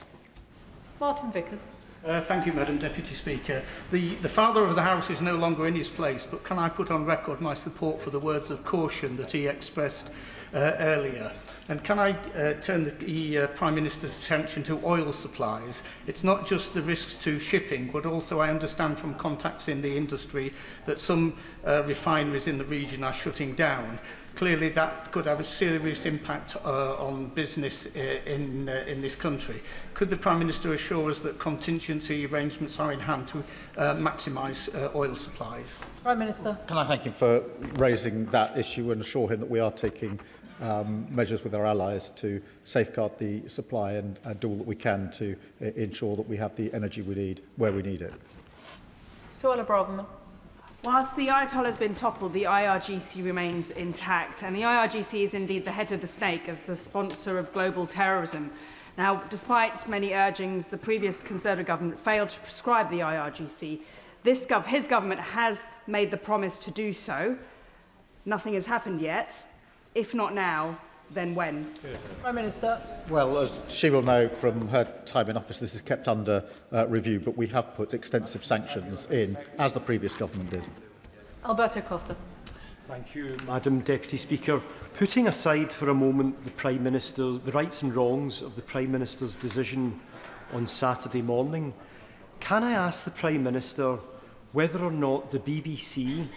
Martin Vickers. Thank you, Madam Deputy Speaker. The Father of the House is no longer in his place, but can I put on record my support for the words of caution that he expressed earlier? And can I turn the Prime Minister's attention to oil supplies? It's not just the risks to shipping, but also I understand from contacts in the industry that some refineries in the region are shutting down. Clearly that could have a serious impact on business in this country. Could the Prime Minister assure us that contingency arrangements are in hand to maximise oil supplies? Prime Minister. Can I thank him for raising that issue and assure him that we are taking measures with our allies to safeguard the supply and do all that we can to ensure that we have the energy we need where we need it. Suella Braverman. Whilst the Ayatollah has been toppled, the IRGC remains intact, and the IRGC is indeed the head of the snake as the sponsor of global terrorism. Now, despite many urgings, the previous Conservative government failed to prescribe the IRGC. His government has made the promise to do so. Nothing has happened yet. If not now, then when? Prime Minister. Well, as she will know from her time in office, this is kept under review, but we have put extensive sanctions in, as the previous government did. Alberto Costa. Thank you, Madam Deputy Speaker. Putting aside for a moment the rights and wrongs of the Prime Minister's decision on Saturday morning, can I ask the Prime Minister whether or not the BBC,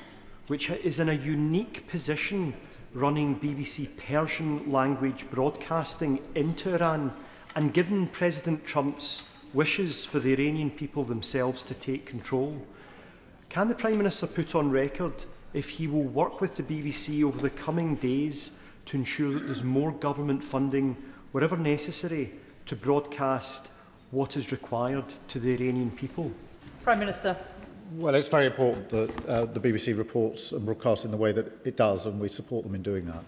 which is in a unique position running BBC Persian language broadcasting into Iran, and given President Trump's wishes for the Iranian people themselves to take control, can the Prime Minister put on record if he will work with the BBC over the coming days to ensure that there's more government funding, wherever necessary, to broadcast what is required to the Iranian people? Prime Minister. Well, it's very important that the BBC reports and broadcasts in the way that it does, and we support them in doing that.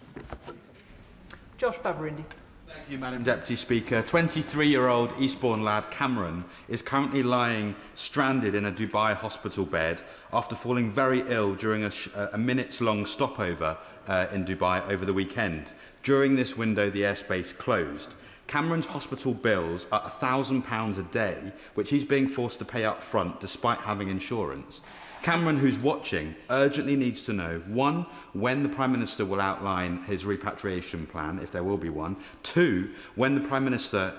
Josh Babarindi. Thank you, Madam Deputy Speaker. 23-year-old Eastbourne lad Cameron is currently lying stranded in a Dubai hospital bed after falling very ill during a minutes-long stopover in Dubai over the weekend. During this window, the airspace closed. Cameron's hospital bills are £1,000 a day, which he's being forced to pay up front despite having insurance. Cameron, who's watching, urgently needs to know, 1, when the Prime Minister will outline his repatriation plan, if there will be one. 2, when the Prime Minister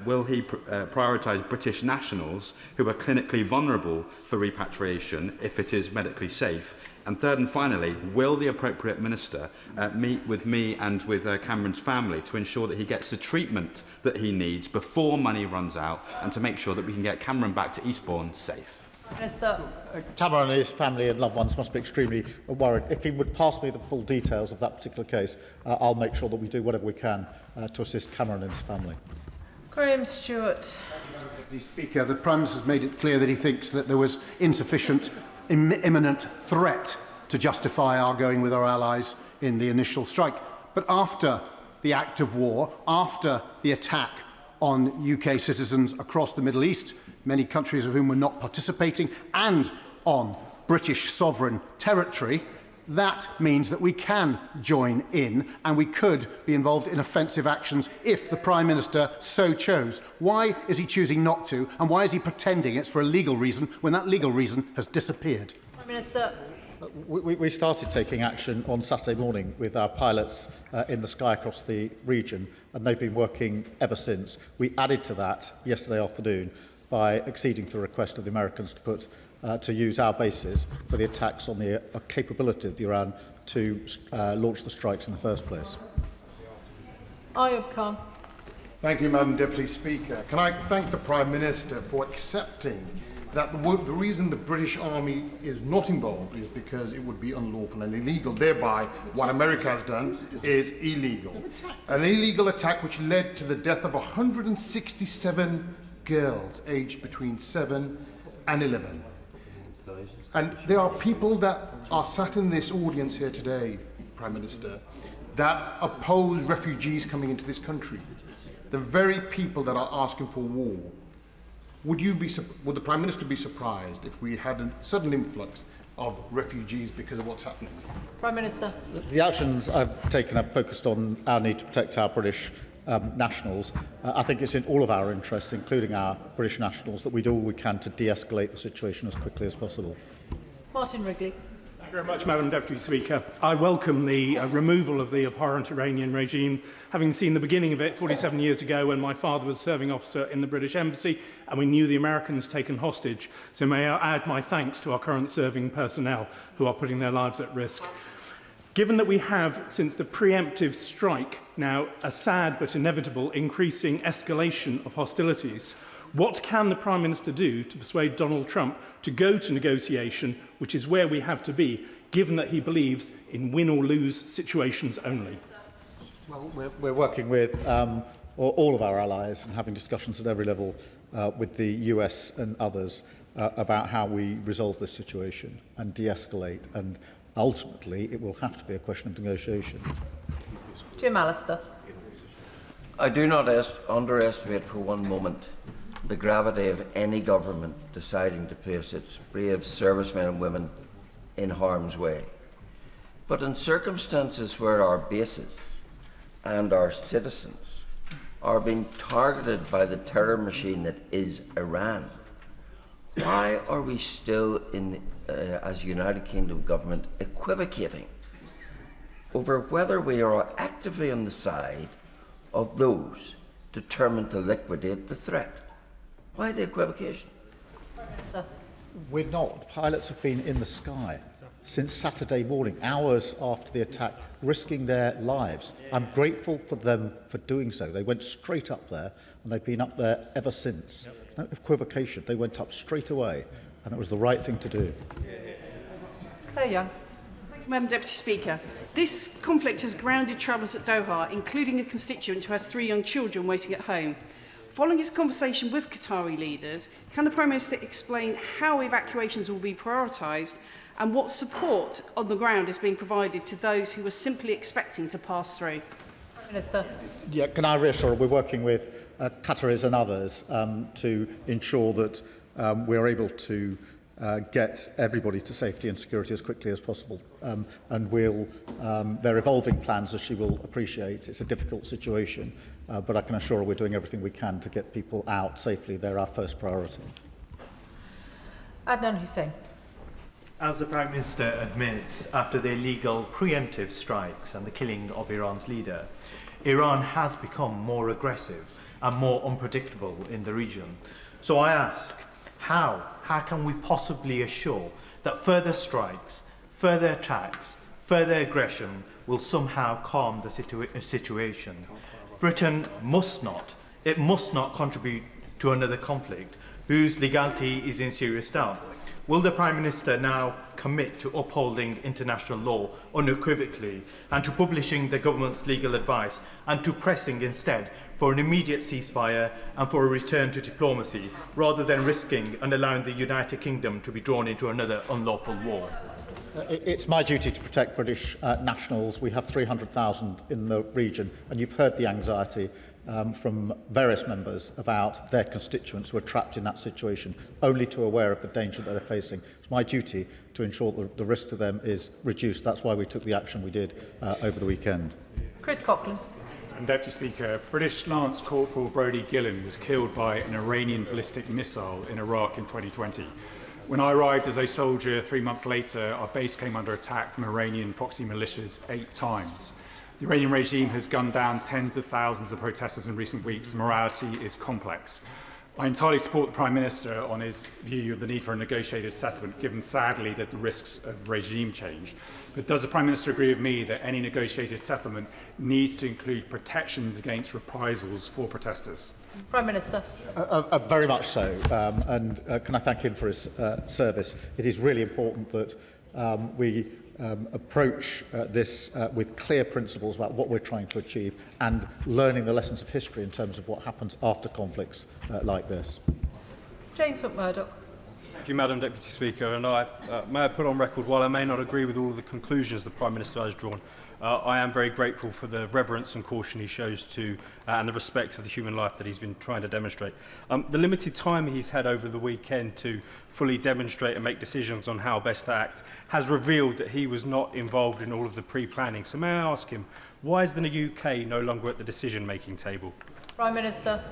will he prioritise British nationals who are clinically vulnerable for repatriation if it is medically safe. And third and finally, will the appropriate minister meet with me and with Cameron's family to ensure that he gets the treatment that he needs before money runs out, and to make sure that we can get Cameron back to Eastbourne safe? Minister. Cameron and his family and loved ones must be extremely worried. If he would pass me the full details of that particular case, I'll make sure that we do whatever we can to assist Cameron and his family. Graham Stewart. Deputy Speaker, the Prime Minister has made it clear that he thinks that there was insufficient imminent threat to justify our going with our allies in the initial strike. But after the act of war, after the attack on UK citizens across the Middle East, many countries of whom were not participating, and on British sovereign territory, that means that we can join in and we could be involved in offensive actions if the Prime Minister so chose. Why is he choosing not to, and why is he pretending it's for a legal reason when that legal reason has disappeared? Prime Minister. We started taking action on Saturday morning with our pilots in the sky across the region, and they've been working ever since. We added to that yesterday afternoon by acceding to the request of the Americans to use our bases for the attacks on the capability of Iran to launch the strikes in the first place. Ayub Khan. Thank you, Madam Deputy Speaker. Can I thank the Prime Minister for accepting that the reason the British Army is not involved is because it would be unlawful and illegal. Thereby, what America has done is illegal. An illegal attack which led to the death of 167 girls aged between 7 and 11. And there are people that are sat in this audience here today, Prime Minister, that oppose refugees coming into this country. The very people that are asking for war. Would the Prime Minister be surprised if we had a sudden influx of refugees because of what's happening? Prime Minister. The actions I've taken have focused on our need to protect our British nationals. I think it's in all of our interests, including our British nationals, that we do all we can to de-escalate the situation as quickly as possible. Martin Wrigley. Thank you very much, Madam Deputy Speaker. I welcome the removal of the abhorrent Iranian regime, having seen the beginning of it 47 years ago when my father was serving officer in the British Embassy and we knew the Americans taken hostage. So may I add my thanks to our current serving personnel who are putting their lives at risk. Given that we have, since the preemptive strike, now a sad but inevitable increasing escalation of hostilities, what can the Prime Minister do to persuade Donald Trump to go to negotiation, which is where we have to be, given that he believes in win-or-lose situations only? Well, we're working with all of our allies and having discussions at every level with the US and others about how we resolve this situation and de-escalate. And ultimately, it will have to be a question of negotiation. Jim Allister. I do not underestimate for one moment the gravity of any government deciding to place its brave servicemen and women in harm's way. But in circumstances where our bases and our citizens are being targeted by the terror machine that is Iran, why are we still, as United Kingdom government, equivocating over whether we are actively on the side of those determined to liquidate the threat? Why the equivocation? We're not. Pilots have been in the sky since Saturday morning, hours after the attack, risking their lives. I'm grateful for them for doing so. They went straight up there, and they've been up there ever since. No equivocation. They went up straight away, and it was the right thing to do. Claire Young. Thank you, Madam Deputy Speaker. This conflict has grounded travellers at Doha, including a constituent who has 3 young children waiting at home. Following his conversation with Qatari leaders, can the Prime Minister explain how evacuations will be prioritised and what support on the ground is being provided to those who are simply expecting to pass through? Prime Minister. Yeah, can I reassure we're working with Qataris and others to ensure that we are able to get everybody to safety and security as quickly as possible. And they're evolving plans, as she will appreciate. It's a difficult situation, but I can assure her we're doing everything we can to get people out safely. They're our first priority. Adnan Hussain. As the Prime Minister admits, after the illegal preemptive strikes and the killing of Iran's leader, Iran has become more aggressive and more unpredictable in the region. So I ask, how can we possibly assure that further strikes, further attacks, further aggression will somehow calm the situation? Britain must not contribute to another conflict whose legality is in serious doubt. Will the Prime Minister now commit to upholding international law unequivocally and to publishing the government's legal advice and to pressing instead for an immediate ceasefire and for a return to diplomacy, rather than risking and allowing the United Kingdom to be drawn into another unlawful war? It's my duty to protect British nationals. We have 300,000 in the region, and you've heard the anxiety from various members about their constituents who are trapped in that situation, only too aware of the danger that they're facing. It's my duty to ensure that the risk to them is reduced. That's why we took the action we did over the weekend. Chris Coughlin. Deputy Speaker, British Lance Corporal Brodie Gillen was killed by an Iranian ballistic missile in Iraq in 2020. When I arrived as a soldier 3 months later, our base came under attack from Iranian proxy militias 8 times. The Iranian regime has gunned down tens of thousands of protesters in recent weeks. Morality is complex. I entirely support the Prime Minister on his view of the need for a negotiated settlement, given sadly that the risks of regime change. But does the Prime Minister agree with me that any negotiated settlement needs to include protections against reprisals for protesters? Prime Minister. Very much so, and can I thank him for his service. It is really important that we approach this with clear principles about what we're trying to achieve and learning the lessons of history in terms of what happens after conflicts like this. James McMurdoch. Thank you, Madam Deputy Speaker. And may I put on record, while I may not agree with all of the conclusions the Prime Minister has drawn, I am very grateful for the reverence and caution he shows to and the respect for the human life that he's been trying to demonstrate. The limited time he's had over the weekend to fully demonstrate and make decisions on how best to act has revealed that he was not involved in all of the pre-planning. So may I ask him, why is the UK no longer at the decision-making table? Prime Minister.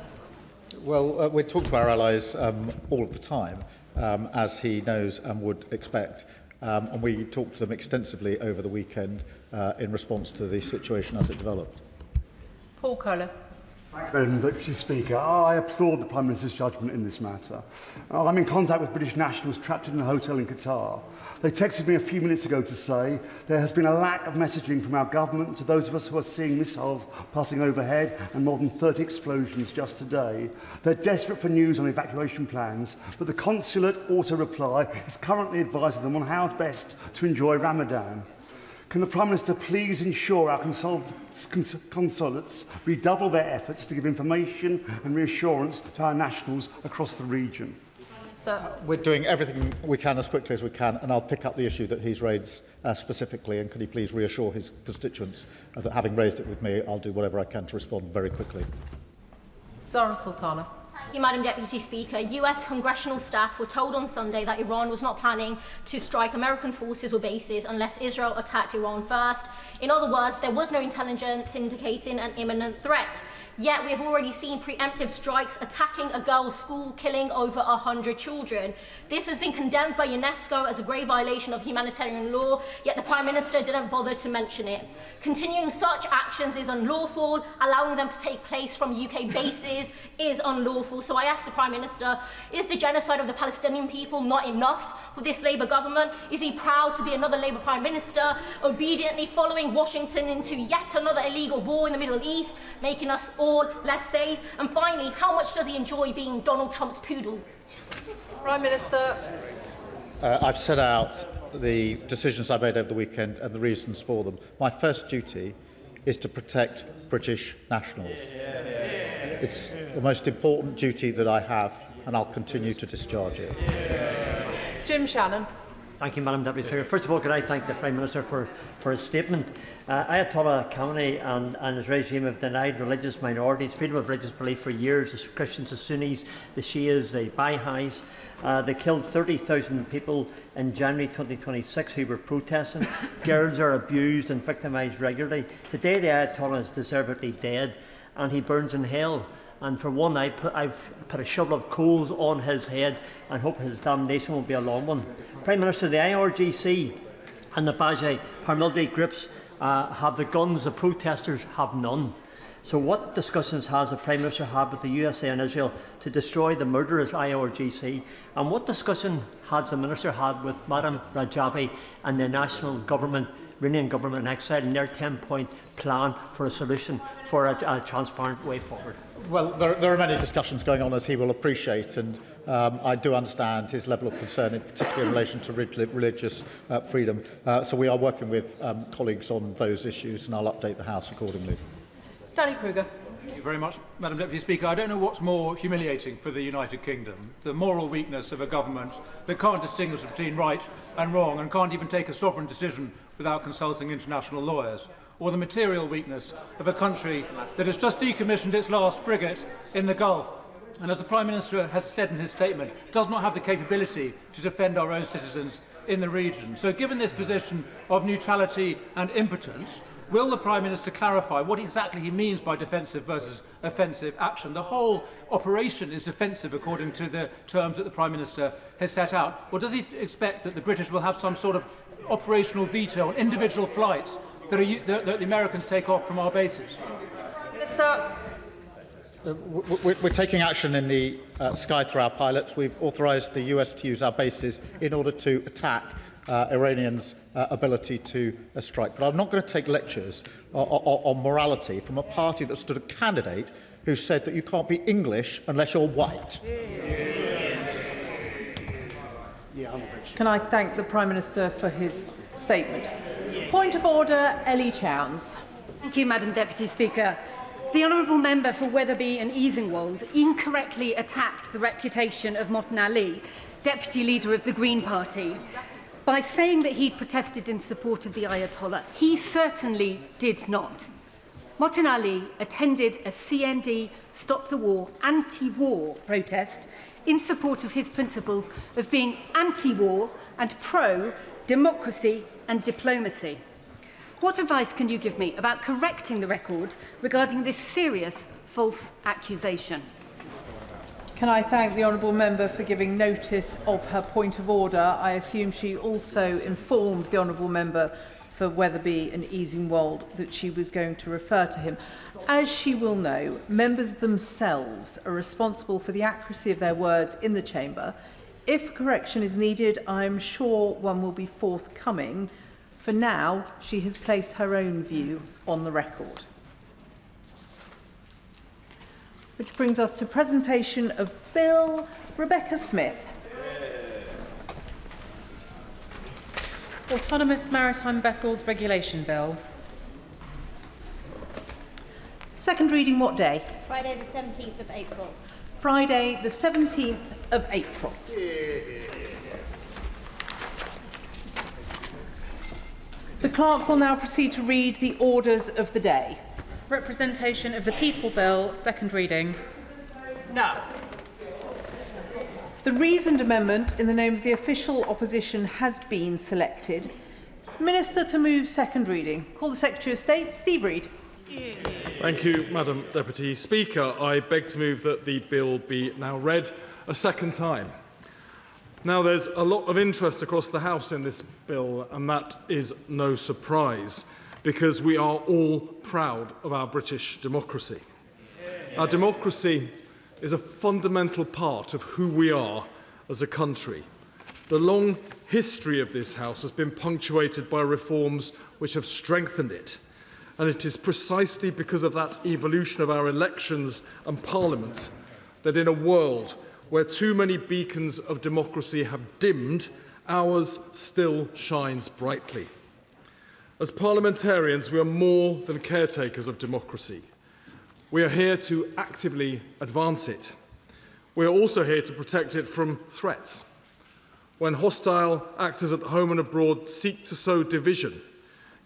Well, we talk to our allies all of the time, as he knows and would expect. And we talked to them extensively over the weekend in response to the situation as it developed. Paul Kohler. Madam Deputy Speaker, I applaud the Prime Minister's judgment in this matter. I'm in contact with British nationals trapped in a hotel in Qatar. They texted me a few minutes ago to say there has been a lack of messaging from our government to those of us who are seeing missiles passing overhead and more than 30 explosions just today. They're desperate for news on evacuation plans, but the consulate auto-reply is currently advising them on how best to enjoy Ramadan. Can the Prime Minister please ensure our consulates redouble their efforts to give information and reassurance to our nationals across the region? We're doing everything we can as quickly as we can, and I'll pick up the issue that he's raised specifically, and can he please reassure his constituents that having raised it with me, I'll do whatever I can to respond very quickly. Zara Sultana. Thank you, Madam Deputy Speaker. US congressional staff were told on Sunday that Iran was not planning to strike American forces or bases unless Israel attacked Iran first. In other words, there was no intelligence indicating an imminent threat. Yet we have already seen preemptive strikes attacking a girls' school, killing over 100 children. This has been condemned by UNESCO as a grave violation of humanitarian law, yet the Prime Minister didn't bother to mention it. Continuing such actions is unlawful. Allowing them to take place from UK bases is unlawful. So I ask the Prime Minister, is the genocide of the Palestinian people not enough for this Labour government? Is he proud to be another Labour Prime Minister, obediently following Washington into yet another illegal war in the Middle East, making us all less safe? And finally, how much does he enjoy being Donald Trump's poodle? Prime Minister. I've set out the decisions I made over the weekend and the reasons for them. My first duty is to protect British nationals. It's the most important duty that I have, and I'll continue to discharge it. Jim Shannon. Thank you, Madam Deputy Speaker. First of all, could I thank the Prime Minister for his statement. Ayatollah Khamenei and his regime have denied religious minorities freedom of religious belief for years. The Christians, the Sunnis, the Shias, the Baha'is. They killed 30,000 people in January 2026 who were protesting. Girls are abused and victimised regularly. Today, the Ayatollah is deservedly dead, and he burns in hell. And for one, I've put a shovel of coals on his head and hope his damnation will be a long one. Prime Minister, the IRGC and the Bajai paramilitary groups have the guns, the protesters have none. So what discussions has the Prime Minister had with the USA and Israel to destroy the murderous IRGC? And what discussion has the Minister had with Madam Rajavi and the national government, Iranian government in exile, and their 10-point plan for a solution for a transparent way forward? Well, there are many discussions going on, as he will appreciate, and I do understand his level of concern, in particular in relation to religious freedom. So we are working with colleagues on those issues, and I'll update the House accordingly. Danny Kruger. Thank you very much, Madam Deputy Speaker. I don't know what's more humiliating for the United Kingdom, the moral weakness of a government that can't distinguish between right and wrong and can't even take a sovereign decision without consulting international lawyers, or the material weakness of a country that has just decommissioned its last frigate in the Gulf and, as the Prime Minister has said in his statement, does not have the capability to defend our own citizens in the region. So given this position of neutrality and impotence, will the Prime Minister clarify what exactly he means by defensive versus offensive action? The whole operation is defensive according to the terms that the Prime Minister has set out. Or does he expect that the British will have some sort of operational veto on individual flights that the Americans take off from our bases? Minister. We're taking action in the sky through our pilots. We've authorised the US to use our bases in order to attack Iranians' ability to strike. But I'm not going to take lectures on morality from a party that stood a candidate who said that you can't be English unless you're white. Can I thank the Prime Minister for his statement? Point of order, Ellie Chowns. Thank you, Madam Deputy Speaker. The honourable member for Wetherby and Easingwold incorrectly attacked the reputation of Motin Ali, Deputy Leader of the Green Party, by saying that he'd protested in support of the Ayatollah. He certainly did not. Motin Ali attended a CND Stop the War anti-war protest in support of his principles of being anti-war and pro-democracy and diplomacy. What advice can you give me about correcting the record regarding this serious false accusation? Can I thank the honourable member for giving notice of her point of order? I assume she also informed the honourable member for Wetherby and Easingwold that she was going to refer to him. As she will know, members themselves are responsible for the accuracy of their words in the chamber. If correction is needed, I'm sure one will be forthcoming. For now, she has placed her own view on the record. Which brings us to presentation of Bill. Rebecca Smith. Autonomous Maritime Vessels Regulation Bill. Second reading what day? Friday the 17th of April. Friday the 17th of April. The clerk will now proceed to read the orders of the day. Representation of the People Bill, second reading. Now, The reasoned amendment in the name of the official opposition has been selected. Minister to move second reading. Call the Secretary of State, Steve Reid. Thank you, Madam Deputy Speaker. I beg to move that the bill be now read a second time. Now, there's a lot of interest across the House in this bill, and that is no surprise, because we are all proud of our British democracy. Our democracy is a fundamental part of who we are as a country. The long history of this House has been punctuated by reforms which have strengthened it. And it is precisely because of that evolution of our elections and Parliament that in a world where too many beacons of democracy have dimmed, ours still shines brightly. As parliamentarians, we are more than caretakers of democracy. We are here to actively advance it. We are also here to protect it from threats. When hostile actors at home and abroad seek to sow division,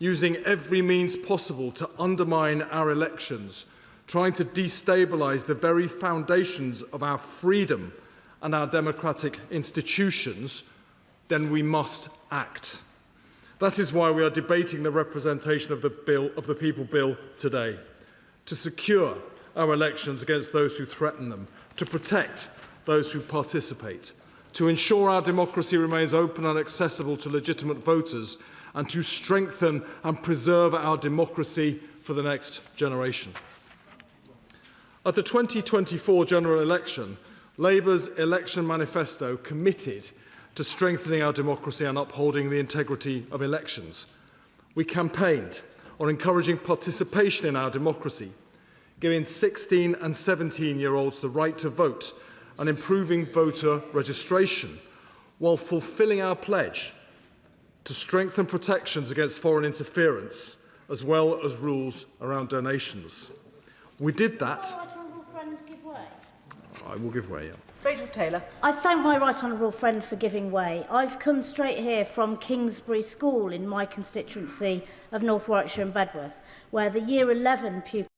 using every means possible to undermine our elections, trying to destabilise the very foundations of our freedom and our democratic institutions, then we must act. That is why we are debating the representation of the People Bill today, to secure our elections against those who threaten them, to protect those who participate, to ensure our democracy remains open and accessible to legitimate voters, and to strengthen and preserve our democracy for the next generation. At the 2024 general election, Labour's election manifesto committed to strengthening our democracy and upholding the integrity of elections. We campaigned on encouraging participation in our democracy, giving 16 and 17-year-olds the right to vote and improving voter registration, while fulfilling our pledge to strengthen protections against foreign interference, as well as rules around donations. We did that. I will give way, yeah. Rachel Taylor. I thank my right honourable friend for giving way. I've come straight here from Kingsbury School in my constituency of North Warwickshire and Bedworth, where the Year 11 pupils